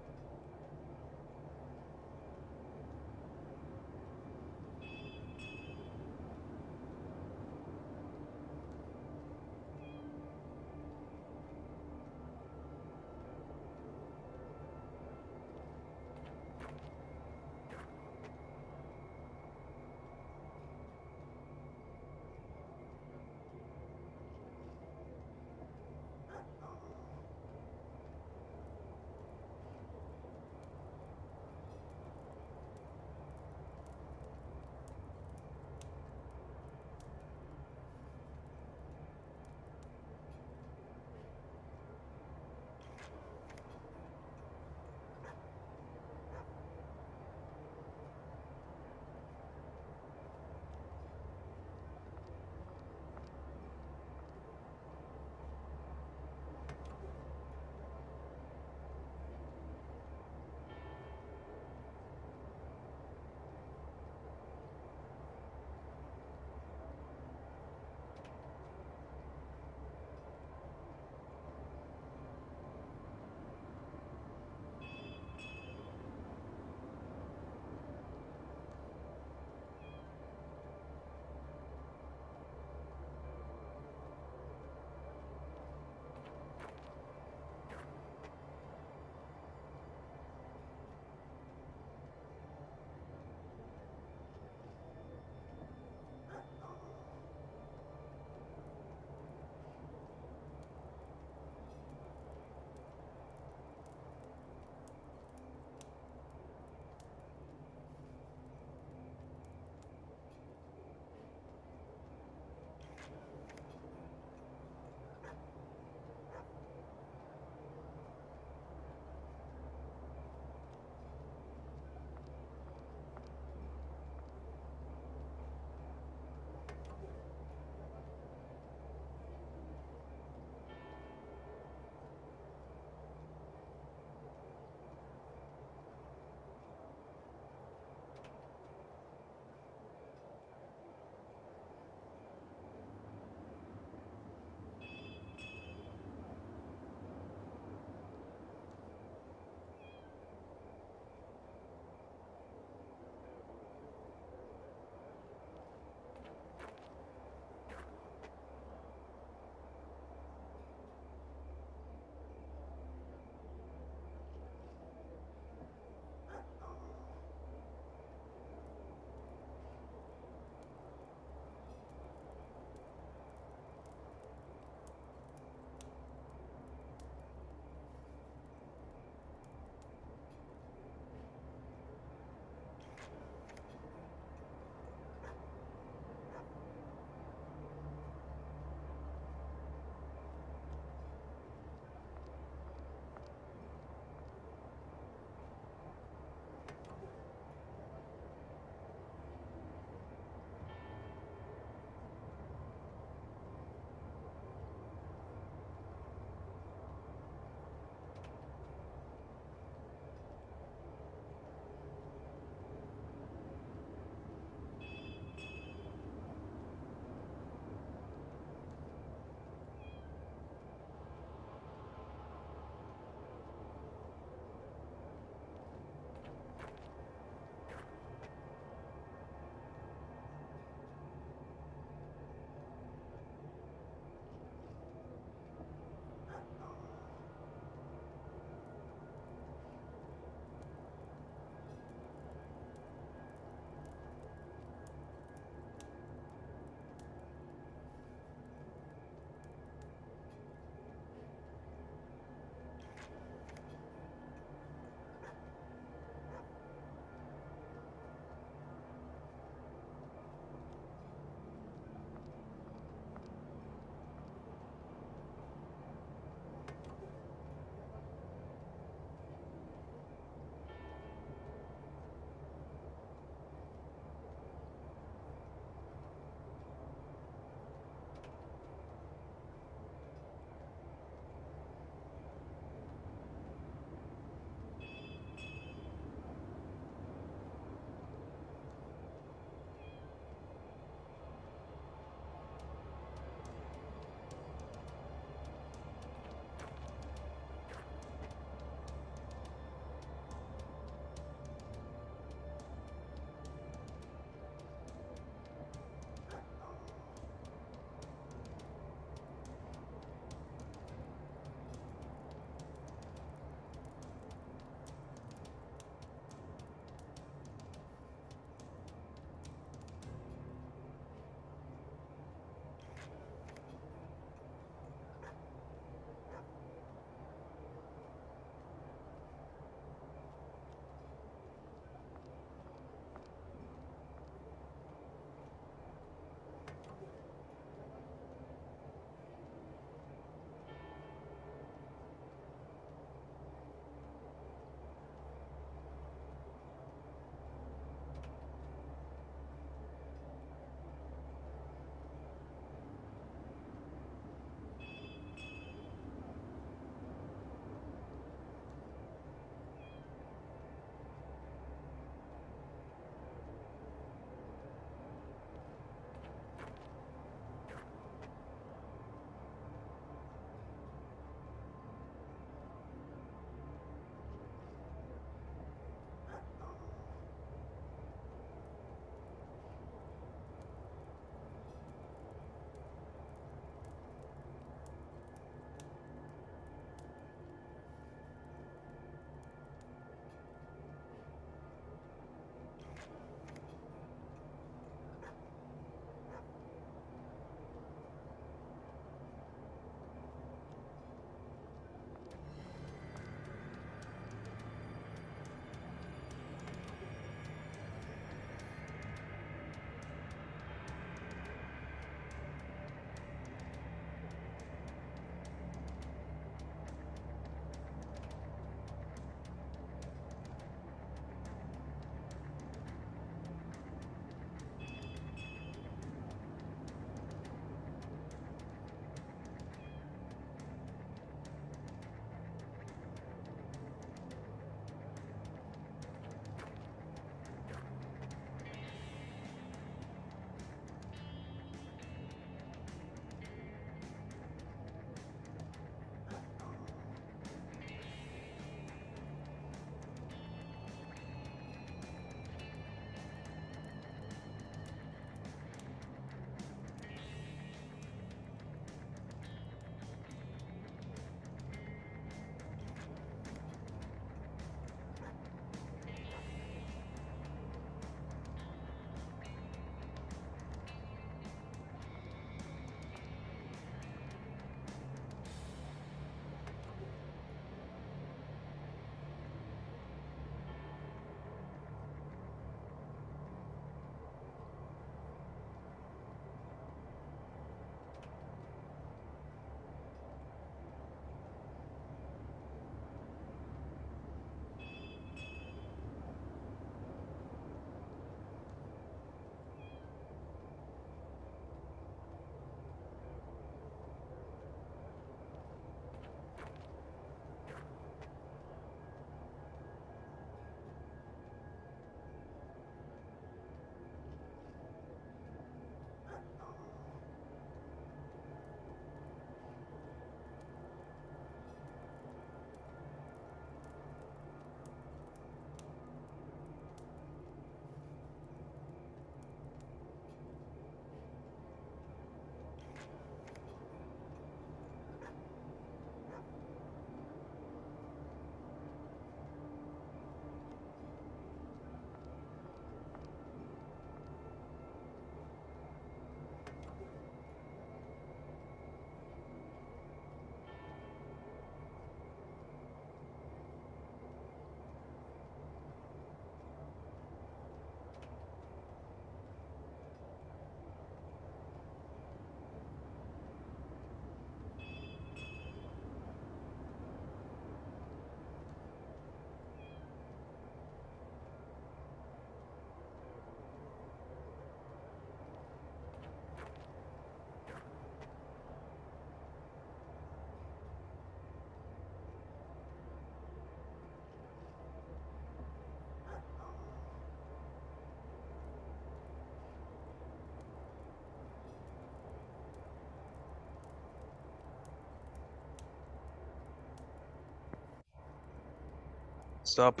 What's up?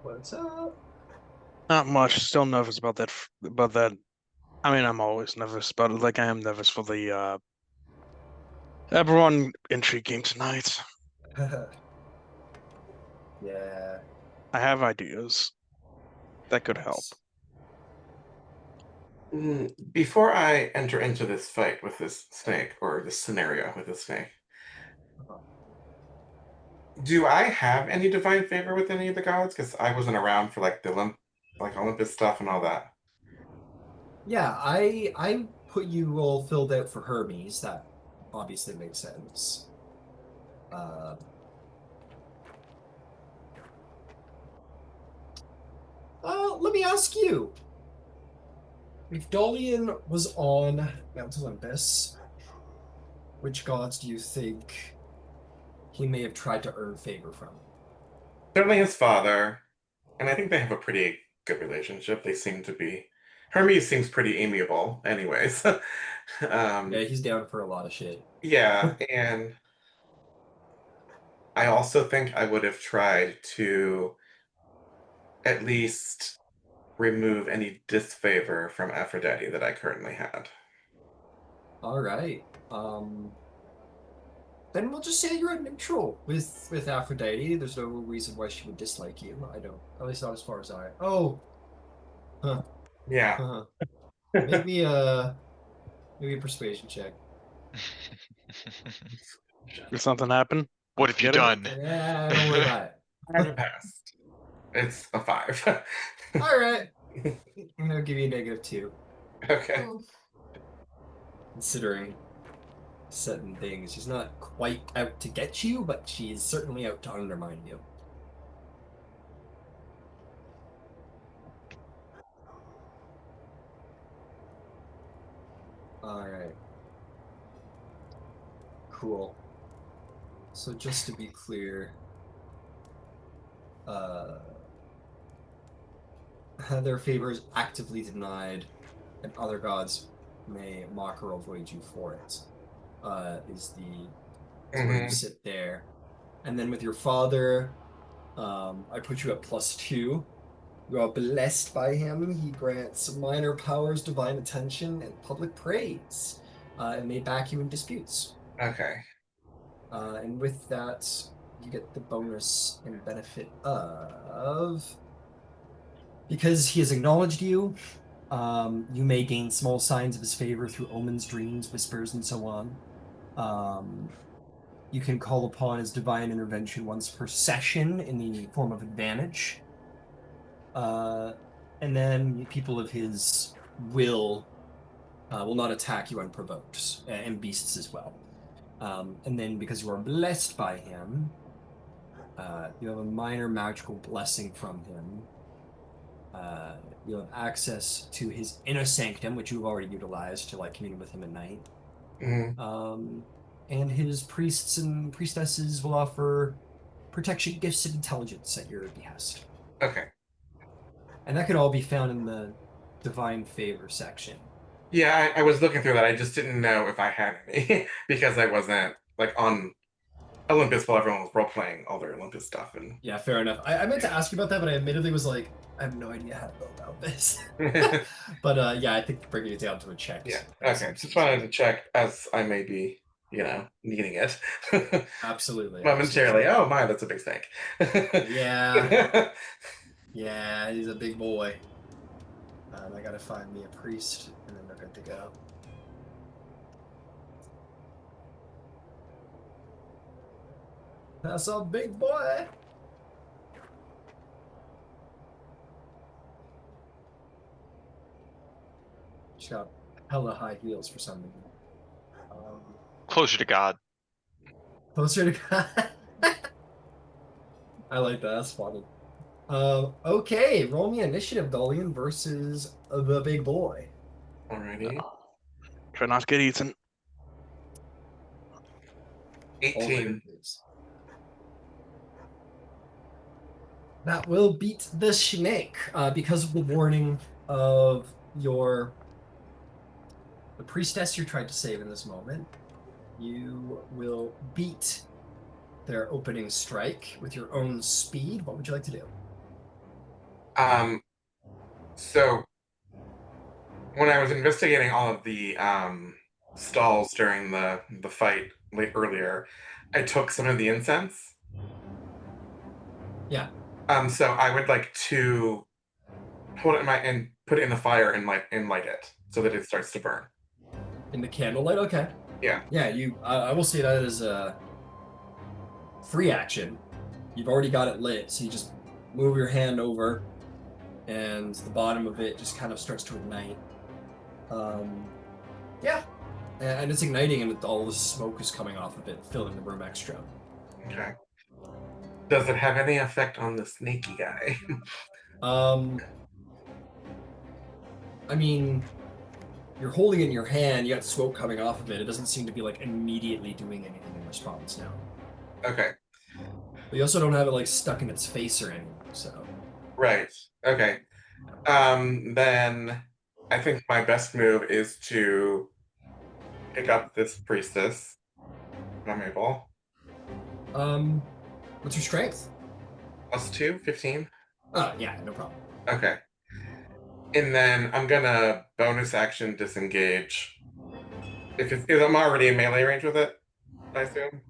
What's up? Not much. Still nervous about that. About that. I mean, I'm always nervous about it. Like I am nervous for the Eberron intrigue game tonight. Yeah. I have ideas that could help. Before I enter into this fight with this snake, or this scenario with this snake, do I have any divine favor with any of the gods? Because I wasn't around for like the Olympus stuff and all that. Yeah, I put you all filled out for Hermes. That obviously makes sense. Let me ask you. If Dolion was on Mount Olympus, which gods do you think he may have tried to earn favor from? Certainly his father, and I think they have a pretty good relationship. They seem to be. Hermes seems pretty amiable, anyways. Yeah, he's down for a lot of shit. Yeah, and I also think I would have tried to at least remove any disfavor from Aphrodite that I currently had. All right. Then we'll just say you're a neutral with Aphrodite. There's no reason why she would dislike you. I don't. At least not as far as I. Oh. Huh. Yeah. Huh. Maybe a persuasion check. Did something happen? What have you Get it? done? Yeah, don't worry about it. I passed. It's a 5. All right. I'm gonna give you a -2. Okay. Considering certain things, she's not quite out to get you, but she's certainly out to undermine you. All right. Cool. So just to be clear, their favor is actively denied, and other gods may mock or avoid you for it. Is where you sit there. And then with your father, I put you at +2. You are blessed by him. He grants minor powers, divine attention, and public praise, and may back you in disputes. Okay. And with that, you get the bonus and benefit of, because he has acknowledged you, you may gain small signs of his favor through omens, dreams, whispers, and so on. You can call upon his divine intervention once per session in the form of advantage. And then people of his will not attack you unprovoked, and beasts as well. And then because you are blessed by him, you have a minor magical blessing from him. You have access to his inner sanctum, which you've already utilized to commune with him at night. And his priests and priestesses will offer protection, gifts, and intelligence at your behest. Okay. And that could all be found in the divine favor section. Yeah, I was looking through that. I just didn't know if I had any because I wasn't on Olympus while everyone was role-playing all their Olympus stuff. And yeah, fair enough. I meant to ask you about that, but I admittedly was like, I have no idea how to go about this. But yeah, I think bringing it down to a check. Yeah. Okay. Just wanted to check as I may be, needing it. Absolutely. Momentarily. Absolutely. Oh my, that's a big snake. Yeah. Yeah, he's a big boy. I gotta find me a priest, and then they're good to go. That's a big boy. She's got hella high heels for some reason. Closer to God. Closer to God. I like that. That's funny. Okay, roll me initiative, Dolion versus the big boy. Alrighty. Try not to get eaten. 18. That will beat the snake because of the warning of the priestess you're trying to save in this moment. You will beat their opening strike with your own speed, what would you like to do? So when I was investigating all of the stalls during the fight earlier, I took some of the incense. Yeah. So I would like to hold it and put it in the fire and light it so that it starts to burn. In the candlelight? Okay. Yeah. Yeah, I will say that as a free action. You've already got it lit, so you just move your hand over and the bottom of it just kind of starts to ignite. Yeah. And it's igniting and all the smoke is coming off of it, filling the room extra. Okay. Does it have any effect on the snaky guy? I mean, you're holding it in your hand, you got smoke coming off of it. It doesn't seem to be like immediately doing anything in response now. Okay. But you also don't have it like stuck in its face or anything, so. Right. Okay. Then I think my best move is to pick up this priestess if I'm able. What's your strength? +2, 15. Yeah, no problem. Okay. And then I'm gonna bonus action disengage. If I'm already in melee range with it, I assume.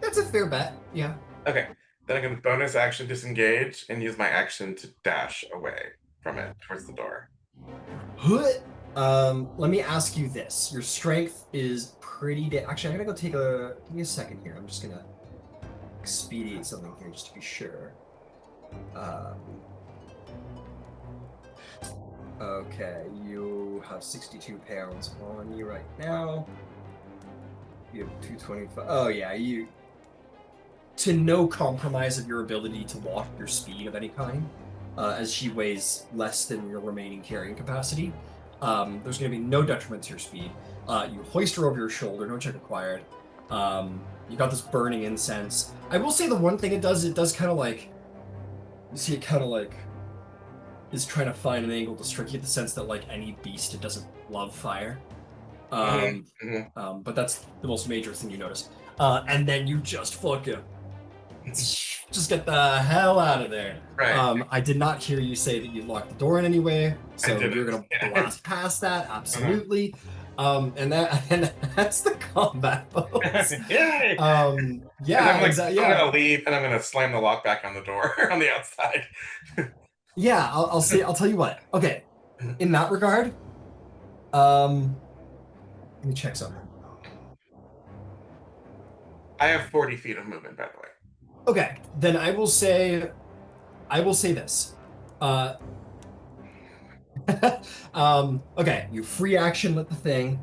That's a fair bet. Yeah. Okay. Then I'm gonna bonus action disengage and use my action to dash away from it towards the door. Let me ask you this. Your strength is pretty actually, I'm gonna go take give me a second here. I'm just gonna expedite something here just to be sure. Okay, you have 62 pounds on you right now. You have 225. Oh yeah, to no compromise of your ability to walk your speed of any kind, as she weighs less than your remaining carrying capacity. There's going to be no detriment to your speed. You hoist her over your shoulder, no check required. You got this burning incense. I will say the one thing it does kind of like, you see it kind of like is trying to find an angle to strike you in the sense that like any beast, it doesn't love fire. But that's the most major thing you notice. And then you just fucking just get the hell out of there. Right. I did not hear you say that you locked the door in any way, so you're gonna blast past that, absolutely. And that's the combat pose. Yay! Yeah, exactly. Yeah. I'm gonna leave and I'm gonna slam the lock back on the door on the outside. Yeah, I'll tell you what. Okay, in that regard, let me check something. I have 40 feet of movement, by the way. Okay, then I will say this. Okay, you free action lit the thing.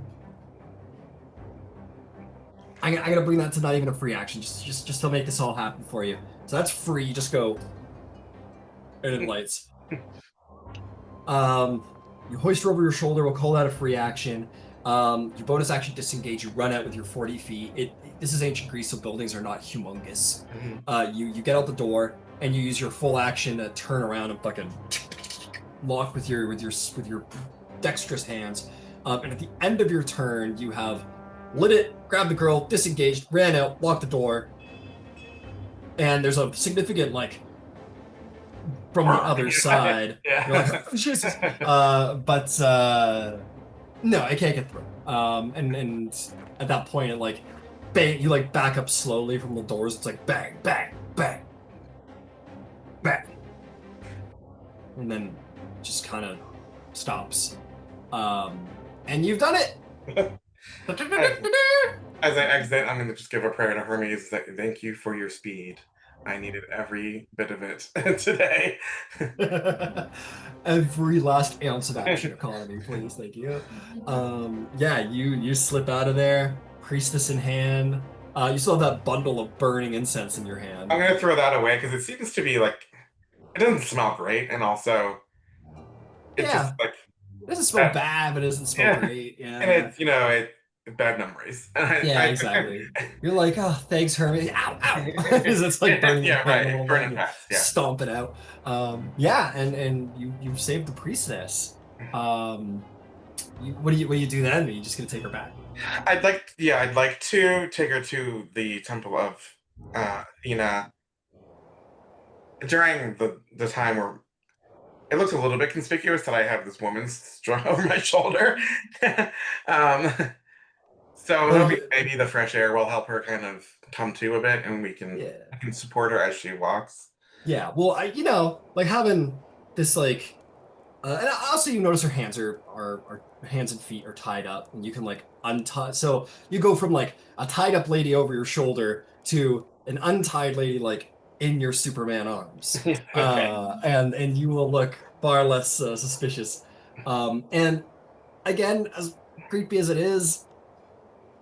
I'm gonna bring that to not even a free action, just to make this all happen for you. So that's free. You just go, and it lights. You hoist her over your shoulder. We'll call that a free action. Your bonus action disengage. You run out with your 40 feet. This is ancient Greece, so buildings are not humongous. You get out the door and you use your full action to turn around and fucking lock with your dexterous hands. And at the end of your turn, you have lit it, grabbed the girl, disengaged, ran out, locked the door, and there's a significant like from the other side. Yeah. You're like, oh, Jesus. But no, I can't get through. And at that point, it like bang, you like back up slowly from the doors. It's like bang, bang, bang, bang, and then just kind of stops. And you've done it. As I exit, I'm going to just give a prayer to Hermes. Thank you for your speed. I needed every bit of it today. Every last ounce of action economy, please. Thank you. Yeah, you slip out of there, priestess in hand. You still have that bundle of burning incense in your hand. I'm going to throw that away because it seems to be like, it doesn't smell great, and also it's just like it doesn't smell bad, but it doesn't smell great. Yeah, and it's it's bad memories. Exactly. You're like, oh, thanks, Hermes. Ow, ow, because it's like burning. Burning fast. Yeah, stomp it out. And you've saved the priestess. What do you do then? Are you just gonna take her back? I'd like to take her to the Temple of Athena, during the time where it looks a little bit conspicuous that I have this woman's straw over my shoulder. um, so Well, maybe the fresh air will help her kind of come to a bit, and yeah. I can support her as she walks. Yeah, well, like having this and also you notice her hands are hands and feet are tied up, and you can like untie. So you go from like a tied up lady over your shoulder to an untied lady like in your Superman arms, Okay. and you will look far less suspicious. And again, as creepy as it is,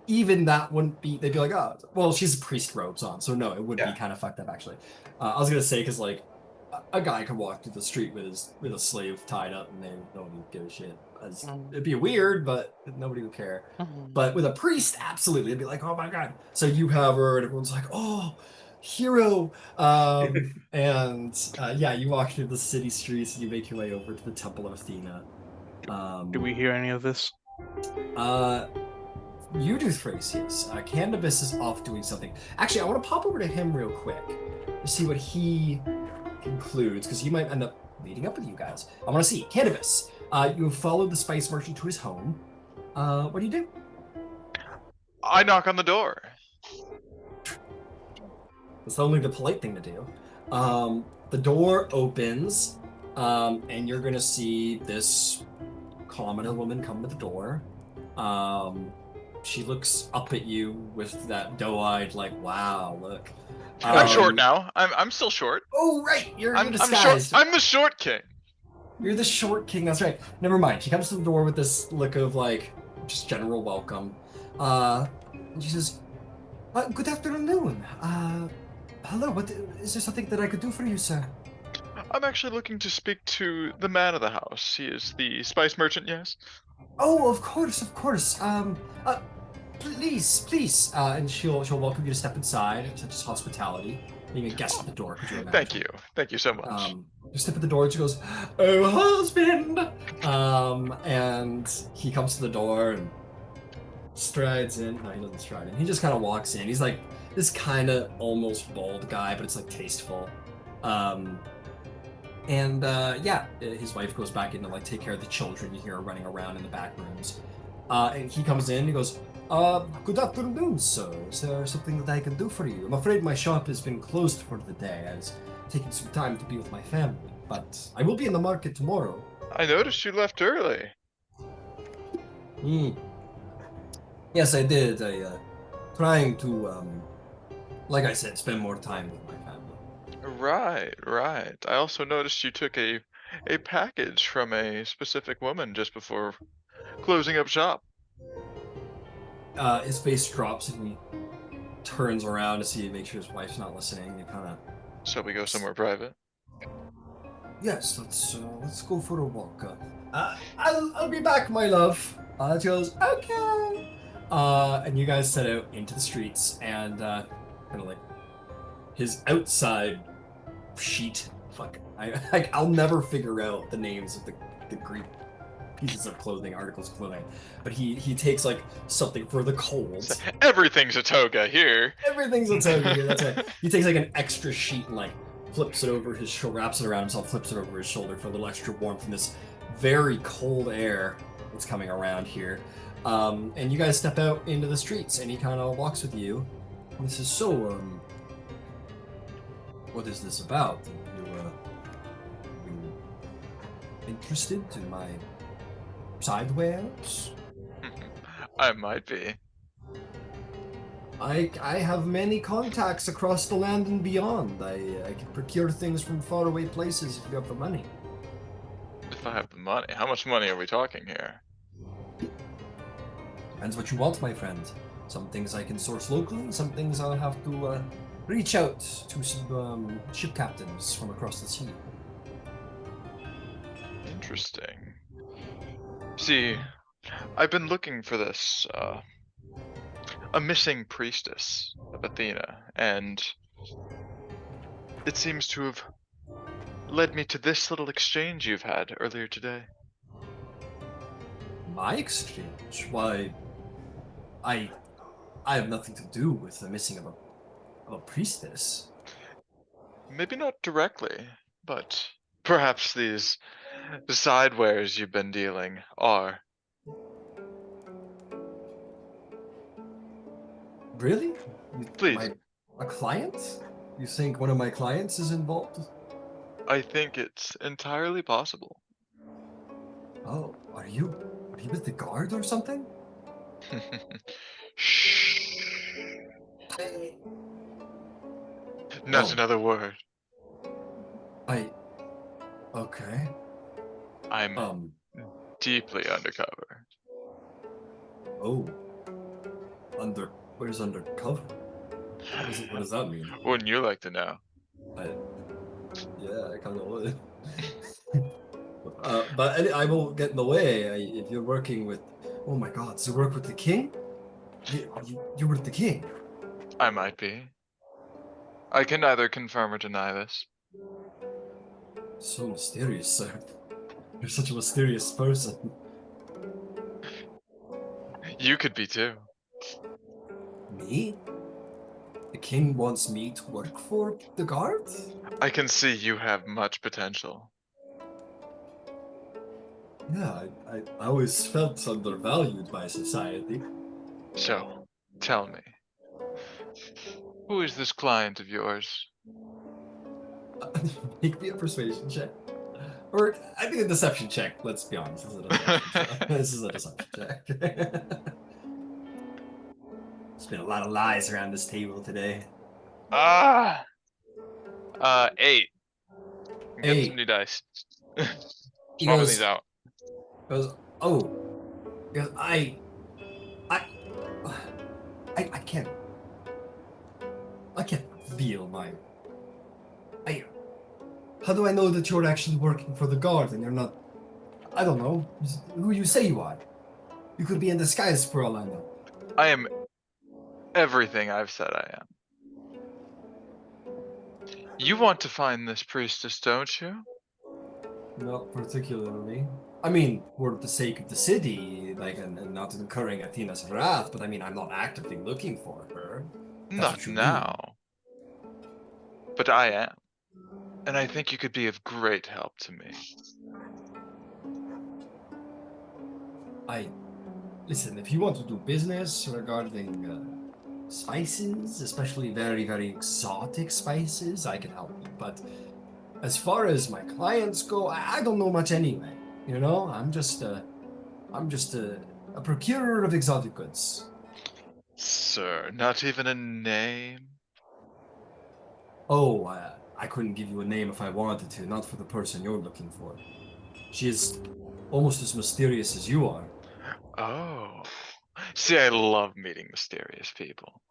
even that wouldn't be. They'd be like, oh, well, she's priest robes on, so no, it would be Yeah. kind of fucked up actually. I was gonna say because like a guy could walk through the street with a slave tied up, and nobody would give a shit. It'd be weird, but nobody would care. But with a priest, absolutely, it'd be like, oh my god. So you have her, and everyone's like, oh, hero. And yeah, you walk through the city streets, and you make your way over to the Temple of Athena. Do we hear any of this? You do, Thrasius. Candybus is off doing something. Actually, I want to pop over to him real quick to see what he concludes, because he might end up meeting up with you guys. I want to see. Candybus, you have followed the spice merchant to his home. What do you do? I knock on the door. It's only the polite thing to do. The door opens, and you're going to see this common woman come to the door. She looks up at you with that doe-eyed, like, wow, look. I'm short now. I'm still short. Oh, right, you're I'm disguised. short. I'm the short king. You're the short king, that's right. Never mind. She comes to the door with this look of, like, just general welcome. And she says, good afternoon. Hello, is there something that I could do for you, sir? I'm actually looking to speak to the man of the house. He is the spice merchant, yes? Oh, of course, of course. Please. And she'll welcome you to step inside, such as hospitality. Being a guest at the door, could you imagine? Thank you so much. You step at the door, and she goes, "Oh, husband!" And he comes to the door and strides in. No, he doesn't stride in. He just kind of walks in. He's like this kind of almost bald guy, but it's like tasteful. Yeah, his wife goes back in to like take care of the children. You hear her running around in the back rooms. And he comes in and he goes, good afternoon, sir. Is there something that I can do for you? I'm afraid my shop has been closed for the day. I was taking some time to be with my family, but I will be in the market tomorrow. I noticed you left early. Yes, I did. Trying to, like I said, spend more time with my family. Right. I also noticed you took a package from a specific woman just before closing up shop. His face drops and he turns around to make sure his wife's not listening. He kind of. So we go somewhere private. Yes, let's go for a walk. I'll be back, my love. She goes, okay. And you guys set out into the streets, and kind of like his outside sheet. Fuck, I'll never figure out the names of the Greek pieces of clothing, articles of clothing, but he takes like something for the cold. Everything's a toga here. Everything's a toga here. That's right. He takes like an extra sheet and like flips it over his shoulder, wraps it around himself, flips it over his shoulder for a little extra warmth in this very cold air that's coming around here. And you guys step out into the streets, and he kind of walks with you. And he says, "So, what is this about? You interested in my side wares?" I might be. I have many contacts across the land and beyond. I can procure things from faraway places if you have the money. If I have the money. How much money are we talking here? Depends what you want, my friend. Some things I can source locally, some things I'll have to reach out to some ship captains from across the sea. Interesting. See, I've been looking for this, a missing priestess of Athena, and it seems to have led me to this little exchange you've had earlier today. My exchange? Why, I have nothing to do with the missing of a a priestess? Maybe not directly, but perhaps these sidewares you've been dealing are. Really? Please, A client? You think one of my clients is involved? I think it's entirely possible. Oh, are you with the guard or something? Shh. Not Oh. another word. Okay. I'm deeply undercover. Oh. Where's undercover? What does that mean? Wouldn't you like to know? Yeah, I kind of would. But I won't get in the way. If you're working with, oh my God, so you work with the king? You were the king. I might be. I can neither confirm or deny this. So mysterious, sir. You're such a mysterious person. You could be too. Me? The king wants me to work for the guard? I can see you have much potential. Yeah, I always felt undervalued by society. So, tell me, who is this client of yours? Make me a persuasion check. Or, I think a deception check, let's be honest. This is a deception check. This is a deception check. There's been a lot of lies around this table today. 8. I'm getting some 8. new dice. He Swapping goes, these out. oh, because I can't feel my, how do I know that you're actually working for the guard and you're not, I don't know, who you say you are? You could be in disguise for all I know. I am everything I've said I am. You want to find this priestess, don't you? Not particularly. I mean, for the sake of the city, like, and not incurring Athena's wrath, but I mean, I'm not actively looking for her. That's Not what you now. But I am. And I think you could be of great help to me. Listen, if you want to do business regarding spices, especially very, very exotic spices, I can help you. But as far as my clients go, I don't know much anyway. You know, I'm just a procurer of exotic goods. Sir, not even a name? Oh, I couldn't give you a name if I wanted to, not for the person you're looking for. She is almost as mysterious as you are. Oh. See, I love meeting mysterious people.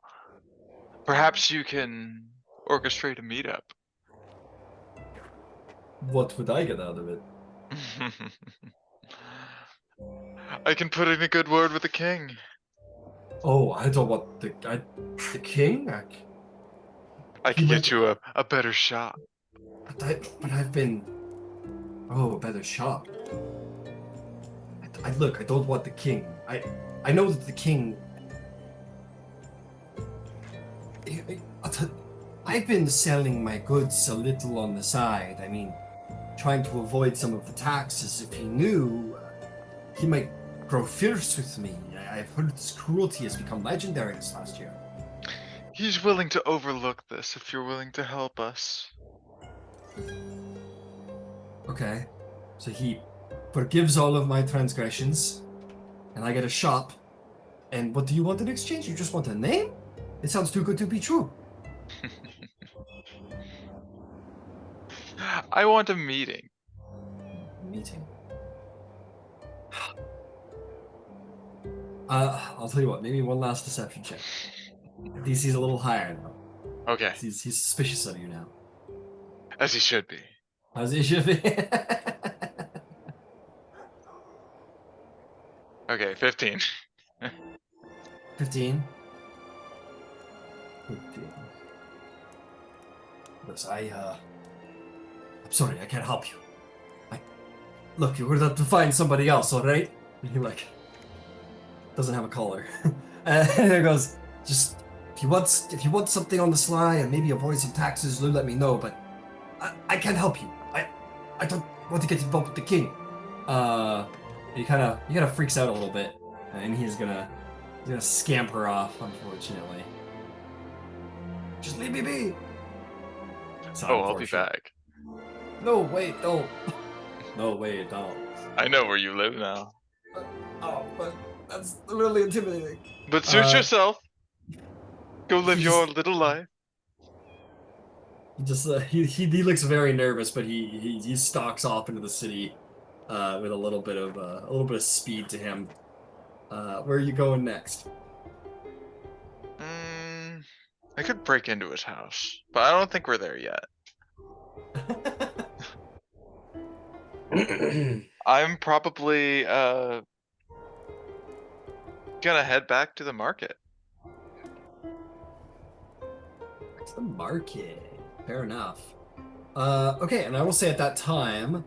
Perhaps you can orchestrate a meetup. What would I get out of it? I can put in a good word with the king. Oh, I don't want the king? I can get you a better shot. But I've been... Oh, a better shot. Look, I don't want the king. I know that the king... I've been selling my goods a little on the side. I mean, trying to avoid some of the taxes. If he knew, he might grow fierce with me. I've heard his cruelty has become legendary this last year. He's willing to overlook this if you're willing to help us. Okay, so he forgives all of my transgressions, and I get a shop. And what do you want in exchange? You just want a name? It sounds too good to be true. I want a meeting. Meeting. I'll tell you what, maybe one last deception check. DC's a little higher now. Okay, He's suspicious of you now. as he should be. As he should be. Okay, 15. 15. Yes, I'm sorry, I can't help you. Look, you're gonna have to find somebody else, alright? And he, like, doesn't have a collar. And he goes, just if you want something on the sly and maybe avoid some taxes, do let me know. But I can't help you. I don't want to get involved with the king. He kind of freaks out a little bit, and he's gonna scamper off. Unfortunately, just leave me be. So Oh, I'll be back. No, wait, don't. No, wait, don't. I know where you live now. But that's really intimidating. But suit yourself. Go live your little life. He just he looks very nervous, but he stalks off into the city with a little bit of speed to him. Where are you going next? I could break into his house, but I don't think we're there yet. I'm probably gonna head back to the market. To the market. Fair enough. Okay, and I will say at that time,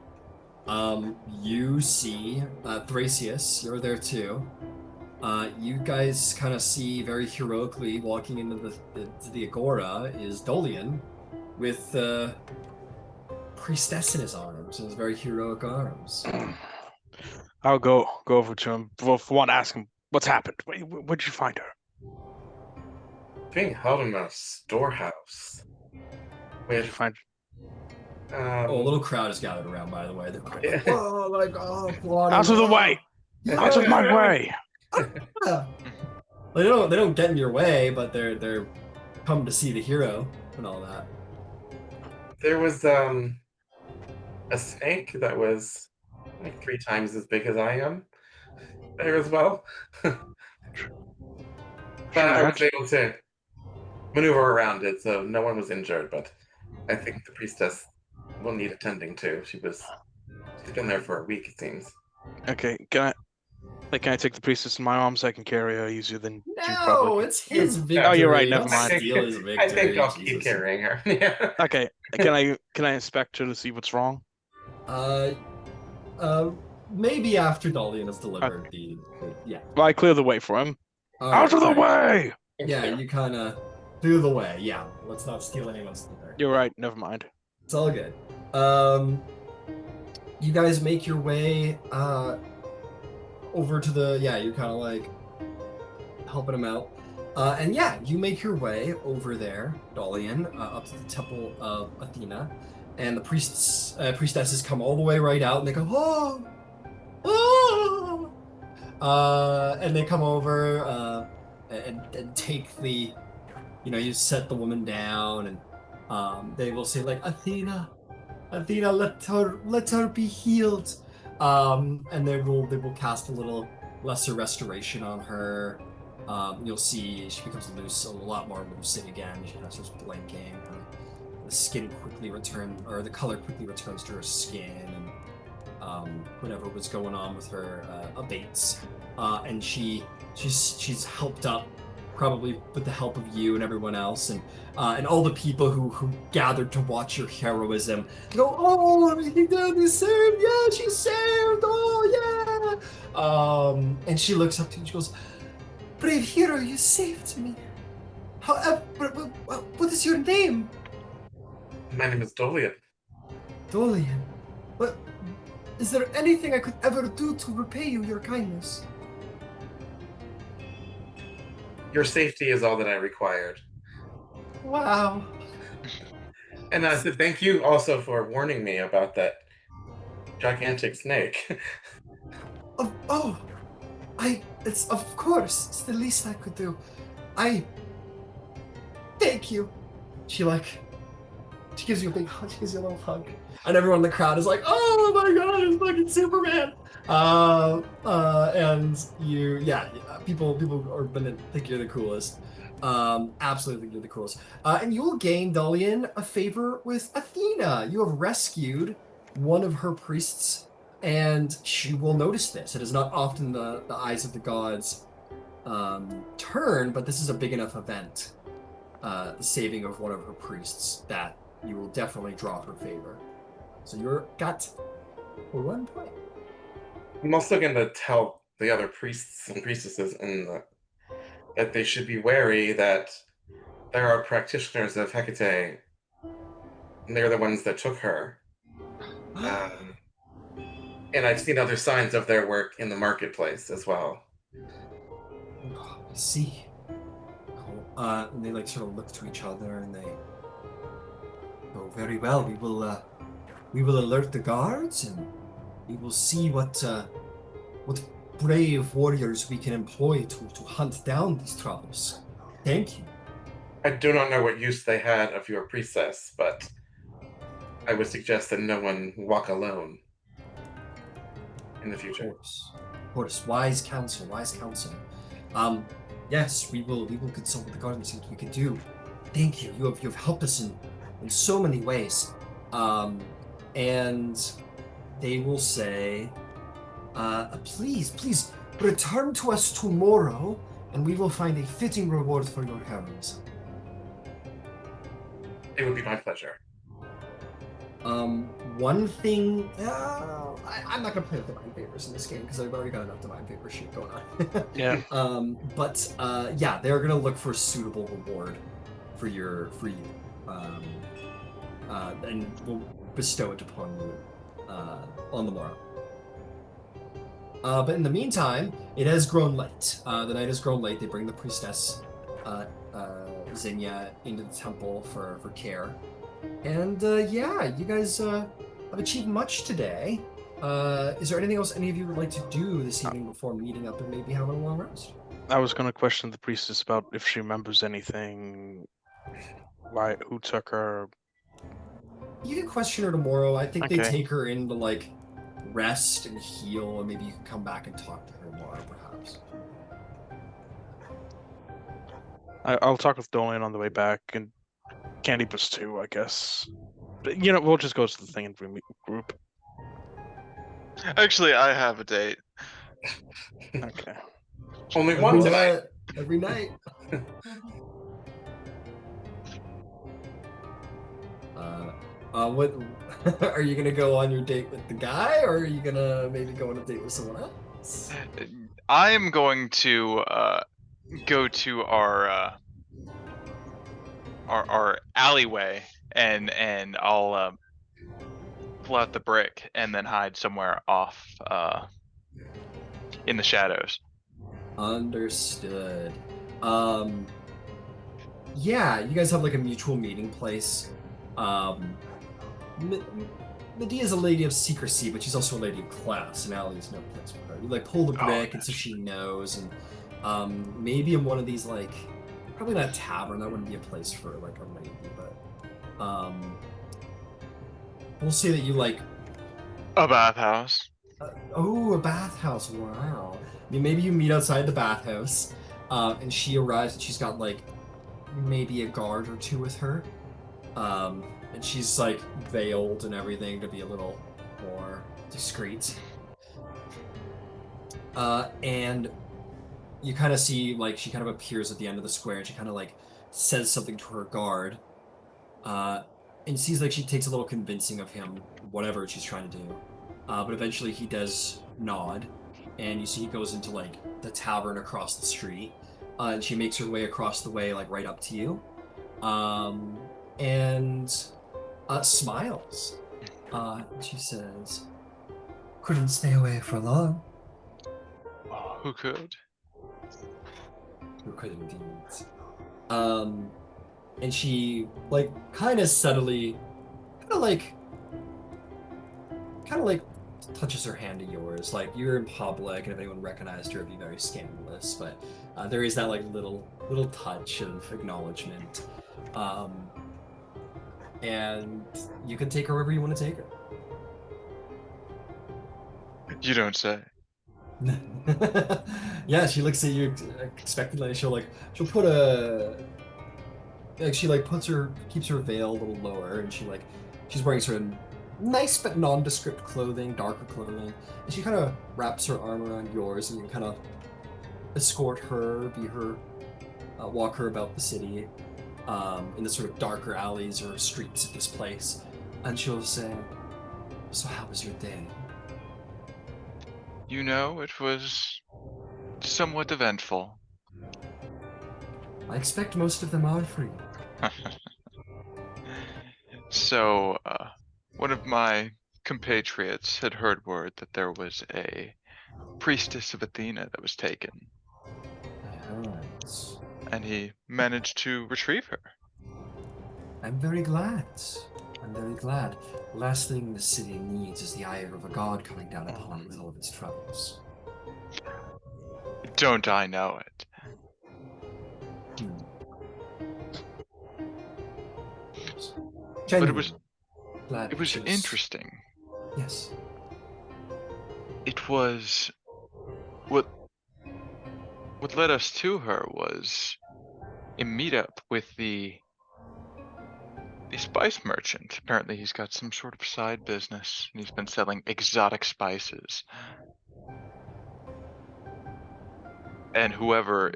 you see Thrasius, you're there too. You guys kind of see very heroically walking into the agora is Dolion with Priestess in his arms, in his very heroic arms. I'll go over to him. For one, ask him what's happened. Where'd you find her? Being held in a storehouse. Where'd you find her? A little crowd is gathered around, by the way. They're like, "Oh my God! Out of the way! Out of my way!" They don't get in your way, but they're come to see the hero and all that. There was a snake that was like 3 times as big as I am there as well. But I was able to maneuver around it, so no one was injured. But I think the priestess will need attending to. She's been there for a week, it seems. Okay, can I take the priestess in my arms? I can carry her easier than you No, probably. it's his victory. Oh, you're right. Never Don't mind. steal his victory. I think I'll keep Jesus. carrying her. Yeah. Okay, can I inspect her to see what's wrong? Maybe after Dolion has delivered yeah. Well, I clear the way for him. All Out of the sorry. way! Yeah, you kind of clear the way. Yeah, let's not steal anyone's thunder. You're right. Never mind. It's all good. You guys make your way over to you're kind of like helping him out. And yeah, you make your way over there, Dolion, up to the temple of Athena. And the priestesses come all the way right out and they go, oh! Oh! And they come over and take the, you set the woman down and they will say like, Athena, let her be healed. And they will cast a little lesser restoration on her. You'll see she becomes a lot more lucid again. She kind of starts blinking. The skin quickly the color quickly returns to her skin, and whatever was going on with her abates. And she's helped up, probably with the help of you and everyone else, and all the people who gathered to watch your heroism. They go, oh, he saved, yeah, she saved, oh yeah. And she looks up to you and she goes, brave hero, you saved me. However, what is your name? My name is Dolion. Dolion. But is there anything I could ever do to repay you your kindness? Your safety is all that I required. Wow. And I said thank you also for warning me about that gigantic snake. It's of course, it's the least I could do. Thank you. She gives you a big hug, she gives you a little hug. And everyone in the crowd is like, oh my God, it's fucking Superman. And people are gonna think you're the coolest. Absolutely think you're the coolest. And you will gain, Dolion, a favor with Athena. You have rescued one of her priests, and she will notice this. It is not often the eyes of the gods turn, but this is a big enough event, the saving of one of her priests, that you will definitely draw her favor. So you're got 1 point. I'm also going to tell the other priests and priestesses that they should be wary that There are practitioners of Hecate. They're the ones that took her. And I've seen other signs of their work in the marketplace as well. I see. Cool. And they like sort of look to each other and they go, very well. We will alert the guards and we will see what brave warriors we can employ to hunt down these troubles. Thank you. I do not know what use they had of your priestess, but I would suggest that no one walk alone in the future. Of course. Wise counsel, wise counsel. Yes, we will consult with the guards and see what we can do. Thank you. You've helped us in so many ways. And they will say, please return to us tomorrow, and we will find a fitting reward for your heroism. It would be my pleasure. One thing, I'm not gonna play with divine favors in this game because I've already got enough divine favor shit going on. Yeah. But yeah, they're gonna look for a suitable reward for you, and will bestow it upon you on the morrow. But in the meantime, it has grown late. The night has grown late. They bring the priestess, Zinnia, into the temple for care. And yeah, you guys have achieved much today. Is there anything else any of you would like to do this evening before meeting up and maybe having a long rest? I was going to question the priestess about if she remembers anything, who took her. You can question her tomorrow. I think they Okay. take her in to like rest and heal, and maybe you can come back and talk to her tomorrow, perhaps. I'll talk with Dolion on the way back, and Candybus too, I guess. But, we'll just go to the thing and group. Actually, I have a date. Okay. Only one tonight. Every night. What are you gonna go on your date with the guy, or are you gonna maybe go on a date with someone else? I am going to go to our alleyway and I'll pull out the brick and then hide somewhere off in the shadows. Understood. Yeah, you guys have like a mutual meeting place. Medea's a lady of secrecy, but she's also a lady of class, and Allie's no place for her. You like pull the brick, and so she knows, and maybe in one of these like, probably not a tavern. That wouldn't be a place for like a lady, but we'll say that you like A bathhouse. a bathhouse. Wow. Maybe you meet outside the bathhouse, and she arrives, and she's got like maybe a guard or two with her. And she's like veiled and everything to be a little more discreet. And you kind of see like she kind of appears at the end of the square and she kind of like says something to her guard. And sees like she takes a little convincing of him, whatever she's trying to do. But eventually he does nod, and you see he goes into like the tavern across the street. And she makes her way across the way, like right up to you. And smiles. She says, "Couldn't stay away for long." Who could? Who could indeed. And she like kind of subtly, kind of like touches her hand to yours. Like you're in public, and if anyone recognized her, it'd be very scandalous. But there is that like little touch of acknowledgement. And you can take her wherever you want to take her. You don't say. Yeah, she looks at you expectantly. She'll put keeps her veil a little lower, and she's wearing sort of nice but nondescript clothing, darker clothing, and she kind of wraps her arm around yours, and you kind of escort her, walk her about the city, in the sort of darker alleys or streets of this place, and she'll say, "So how was your day?" It was somewhat eventful. I expect most of them are free. So, one of my compatriots had heard word that there was a priestess of Athena that was taken, I heard. and he managed to retrieve her. I'm very glad. I'm very glad. The last thing the city needs is the ire of a god coming down upon it with all of its troubles. Don't I know it? Hmm. But it was Genuinely glad it was she interesting. Yes. It was what led us to her was a meetup with the spice merchant. Apparently he's got some sort of side business and he's been selling exotic spices. And whoever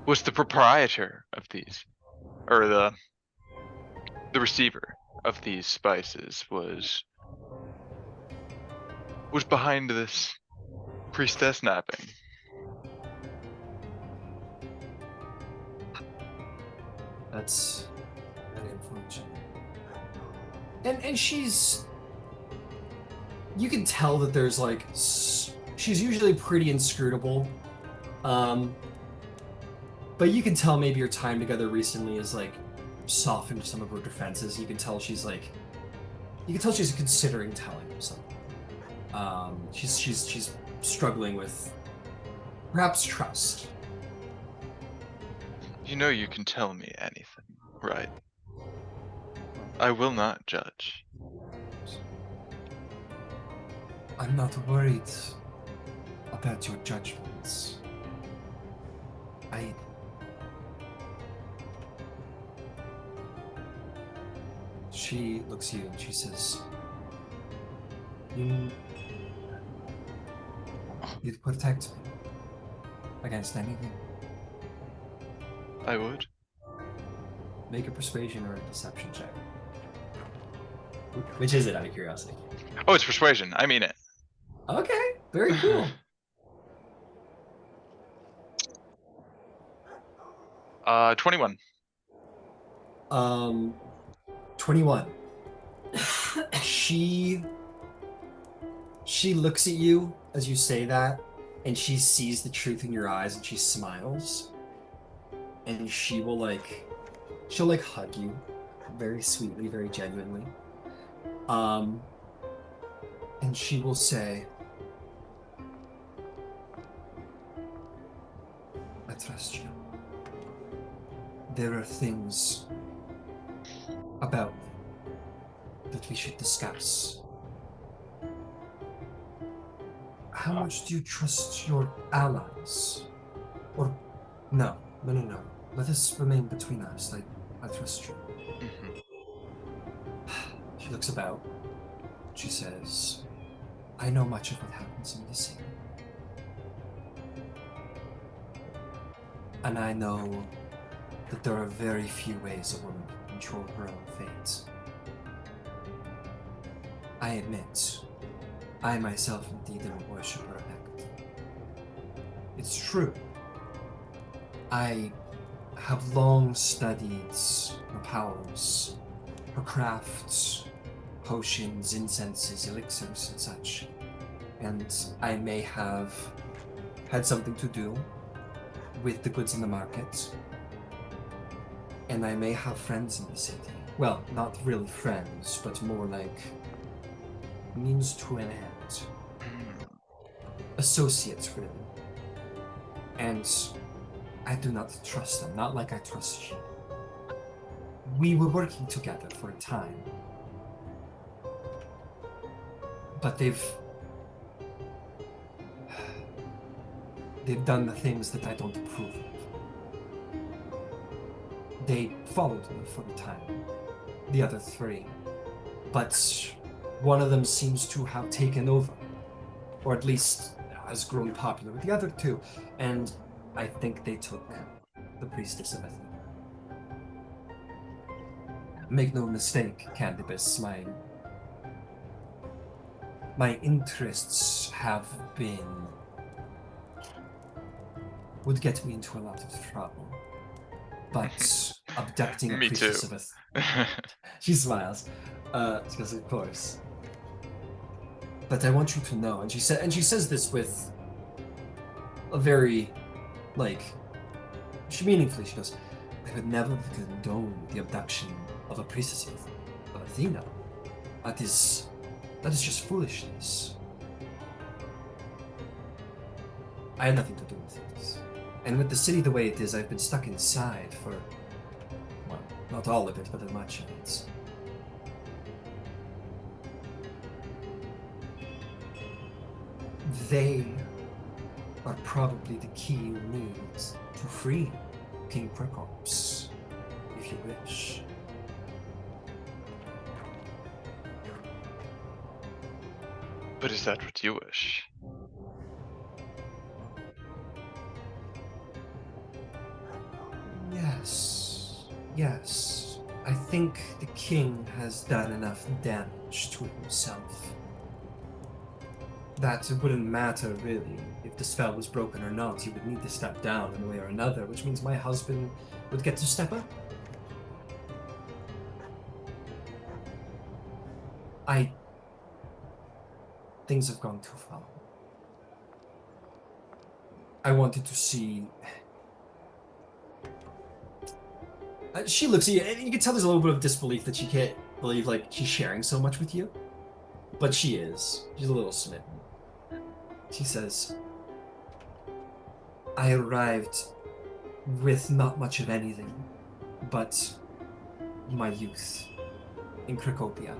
was the proprietor of these, or the receiver of these spices was behind this priestess napping. That's very unfortunate. And she's... You can tell that there's like... She's usually pretty inscrutable. But you can tell maybe your time together recently has like softened some of her defenses. You can tell she's like... You can tell she's considering telling him something. She's struggling with perhaps trust. You know you can tell me anything, right? I will not judge. I'm not worried about your judgments. She looks at you and she says, You'd protect me against anything. I would. Make a persuasion or a deception check. Which is it, out of curiosity? Oh, it's persuasion. I mean it. Okay, very cool. 21. 21. She looks at you as you say that, and she sees the truth in your eyes, and she smiles. And she'll hug you very sweetly, very genuinely. And she will say, I trust you. There are things about me that we should discuss. How much do you trust your allies? Or, no. Let this remain between us. I trust you. She looks about. She says, I know much of what happens in the city. And I know that there are very few ways a woman can control her own fate. I admit, I myself indeed am a worshipper of Hecate. It's true. I have long studied her powers, her crafts, potions, incenses, elixirs, and such. And I may have had something to do with the goods in the market. And I may have friends in the city. Well, not really friends, but more like means to an end. Associates, really. And I do not trust them, not like I trust you. We were working together for a time. But they've done the things that I don't approve of. They followed me for a time, the other three. But one of them seems to have taken over, or at least has grown popular with the other two, and I think they took the Priestess of Athena. Make no mistake, Candybus, my interests have been would get me into a lot of trouble. But abducting a Me too. priestess of a... She smiles. She goes, of course. But I want you to know, and she says this with a very, like, she meaningfully, she goes, I would never condone the abduction of a priestess of Athena. That is just foolishness. I had nothing to do with it. And with the city the way it is, I've been stuck inside for, well, not all of it, but much of it. They are probably the key you need to free King Precops, if you wish. But is that what you wish? Yes. I think the king has done enough damage to himself that it wouldn't matter, really, if the spell was broken or not. He would need to step down in a way or another, which means my husband would get to step up. Things have gone too far. I wanted to see... she looks at you, and you can tell there's a little bit of disbelief that she can't believe, like, she's sharing so much with you. But she is. She's a little smitten. She says, I arrived with not much of anything but my youth in Cracopia.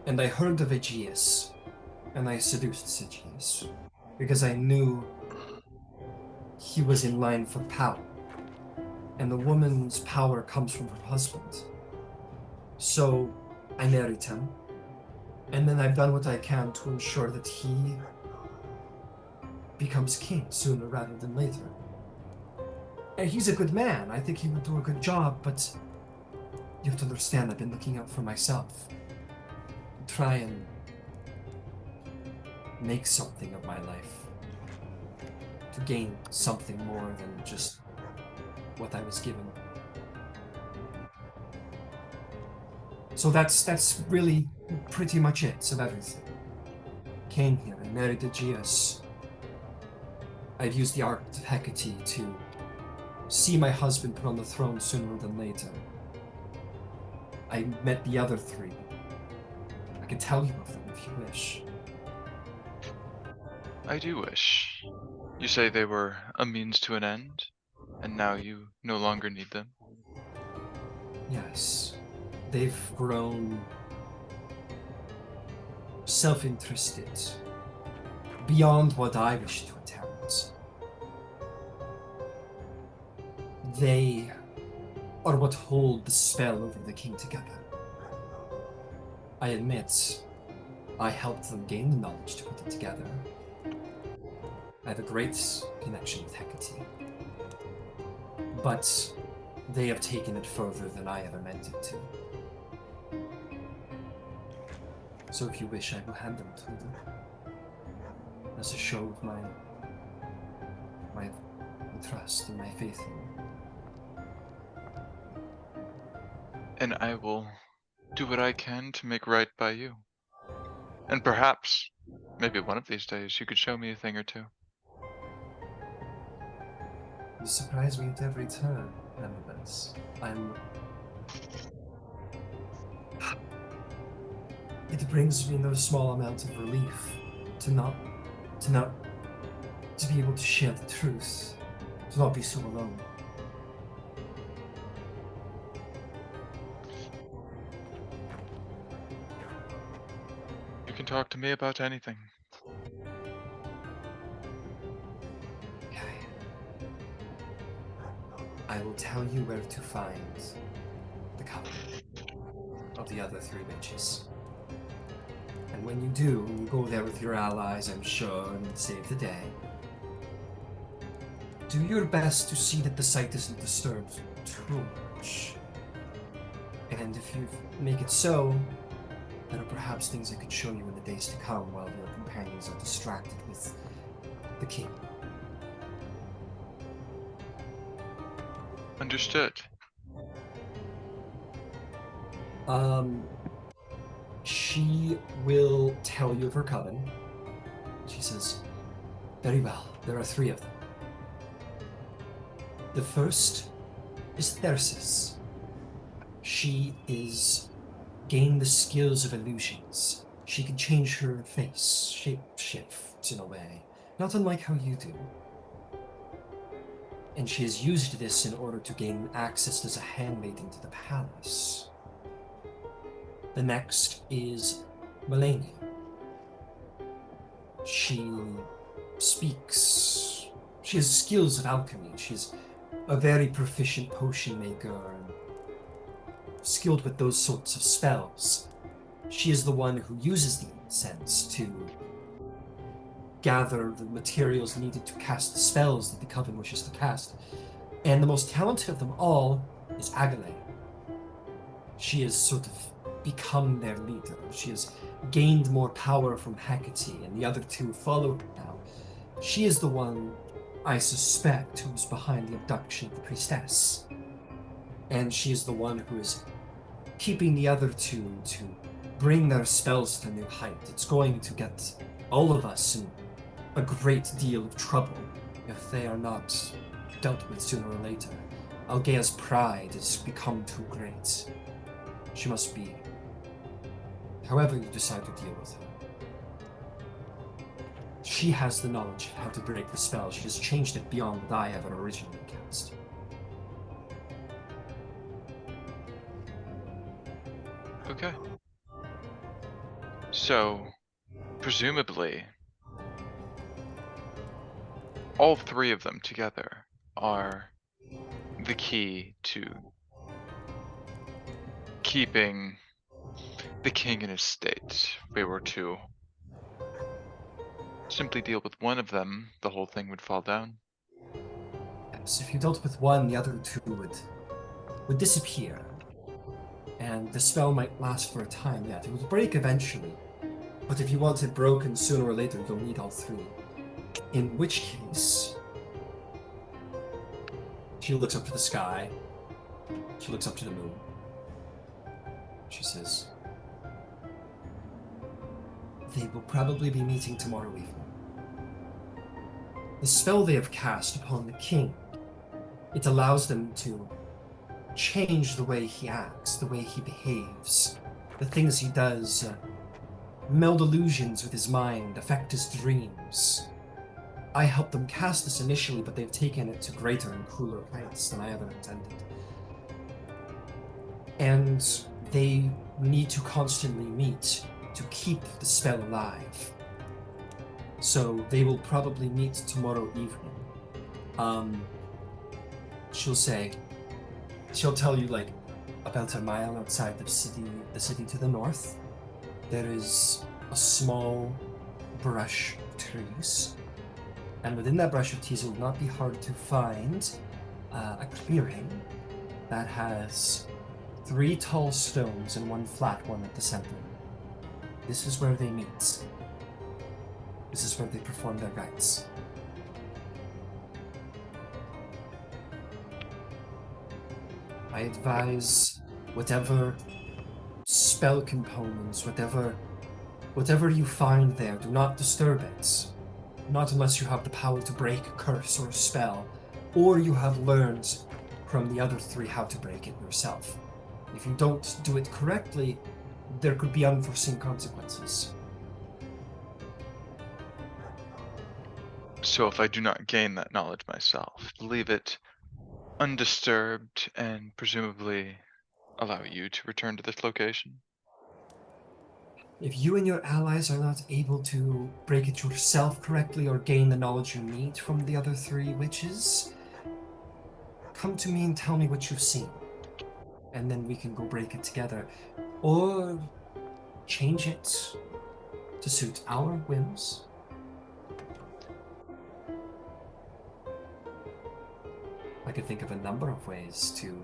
And I heard of Aegeus, and I seduced Aegeus, because I knew he was in line for power. And the woman's power comes from her husband. So I married him. And then I've done what I can to ensure that he becomes king sooner rather than later. And he's a good man. I think he would do a good job, but you have to understand I've been looking out for myself. Try and make something of my life. To gain something more than just what I was given. So that's really pretty much it of everything. Came here and married Aegeus. I've used the art of Hecate to see my husband put on the throne sooner than later. I met the other three. I can tell you of them if you wish. I do wish. You say they were a means to an end, and now you no longer need them? Yes. They've grown self-interested beyond what I wish to attempt. They are what hold the spell over the king together. I admit, I helped them gain the knowledge to put it together. I have a great connection with Hecate. But they have taken it further than I ever meant it to. So if you wish, I will hand them to you. As a show of my trust and my faith in you. And I will do what I can to make right by you. And perhaps, maybe one of these days, you could show me a thing or two. You surprise me at every turn, nevertheless. It brings me no small amount of relief to be able to share the truth, to not be so alone. You can talk to me about anything. I will tell you where to find the Coven of the other three witches. And when you do, you go there with your allies, I'm sure, and save the day. Do your best to see that the site isn't disturbed too much. And if you make it so, there are perhaps things I could show you in the days to come while your companions are distracted with the king. Understood. She will tell you of her coven. She says, very well, there are 3 of them. The first is Thrasius. She is gained the skills of illusions. She can change her face, shape-shift in a way, not unlike how you do. And she has used this in order to gain access as a handmaiden to the palace. The next is Melania. She speaks. She has skills of alchemy. She's a very proficient potion maker and skilled with those sorts of spells. She is the one who uses the incense to gather the materials needed to cast the spells that the Coven wishes to cast. And the most talented of them all is Agale. She has sort of become their leader. She has gained more power from Hecate, and the other 2 follow her now. She is the one, I suspect, who's behind the abduction of the Priestess. And she is the one who is keeping the other 2 to bring their spells to a new height. It's going to get all of us in a great deal of trouble if they are not dealt with sooner or later. Algea's pride has become too great. She must be. However you decide to deal with her. She has the knowledge of how to break the spell. She has changed it beyond what I ever originally cast. Okay. So, presumably, all 3 of them together are the key to keeping the king in his state. If we were to simply deal with one of them, the whole thing would fall down. Yes, if you dealt with one, the other 2 would disappear. And the spell might last for a time, yet. It would break eventually. But if you want it broken sooner or later, you'll need all 3. In which case, she looks up to the sky. She looks up to the moon. She says, they will probably be meeting tomorrow evening. The spell they have cast upon the king, it allows them to change the way he acts, the way he behaves, the things he does, meld illusions with his mind, affect his dreams. I helped them cast this initially, but they've taken it to greater and crueler heights than I ever intended. And they need to constantly meet to keep the spell alive. So they will probably meet tomorrow evening. She'll tell you, like, about a mile outside the city to the north, there is a small brush of trees. And within that brush of trees, it will not be hard to find a clearing that has 3 tall stones and 1 flat one at the center. This is where they meet. This is where they perform their rites. I advise whatever spell components, whatever you find there, do not disturb it. Not unless you have the power to break a curse or a spell, or you have learned from the other 3 how to break it yourself. If you don't do it correctly, there could be unforeseen consequences. So if I do not gain that knowledge myself, leave it undisturbed and presumably allow you to return to this location? If you and your allies are not able to break it yourself correctly or gain the knowledge you need from the other 3 witches, come to me and tell me what you've seen. And then we can go break it together. Or change it to suit our whims. I could think of a number of ways to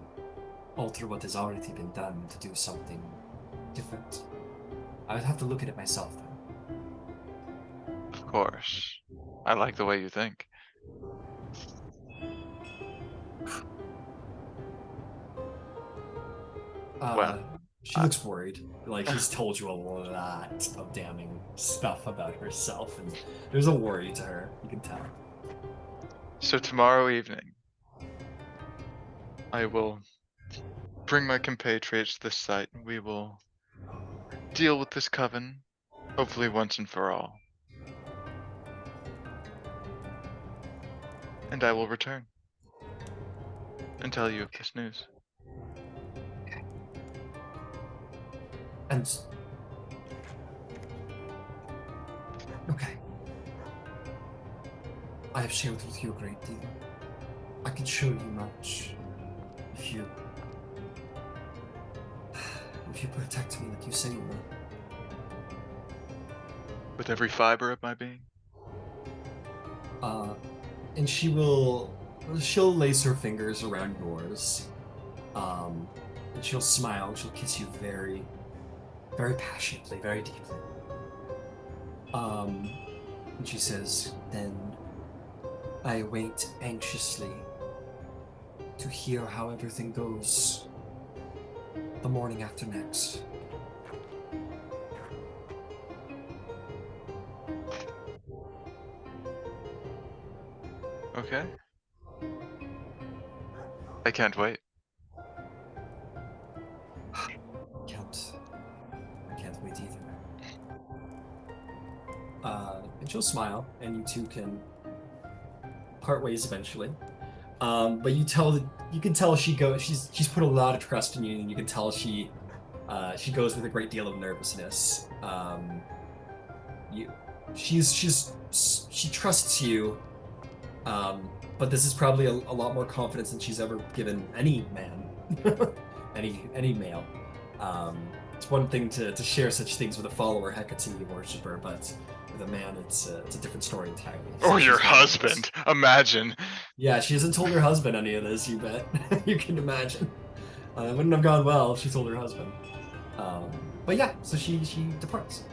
alter what has already been done to do something different. I would have to look at it myself, though. Of course. I like the way you think. Well, She looks worried. Like, she's told you a lot of damning stuff about herself, and there's a worry to her. You can tell. so tomorrow evening, I will bring my compatriots to this site, and we will deal with this coven, hopefully once and for all. And I will return and tell you of this news. And okay, I have shared with you a great deal. I can show you much if you protect me like you say you will. With every fiber of my being. And she'll lace her fingers around yours, and she'll smile. She'll kiss you very, very passionately, very deeply. And she says, "Then I await anxiously to hear how everything goes the morning after next." Okay. I can't wait. I can't wait either. And she'll smile, and you two can part ways eventually. But you can tell she's put a lot of trust in you, and you can tell she goes with a great deal of nervousness. She trusts you, but this is probably a lot more confidence than she's ever given any man, any male. It's one thing to share such things with a follower, Hecate worshiper, but with a man, it's a different story entirely. So Or your she's very nervous. husband, imagine. Yeah, she hasn't told her husband any of this, you bet. You can imagine. It wouldn't have gone well if she told her husband. But yeah, so she departs.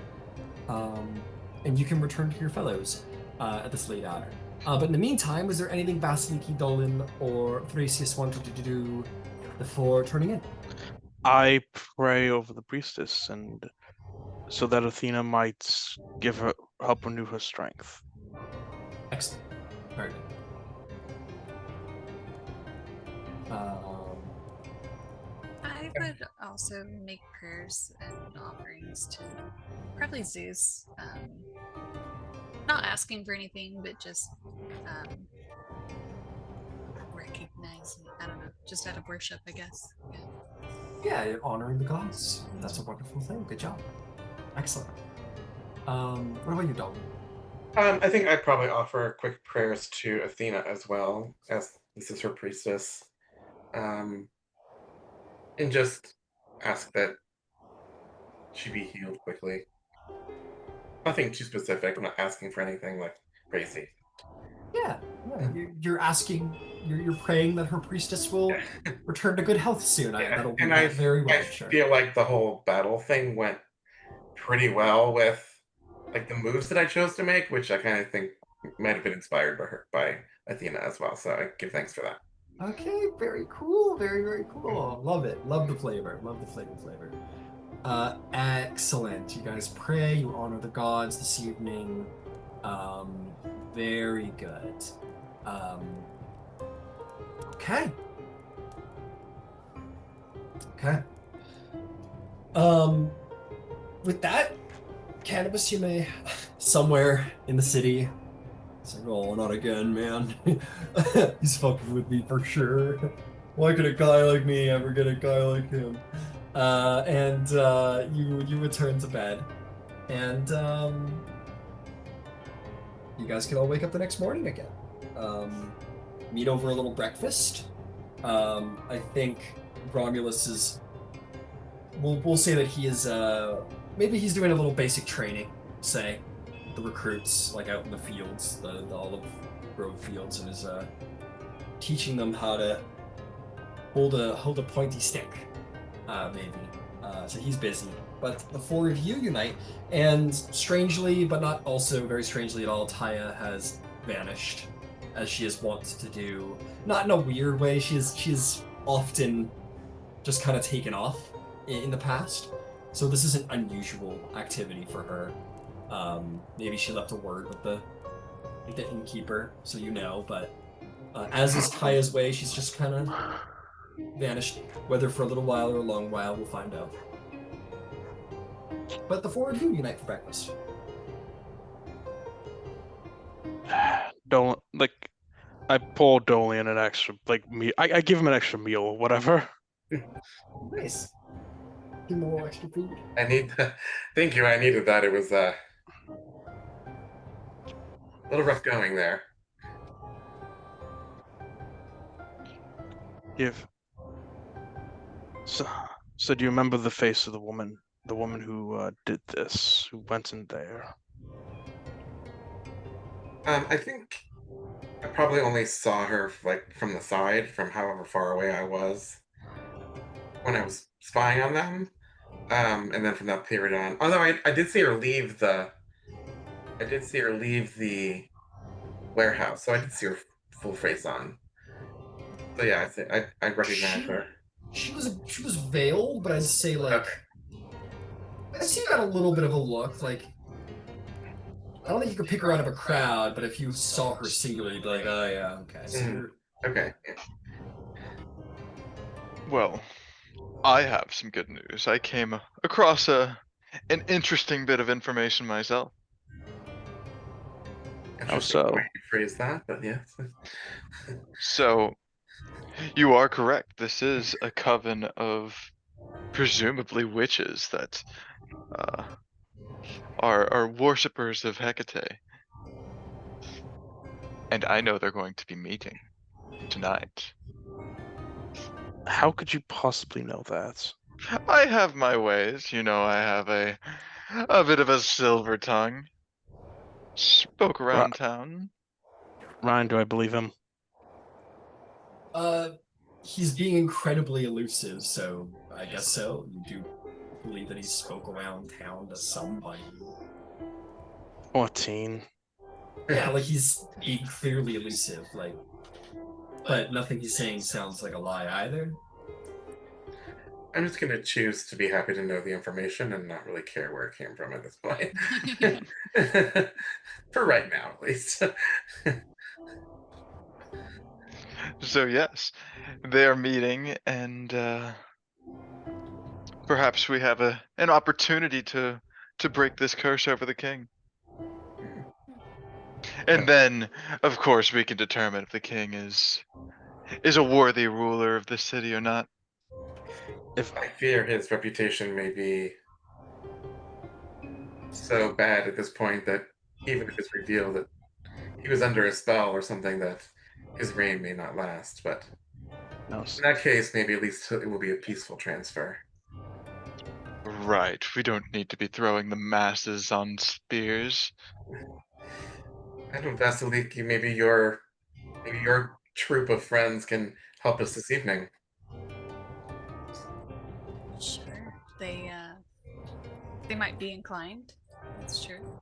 And you can return to your fellows at this late hour. But in the meantime, is there anything Vasaliki, Dolion, or Thrasius wanted to do before turning in? I pray over the priestess, and so that Athena might help renew her strength. Excellent. Very good. I would also make prayers and offerings to probably Zeus. Not asking for anything, but just recognizing, I don't know, just out of worship, I guess. Yeah, you're honoring the gods. That's a wonderful thing. Good job. Excellent. What about you, Dalton? I think I'd probably offer quick prayers to Athena as well, as this is her priestess. And just ask that she be healed quickly. Nothing too specific. I'm not asking for anything like crazy. Yeah. You're asking, you're praying that her priestess will return to good health soon. That'll be very well. I feel like the whole battle thing went pretty well with like the moves that I chose to make, which I kind of think might have been inspired by Athena as well. So I give thanks for that. Okay, very cool. Very, very cool. Love it. Love the flavor. Love the flavor. Excellent. You guys pray, you honor the gods this evening. Very good. Okay. With that, Candybus, you may, somewhere in the city, it's like, oh, not again, man. He's fucking with me for sure. Why could a guy like me ever get a guy like him? And you return to bed, and you guys can all wake up the next morning again. Meet over a little breakfast. I think Romulus is. We'll say that he is. Maybe he's doing a little basic training. Say, the recruits like out in the fields, the olive grove fields, and is teaching them how to hold a pointy stick. Maybe. So he's busy. But the four of you unite, and strangely, but not also very strangely at all, Taya has vanished, as she is wont to do. Not in a weird way. She is often just kind of taken off in the past, so this is an unusual activity for her. Maybe she left a word with the innkeeper, so you know. But as is Kaya's way, she's just kind of vanished. Whether for a little while or a long while, we'll find out. But the four of you unite for breakfast. Don't like. I pull Dolion an extra meal. I give him an extra meal or whatever. Nice. Give him a little extra food. Thank you. I needed that. It was a little rough going there. So do you remember the face of the woman who did this, who went in there? I think I probably only saw her from the side, from however far away I was when I was spying on them. And then from that period on, although I did see her leave the warehouse, so I did see her full face on. So yeah, I recognize her. She was veiled, but I'd say like I see you got a little bit of a look. Like I don't think you could pick her out of a crowd, but if you saw her singularly, you'd be like, oh yeah, okay. So Okay. Well, I have some good news. I came across an interesting bit of information myself. How so? Way you phrase that, but yes. So, you are correct. This is a coven of presumably witches that are worshippers of Hecate. And I know they're going to be meeting tonight. How could you possibly know that? I have my ways. You know, I have a bit of a silver tongue. Spoke around town. Ryan, do I believe him? He's being incredibly elusive, so I guess so. You do believe that he spoke around town to somebody. 14. Yeah, like he's being clearly elusive, but nothing he's saying sounds like a lie either. I'm just gonna choose to be happy to know the information and not really care where it came from at this point. For right now, at least. So yes, they are meeting, and perhaps we have an opportunity to break this curse over the king. And then, of course, we can determine if the king is a worthy ruler of the city or not. I fear his reputation may be so bad at this point that even if it's revealed that he was under a spell or something, that his reign may not last. But in that case, maybe at least it will be a peaceful transfer. Right. We don't need to be throwing the masses on spears. I don't, Vasaliki, maybe your troop of friends can help us this evening. Sure. They might be inclined. That's true.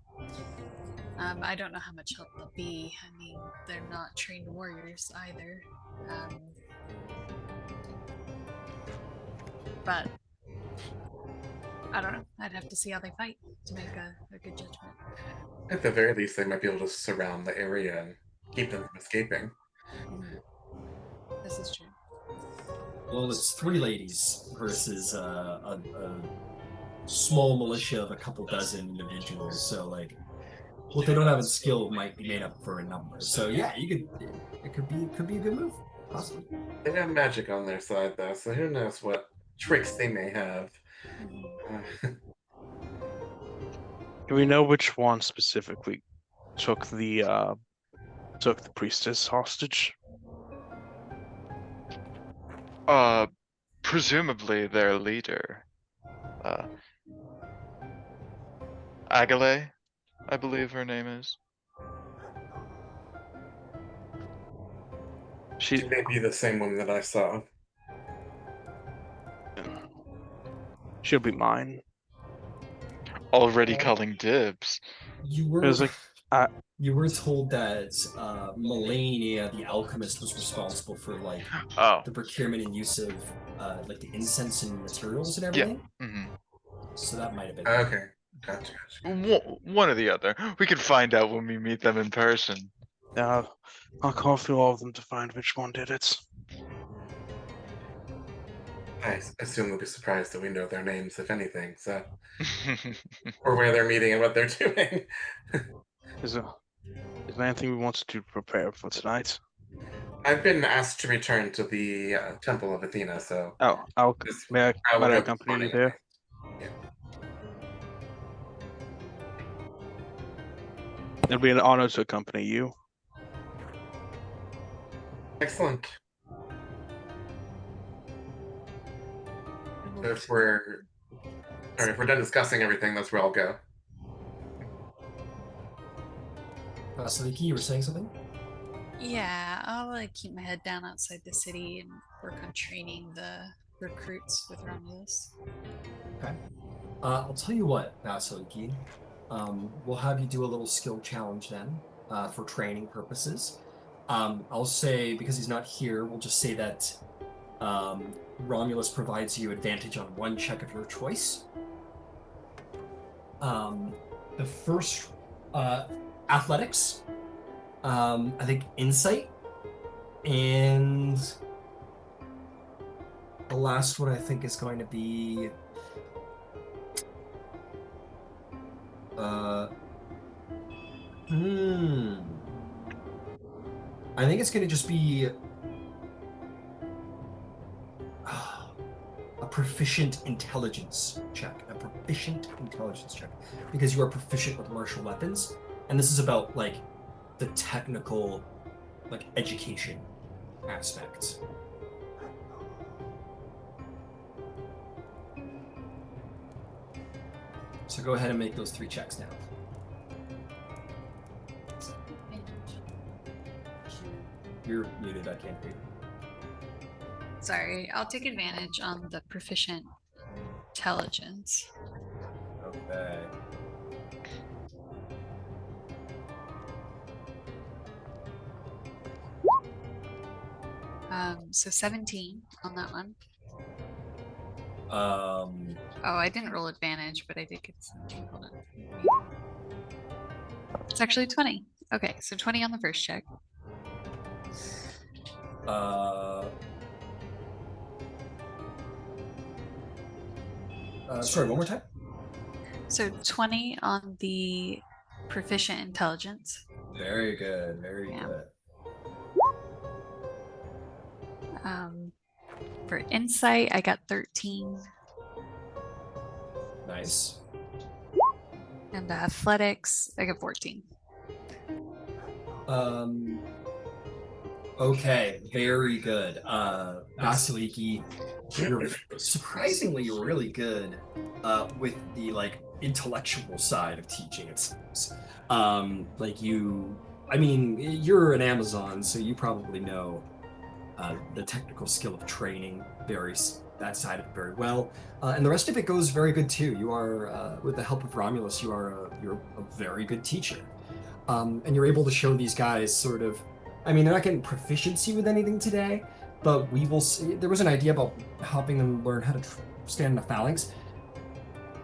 I don't know how much help they'll be. I mean, they're not trained warriors either. But I don't know. I'd have to see how they fight to make a good judgment. At the very least, they might be able to surround the area and keep them from escaping. This is true. Well, it's 3 ladies versus a small militia of a couple dozen individuals. So, like, what they don't have in skill might be made up for in number. So, yeah, it could be a good move, possibly. They have magic on their side, though, so who knows what tricks they may have. Do we know which one specifically took the priestess hostage? Presumably their leader. Agale, I believe her name is. She may be the same one that I saw. She'll be mine. Already calling dibs. You were You were told that Melania, the alchemist, was responsible for like Oh, the procurement and use of like the incense and materials and yeah. everything. Hmm. So that might have been. Okay, gotcha. One or the other. We can find out when we meet them in person. I'll call through all of them to find which one did it. I assume they'll be surprised that we know their names, if anything, so or where they're meeting and what they're doing. Is there anything we want to prepare for tonight? I've been asked to return to the Temple of Athena, so Oh, this may I will I go this accompany you morning, I there? think. Yeah. It'll be an honor to accompany you. Excellent. So if we're done discussing everything, that's where I'll go. Vasaliki, you were saying something? Yeah, I'll like keep my head down outside the city and work on training the recruits with Romulus. Okay. I'll tell you what, Vasiliki. We'll have you do a little skill challenge then for training purposes. I'll say, because he's not here, we'll just say that Romulus provides you advantage on one check of your choice. The first, athletics, I think insight, and the last one I think is going to be I think it's going to just be a proficient intelligence check. A proficient intelligence check. Because you are proficient with martial weapons. And this is about, like, the technical, like, education aspect. So go ahead and make those 3 checks now. You're muted, I can't hear you. Sorry, I'll take advantage on the proficient intelligence. Okay. So 17 on that one. Oh, I didn't roll advantage, but I did get 17. Hold on. It's actually 20. Okay, so 20 on the first check. Sorry, one more time? So 20 on the proficient intelligence. Very good, very good. For insight, I got 13. Nice. And athletics, I got 14. Okay, very good. Vasiliki, you're surprisingly really good with the like intellectual side of teaching, it seems. Like I mean, you're an Amazon, so you probably know the technical skill of training that side of it very well, and the rest of it goes very good too. You are, with the help of Romulus, you're a very good teacher, and you're able to show these guys sort of. I mean, they're not getting proficiency with anything today, but we will see. There was an idea about helping them learn how to stand in a phalanx.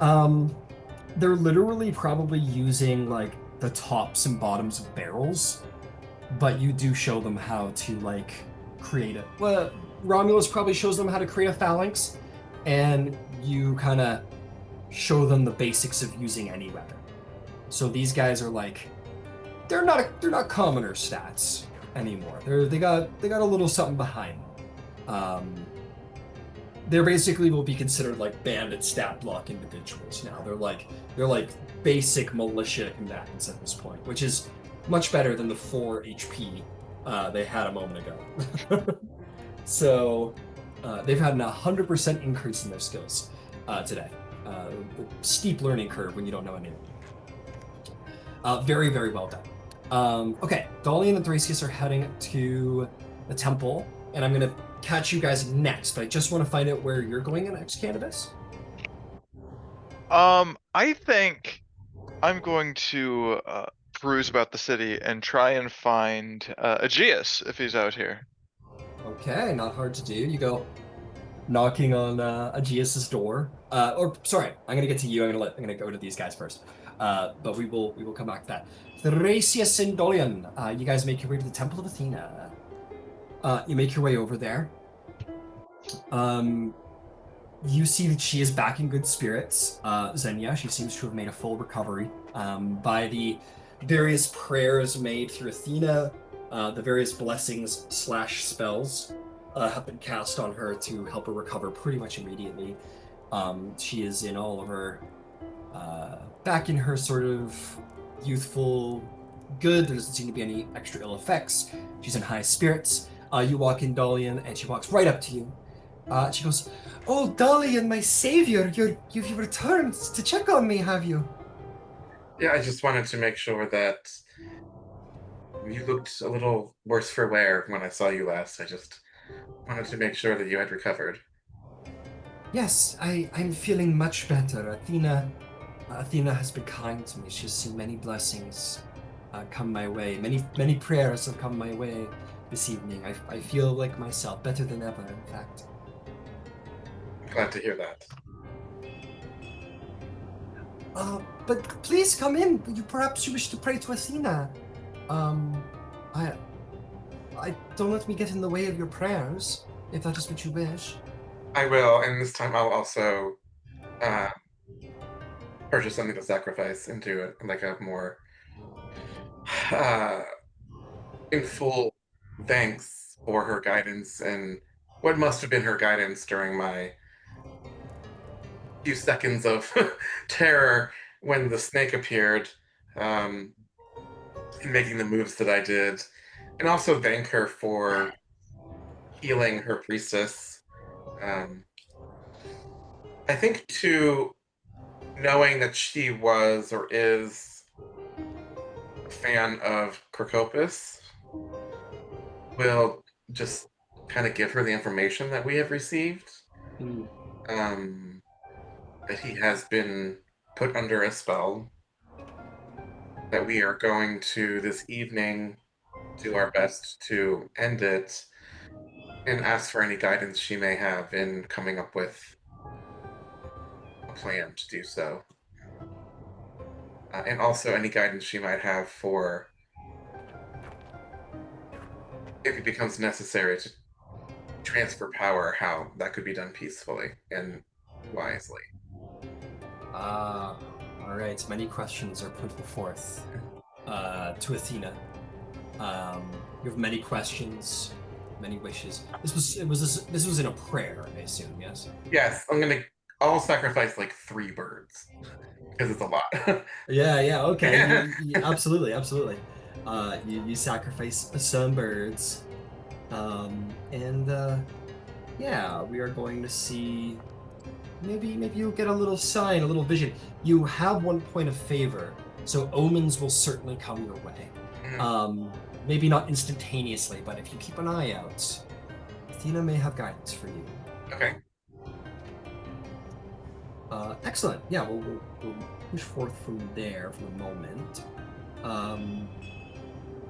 They're literally probably using like the tops and bottoms of barrels, but you do show them how to like create it. Well, Romulus probably shows them how to create a phalanx, and you kind of show them the basics of using any weapon. So these guys are like, they're not commoner stats anymore. They got a little something behind them. They basically will be considered like bandit stat block individuals now. They're like basic militia combatants at this point, which is much better than the 4 HP they had a moment ago. So they've had an 100% increase in their skills today. Steep learning curve when you don't know anything. Very, very well done. Okay, Dolion and Thrasius are heading to the temple, and I'm going to catch you guys next, but I just want to find out where you're going next, Candybus. I think I'm going to peruse about the city and try and find Aegeus if he's out here. Okay, not hard to do. You go knocking on Aegeus's door. Or sorry, I'm gonna get to you. I'm gonna go to these guys first. But we will come back to that. Thrasius and Dolion, you guys make your way to the Temple of Athena. You make your way over there. You see that she is back in good spirits. Xenia, she seems to have made a full recovery by the various prayers made through Athena, the various blessings / spells have been cast on her to help her recover pretty much immediately. She is in all of her, back in her sort of youthful good. There doesn't seem to be any extra ill effects. She's in high spirits. You walk in, Dolion, and she walks right up to you. She goes, "Oh, Dolion, my savior, you've returned to check on me, have you?" Yeah, I just wanted to make sure that you looked a little worse for wear when I saw you last. I just wanted to make sure that you had recovered. Yes, I'm feeling much better. Athena has been kind to me. She's seen many blessings come my way. Many prayers have come my way this evening. I feel like myself, better than ever, in fact. Glad to hear that. But please come in. Perhaps you wish to pray to Athena. I don't let me get in the way of your prayers, if that is what you wish. I will, and this time I'll also purchase something to sacrifice into it, like a more in full thanks for her guidance and what must have been her guidance during my few seconds of terror when the snake appeared, in making the moves that I did, and also thank her for healing her priestess. I think too, knowing that she was or is a fan of Crocopus will just kind of give her the information that we have received. That he has been put under a spell, that we are going to this evening do our best to end it, and ask for any guidance she may have in coming up with a plan to do so. And also any guidance she might have for if it becomes necessary to transfer power, how that could be done peacefully and wisely. All right. Many questions are put forth to Athena. You have many questions, many wishes. This was in a prayer, I assume. Yes. Yes, I'll sacrifice like 3 birds because it's a lot. Yeah. Okay. Absolutely. You sacrifice some birds, and yeah, we are going to see. Maybe you'll get a little sign, a little vision. You have 1 point of favor, so omens will certainly come your way. Maybe not instantaneously, but if you keep an eye out, Athena may have guidance for you. Okay. Excellent. Yeah, we'll push forth from there for the moment.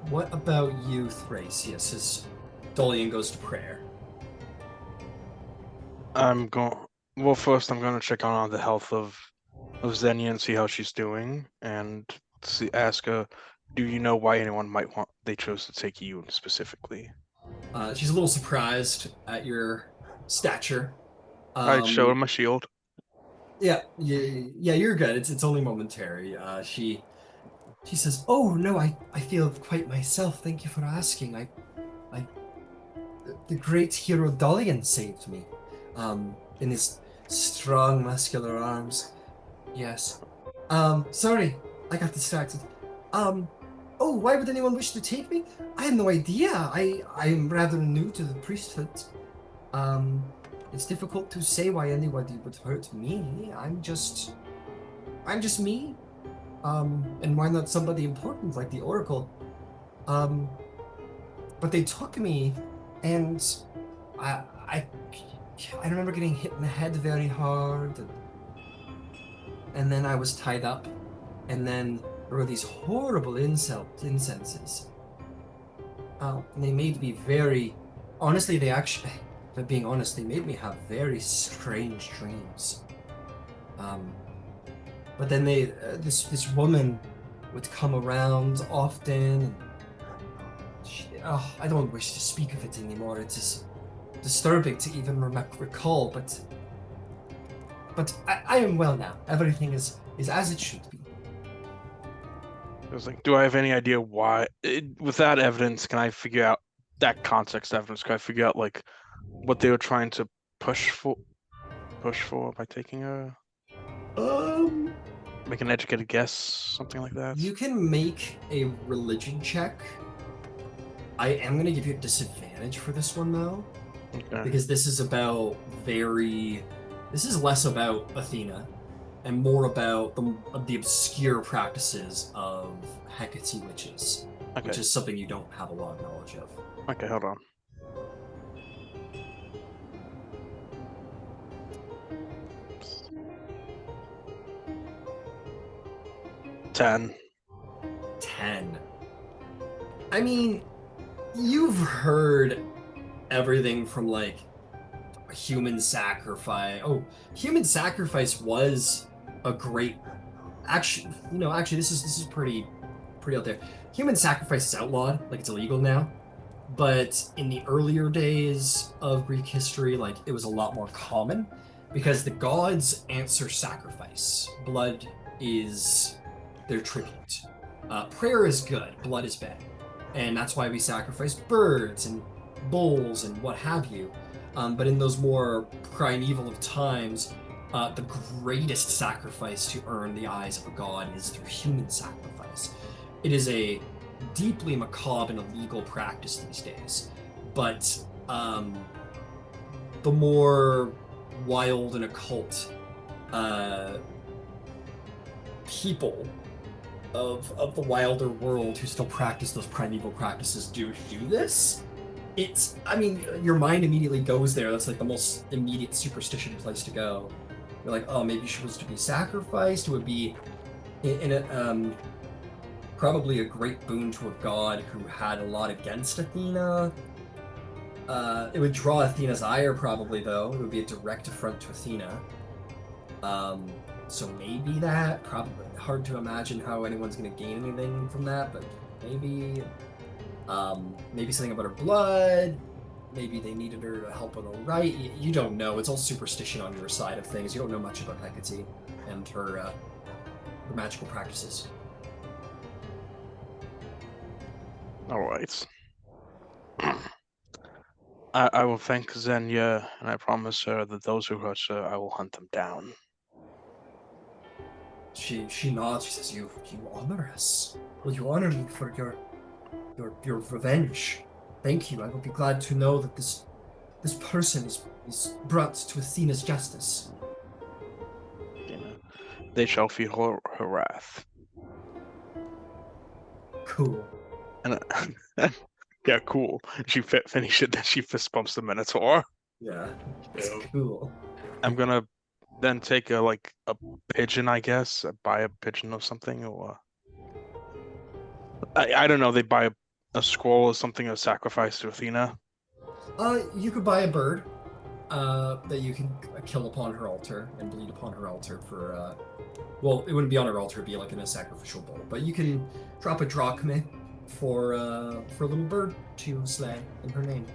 What about you, Thrasius, as Dolion goes to prayer? Well, first I'm going to check on the health of Xenia and see how she's doing, and ask her, do you know why they chose to take you specifically? She's a little surprised at your stature. I show her my shield. Yeah, you're good. It's only momentary. She says, "Oh no, I feel quite myself. Thank you for asking. The great hero Dolion saved me, in his strong muscular arms. Yes. Sorry, I got distracted. Oh, why would anyone wish to take me? I have no idea. I'm rather new to the priesthood. It's difficult to say why anybody would hurt me. I'm just me. And why not somebody important like the Oracle? But they took me, and I remember getting hit in the head very hard, and then I was tied up, and then There were these horrible incenses. And they made me very... Honestly, they actually... If I'm being honest, they made me have very strange dreams. But then this woman would come around often, and I don't wish to speak of it anymore. It is disturbing to even recall, but I am well now. Everything is as it should be. I was like, do I have any idea why? With that evidence, can I figure out that context evidence? Can I figure out like what they were trying to push for by taking a make an educated guess, something like that? You can make a religion check. I am going to give you a disadvantage for this one, though. Okay. Because this is this is less about Athena and more about the obscure practices of Hecate witches, Okay. which is something you don't have a lot of knowledge of. Okay, hold on. Ten. 10. I mean, you've heard everything from like human sacrifice. Oh, human sacrifice was a great. Actually, this is pretty out there. Human sacrifice is outlawed, like it's illegal now. But in the earlier days of Greek history, like it was a lot more common because the gods answer sacrifice. Blood is their tribute. Prayer is good, blood is bad. And that's why we sacrifice birds and bulls and what have you. But in those more primeval of times, the greatest sacrifice to earn the eyes of a god is through human sacrifice. It is a deeply macabre and illegal practice these days, but the more wild and occult people of the wilder world who still practice those primeval practices do this. It's, I mean, your mind immediately goes there. That's like the most immediate superstition place to go. You're like, oh, maybe she was to be sacrificed. It would be probably a great boon to a god who had a lot against Athena. It would draw Athena's ire, probably, though. It would be a direct affront to Athena. So maybe that. Probably hard to imagine how anyone's going to gain anything from that, but maybe. Maybe something about her blood. Maybe they needed her to help with a rite. You don't know. It's all superstition on your side of things. You don't know much about Hecate and her magical practices. All right. I will thank Xenia, and I promise her that those who hurt her, I will hunt them down. She nods. She says, "You honor us. Will you honor me for your revenge? Thank you. I will be glad to know that this person is brought to Athena's justice." They shall feel her wrath. Cool. And yeah, cool. She finish it, then she fist bumps the Minotaur. Yeah, it's cool. I'm gonna then take a pigeon, I guess. Buy a pigeon or something, or I don't know. They buy a scroll or something, a sacrifice to Athena. You could buy a bird that you can kill upon her altar and bleed upon her altar for. Well, it wouldn't be on her altar; it'd be like in a sacrificial bowl. But you can drop a drachma for a little bird to slay in her name.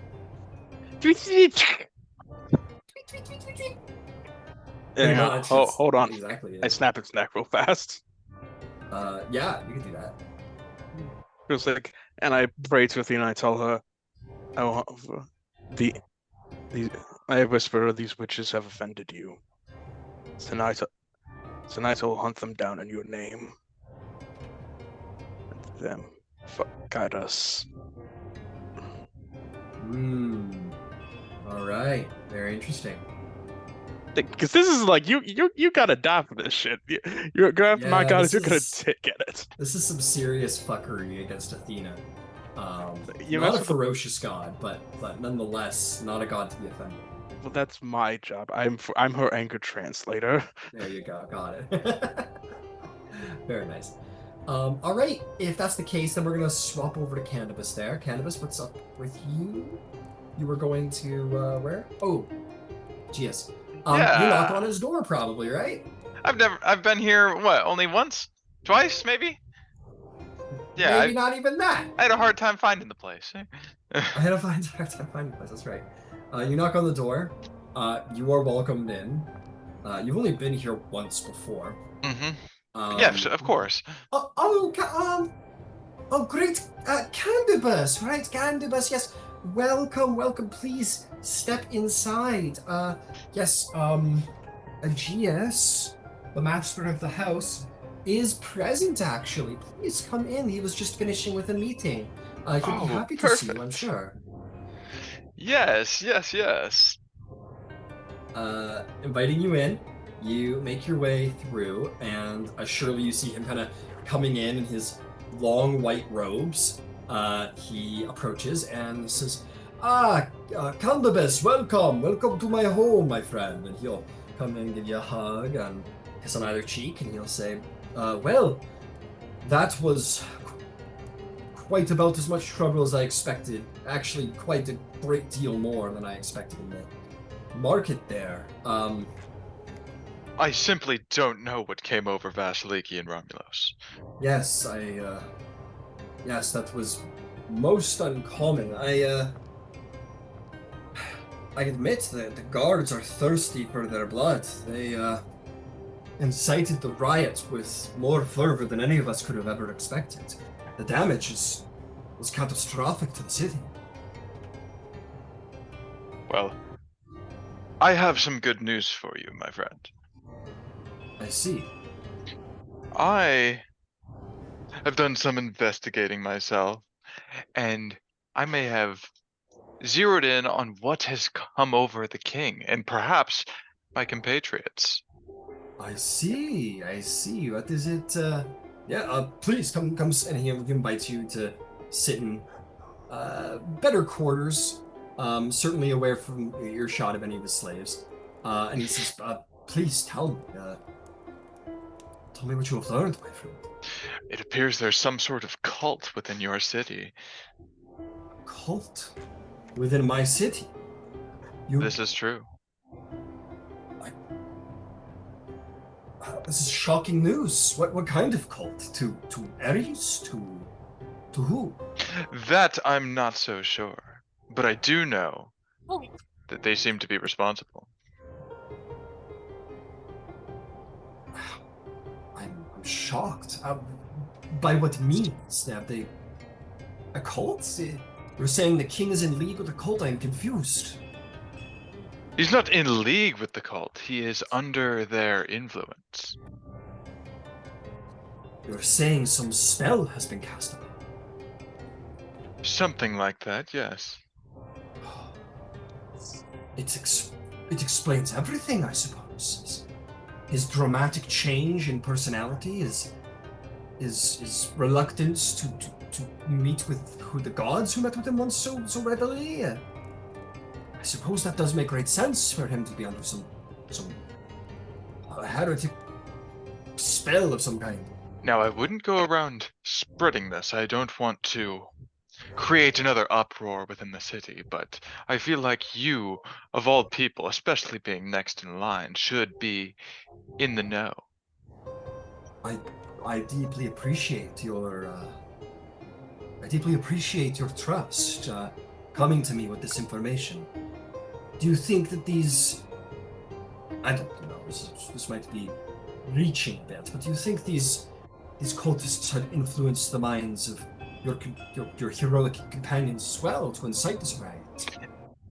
Yeah, hold on. Exactly. I snap its neck real fast. Yeah, you can do that. It was like, and I pray to Athena. I tell her, I whisper, these witches have offended you. Tonight I will hunt them down in your name. And them guide us. All right. Very interesting. Because this is like you gotta die for this shit. You're gonna my goddess, you're gonna get it. This is some serious fuckery against Athena. You not a ferocious god, but nonetheless not a god to be offended. Well, that's my job. I'm her anger translator. There you go. Got it. Very nice. All right. If that's the case, then we're gonna swap over to Candybus there. Candybus, what's up with you? You were going to where? Oh, geez. You knock on Yeah. his door, probably, right? I've been here, what, only once? Twice, maybe? Yeah, Maybe not even that. I had a hard time finding the place. I had a hard time finding the place. That's right. You knock on the door. You are welcomed in. You've only been here once before. Mm-hmm. Yeah, of course. Oh, great. Candybus, right? Candybus, yes. Welcome, welcome. Please step inside. Yes, Aegeus, the master of the house, is present, actually. Please come in. He was just finishing with a meeting. He'll be happy to see you, I'm perfect. sure. Yes. Inviting you in. You make your way through, and surely you see him kind of coming in his long white robes. He approaches and says, Candybus, welcome to my home, my friend. And he'll come in and give you a hug and kiss on either cheek, and he'll say, well, that was quite about as much trouble as I expected. Actually, quite a great deal more than I expected in the market there. I simply don't know what came over Vasaliki and Romulos. Yes, yes, that was most uncommon. I admit that the guards are thirsty for their blood. They, incited the riots with more fervor than any of us could have ever expected. The damage was catastrophic to the city. Well, I have some good news for you, my friend. I see. I have done some investigating myself, and I may have zeroed in on what has come over the king and perhaps my compatriots. I see. What is it? Please come, and he invites you to sit in better quarters, certainly away from earshot of any of his slaves. And he says, please tell me what you have learned, my friend. It appears there's some sort of cult within your city. Cult? Within my city? This is true. This is shocking news. What kind of cult? To Ares? To who? That I'm not so sure, but I do know that they seem to be responsible. I'm shocked. By what means? Have they a cult? You're saying the king is in league with a cult? I'm confused. He's not in league with the cult. He is under their influence. You're saying some spell has been cast on him? Something like that, yes. It explains everything, I suppose. His dramatic change in personality, his reluctance to meet with the gods who met with him once so readily. I suppose that does make great sense for him to be under some heretic spell of some kind. Now, I wouldn't go around spreading this. I don't want to create another uproar within the city, but I feel like you, of all people, especially being next in line, should be in the know. I deeply appreciate your trust coming to me with this information. Do you think that these, I don't know, this might be reaching a bit, but do you think these cultists had influenced the minds of your heroic companions as well to incite this riot?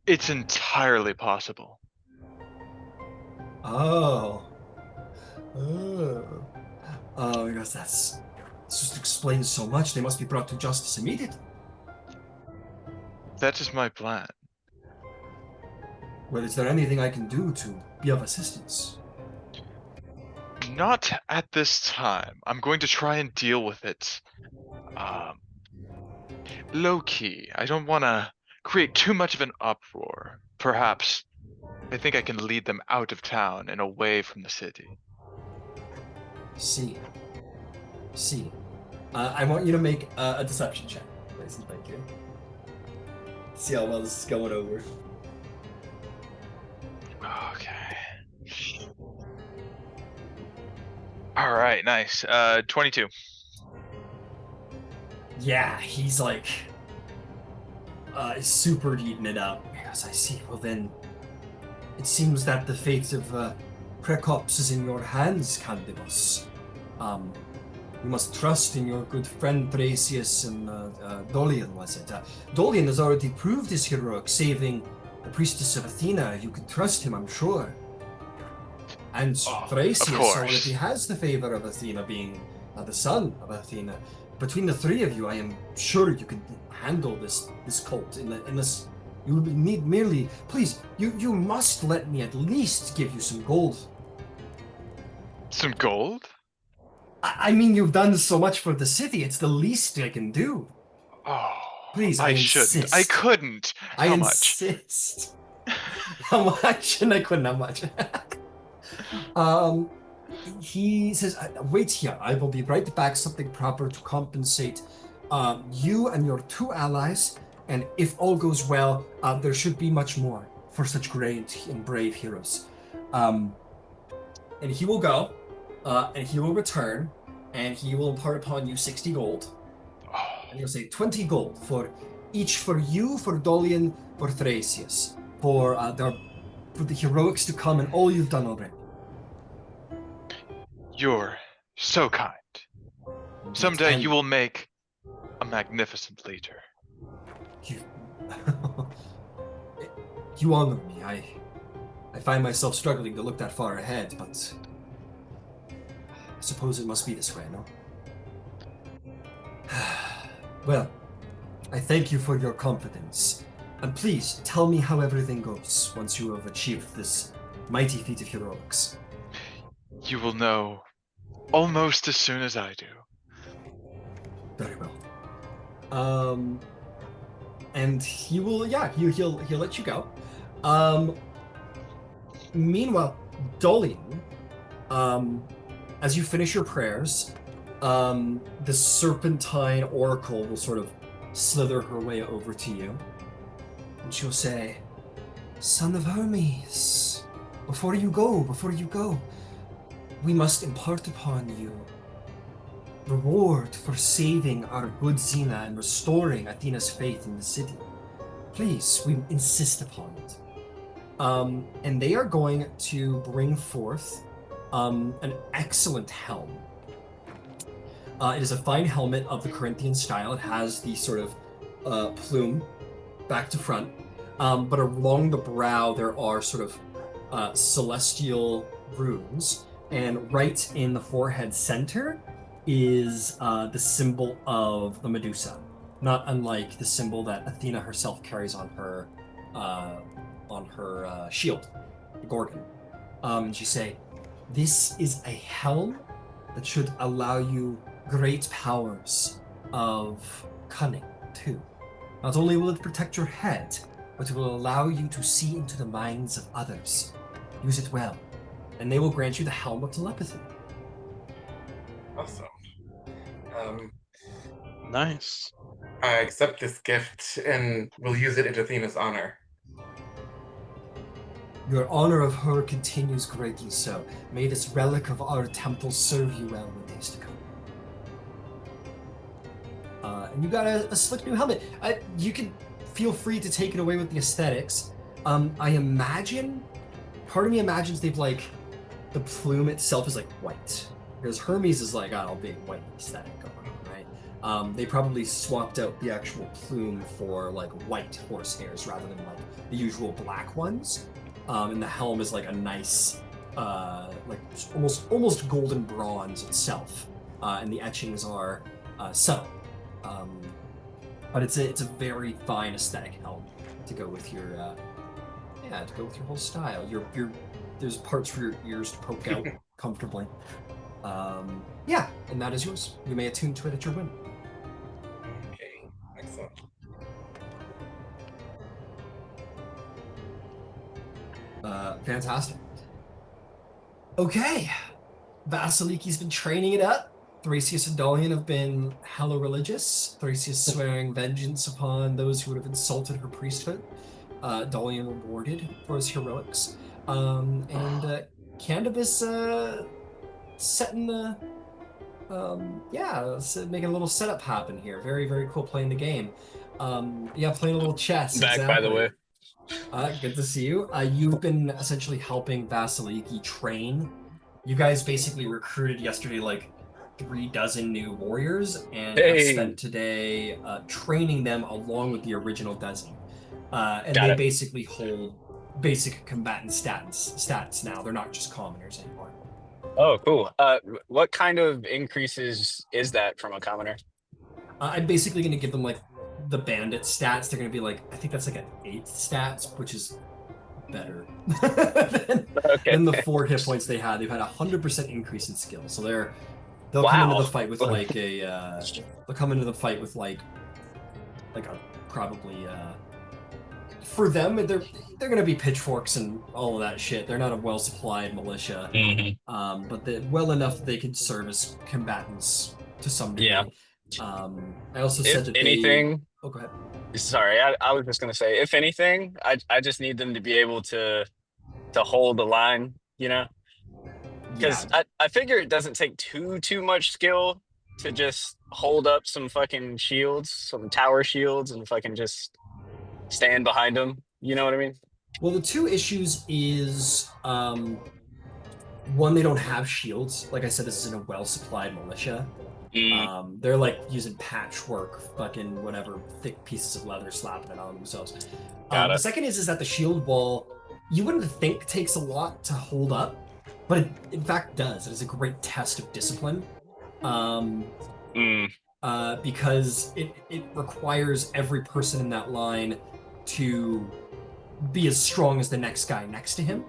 It's entirely possible. Because this just explains so much. They must be brought to justice immediately. That is my plan. Well, is there anything I can do to be of assistance? Not at this time. I'm going to try and deal with it low-key. I don't want to create too much of an uproar. Perhaps I think I can lead them out of town and away from the city. See. I want you to make a deception check, please and thank you. See how well this is going over. Okay. All right, nice. 22. Yeah, he's like super eating it up. Yes, I see. Well then, it seems that the fate of Precops is in your hands, Candybus. You must trust in your good friend Thrasius and Dolion, was it? Dolion has already proved his heroic, saving the Priestess of Athena. You can trust him, I'm sure. And Thrasius already has the favor of Athena, being the son of Athena. Between the three of you, I am sure you can handle this cult in this. You need merely, please. You must let me at least give you some gold. Some gold? I mean, you've done so much for the city. It's the least I can do. Oh, Please, I shouldn't. insist. I couldn't. I How much? insist. How much? And I couldn't. How much? He says, "Wait here. I will be right back. Something proper to compensate you and your two allies. And if all goes well, there should be much more for such great and brave heroes." And he will go, and he will return, and he will impart upon you 60 gold. And he'll say 20 gold for each for you, for Dolion, for Thrasius, for the heroics to come and all you've done already. You're so kind. Someday And you will make a magnificent leader. You honor me. I find myself struggling to look that far ahead, but I suppose it must be this way, no? Well, I thank you for your confidence. And please, tell me how everything goes once you have achieved this mighty feat of heroics. You will know almost as soon as I do. Very well. And he will, he'll let you go. Meanwhile, Dolion, as you finish your prayers, the Serpentine Oracle will sort of slither her way over to you. And she'll say, "Son of Hermes, before you go, we must impart upon you reward for saving our good Xena and restoring Athena's faith in the city. Please, we insist upon it." And they are going to bring forth an excellent helm. It is a fine helmet of the Corinthian style. It has the sort of plume back to front, but along the brow there are sort of celestial runes, and right in the forehead center is the symbol of the Medusa, not unlike the symbol that Athena herself carries on her shield, the Gorgon. And she say, "This is a helm that should allow you great powers of cunning, too. Not only will it protect your head, but it will allow you to see into the minds of others. Use it well, and they will grant you the helm of telepathy." Awesome. Nice. I accept this gift and will use it in Athena's honor. Your honor of her continues greatly so. May this relic of our temple serve you well in the days to come. And you got a slick new helmet. You can feel free to take it away with the aesthetics. I imagine, part of me imagines they've like, the plume itself is like white. Because Hermes is like, oh, big white aesthetic going on, right? They probably swapped out the actual plume for like white horse hairs rather than like the usual black ones. And the helm is like a nice, like almost golden bronze itself. And the etchings are subtle. But it's a very fine aesthetic helm to go with your whole style. There's parts for your ears to poke out comfortably. And that is yours. You may attune to it at your whim. Okay, excellent. Fantastic. Okay. Vasiliki's been training it up. Thrasius and Dolion have been hella religious. Thrasius swearing vengeance upon those who would have insulted her priesthood. Dolion rewarded for his heroics. And Candybus setting the making a little setup happen here. Very, very cool playing the game. Playing a little chess. Back, Exactly. by the way. Good to see you. You've been essentially helping Vasaliki train. You guys basically recruited yesterday like 36 new warriors and have Hey, spent today training them along with the original dozen. And got they it. basically hold basic combatant stats now. They're not just commoners anymore. Oh, cool. What kind of increases is that from a commoner? I'm basically going to give them like the bandit stats. They're going to be like, I think that's like an 8 stats, which is better Okay. than the 4 hit points they had. They've had 100% increase in skill. So they'll come into Wow. the fight with like they'll come into the fight with like a probably for them they're going to be pitchforks and all of that shit. They're not a well supplied militia. Mhm. But they're well enough that they can serve as combatants to some degree. Yeah. I also said If that anything, Oh, go ahead. sorry, I was just gonna say, if anything, I just need them to be able to hold the line, you know? Because I figure it doesn't take too much skill to just hold up some fucking shields, some tower shields, and fucking just stand behind them. You know what I mean? Well, the 2 issues is one, they don't have shields. Like I said, this isn't a well-supplied militia. They're like using patchwork, fucking whatever, thick pieces of leather, slapping it on themselves. The second is that the shield wall, you wouldn't think takes a lot to hold up, but it in fact does. It is a great test of discipline. Because it requires every person in that line to be as strong as the next guy next to him.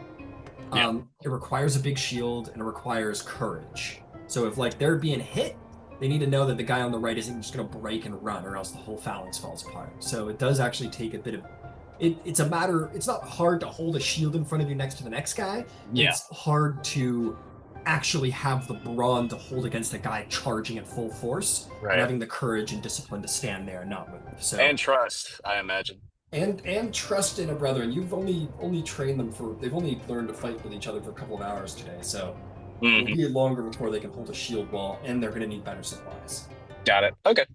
It requires a big shield and it requires courage. So if like they're being hit, they need to know that the guy on the right isn't just going to break and run, or else the whole phalanx falls apart. So it does actually take a bit of it's a matter. It's not hard to hold a shield in front of you next to the next guy. Yeah. It's hard to actually have the brawn to hold against a guy charging at full force, Right. and having the courage and discipline to stand there and not move. So And trust, I imagine. and trust in a brother. And you've only trained them they've only learned to fight with each other for a couple of hours today. So it'll be longer before they can hold a shield wall, and they're going to need better supplies. Got it. Okay.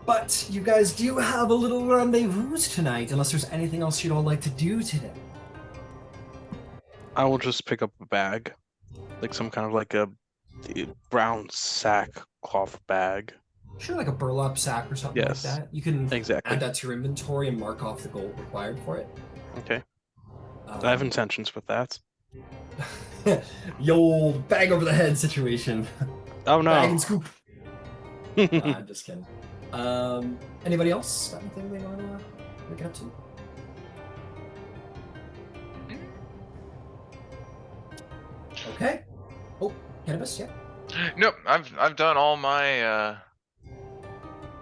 But you guys do have a little rendezvous tonight, unless there's anything else you'd all like to do today. I will just pick up a bag, like some kind of like a brown sackcloth bag. Sure, like a burlap sack or something Yes, like that. You can exactly add that to your inventory and mark off the gold required for it. Okay. I have intentions with that. The old bag over the head situation. Oh no. Bag and scoop. I'm just kidding. Anybody else got anything they want to get up to? Okay. Oh, Candybus, yeah. Nope, I've done all my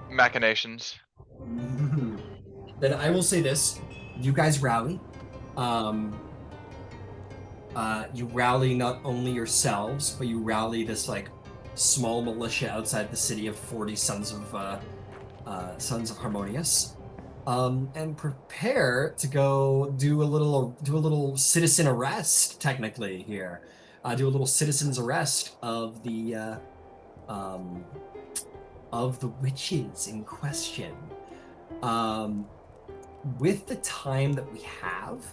machinations. Then I will say this: you guys rally. You rally not only yourselves, but you rally this like small militia outside the city of 40 sons of Harmonious, and prepare to go do a little citizen arrest. Technically, here, do a little citizen's arrest of the witches in question. With the time that we have,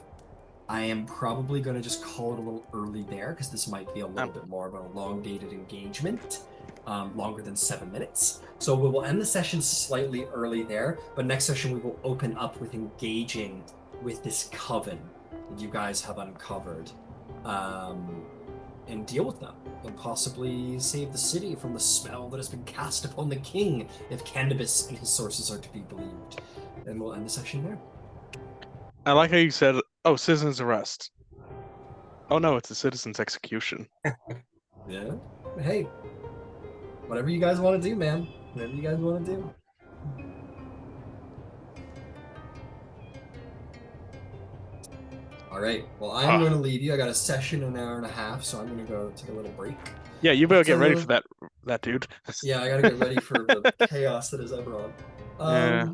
I am probably going to just call it a little early there, because this might be a little bit more of an elongated engagement, longer than 7 minutes. So we will end the session slightly early there, but next session we will open up with engaging with this coven that you guys have uncovered, and deal with them, and possibly save the city from the spell that has been cast upon the king, if Candybus and his sources are to be believed. And we'll end the session there. I like how you said, oh, citizen's arrest. Oh no, it's a citizen's execution. Yeah. Hey, whatever you guys want to do, man. Whatever you guys want to do. All right. Well, I'm going to leave you. I got a session in an hour and a half, so I'm going to go take a little break. Yeah, you better But, get ready for that dude. Yeah, I got to get ready for the chaos that is Eberron. Yeah.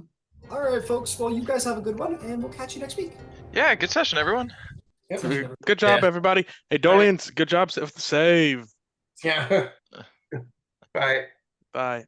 All right, folks. Well, you guys have a good one, and we'll catch you next week. Yeah, good session, everyone. Yep. Session, everyone. Good job, Yeah. everybody. Hey, Dolian, good job with the save. Yeah. Bye. Bye.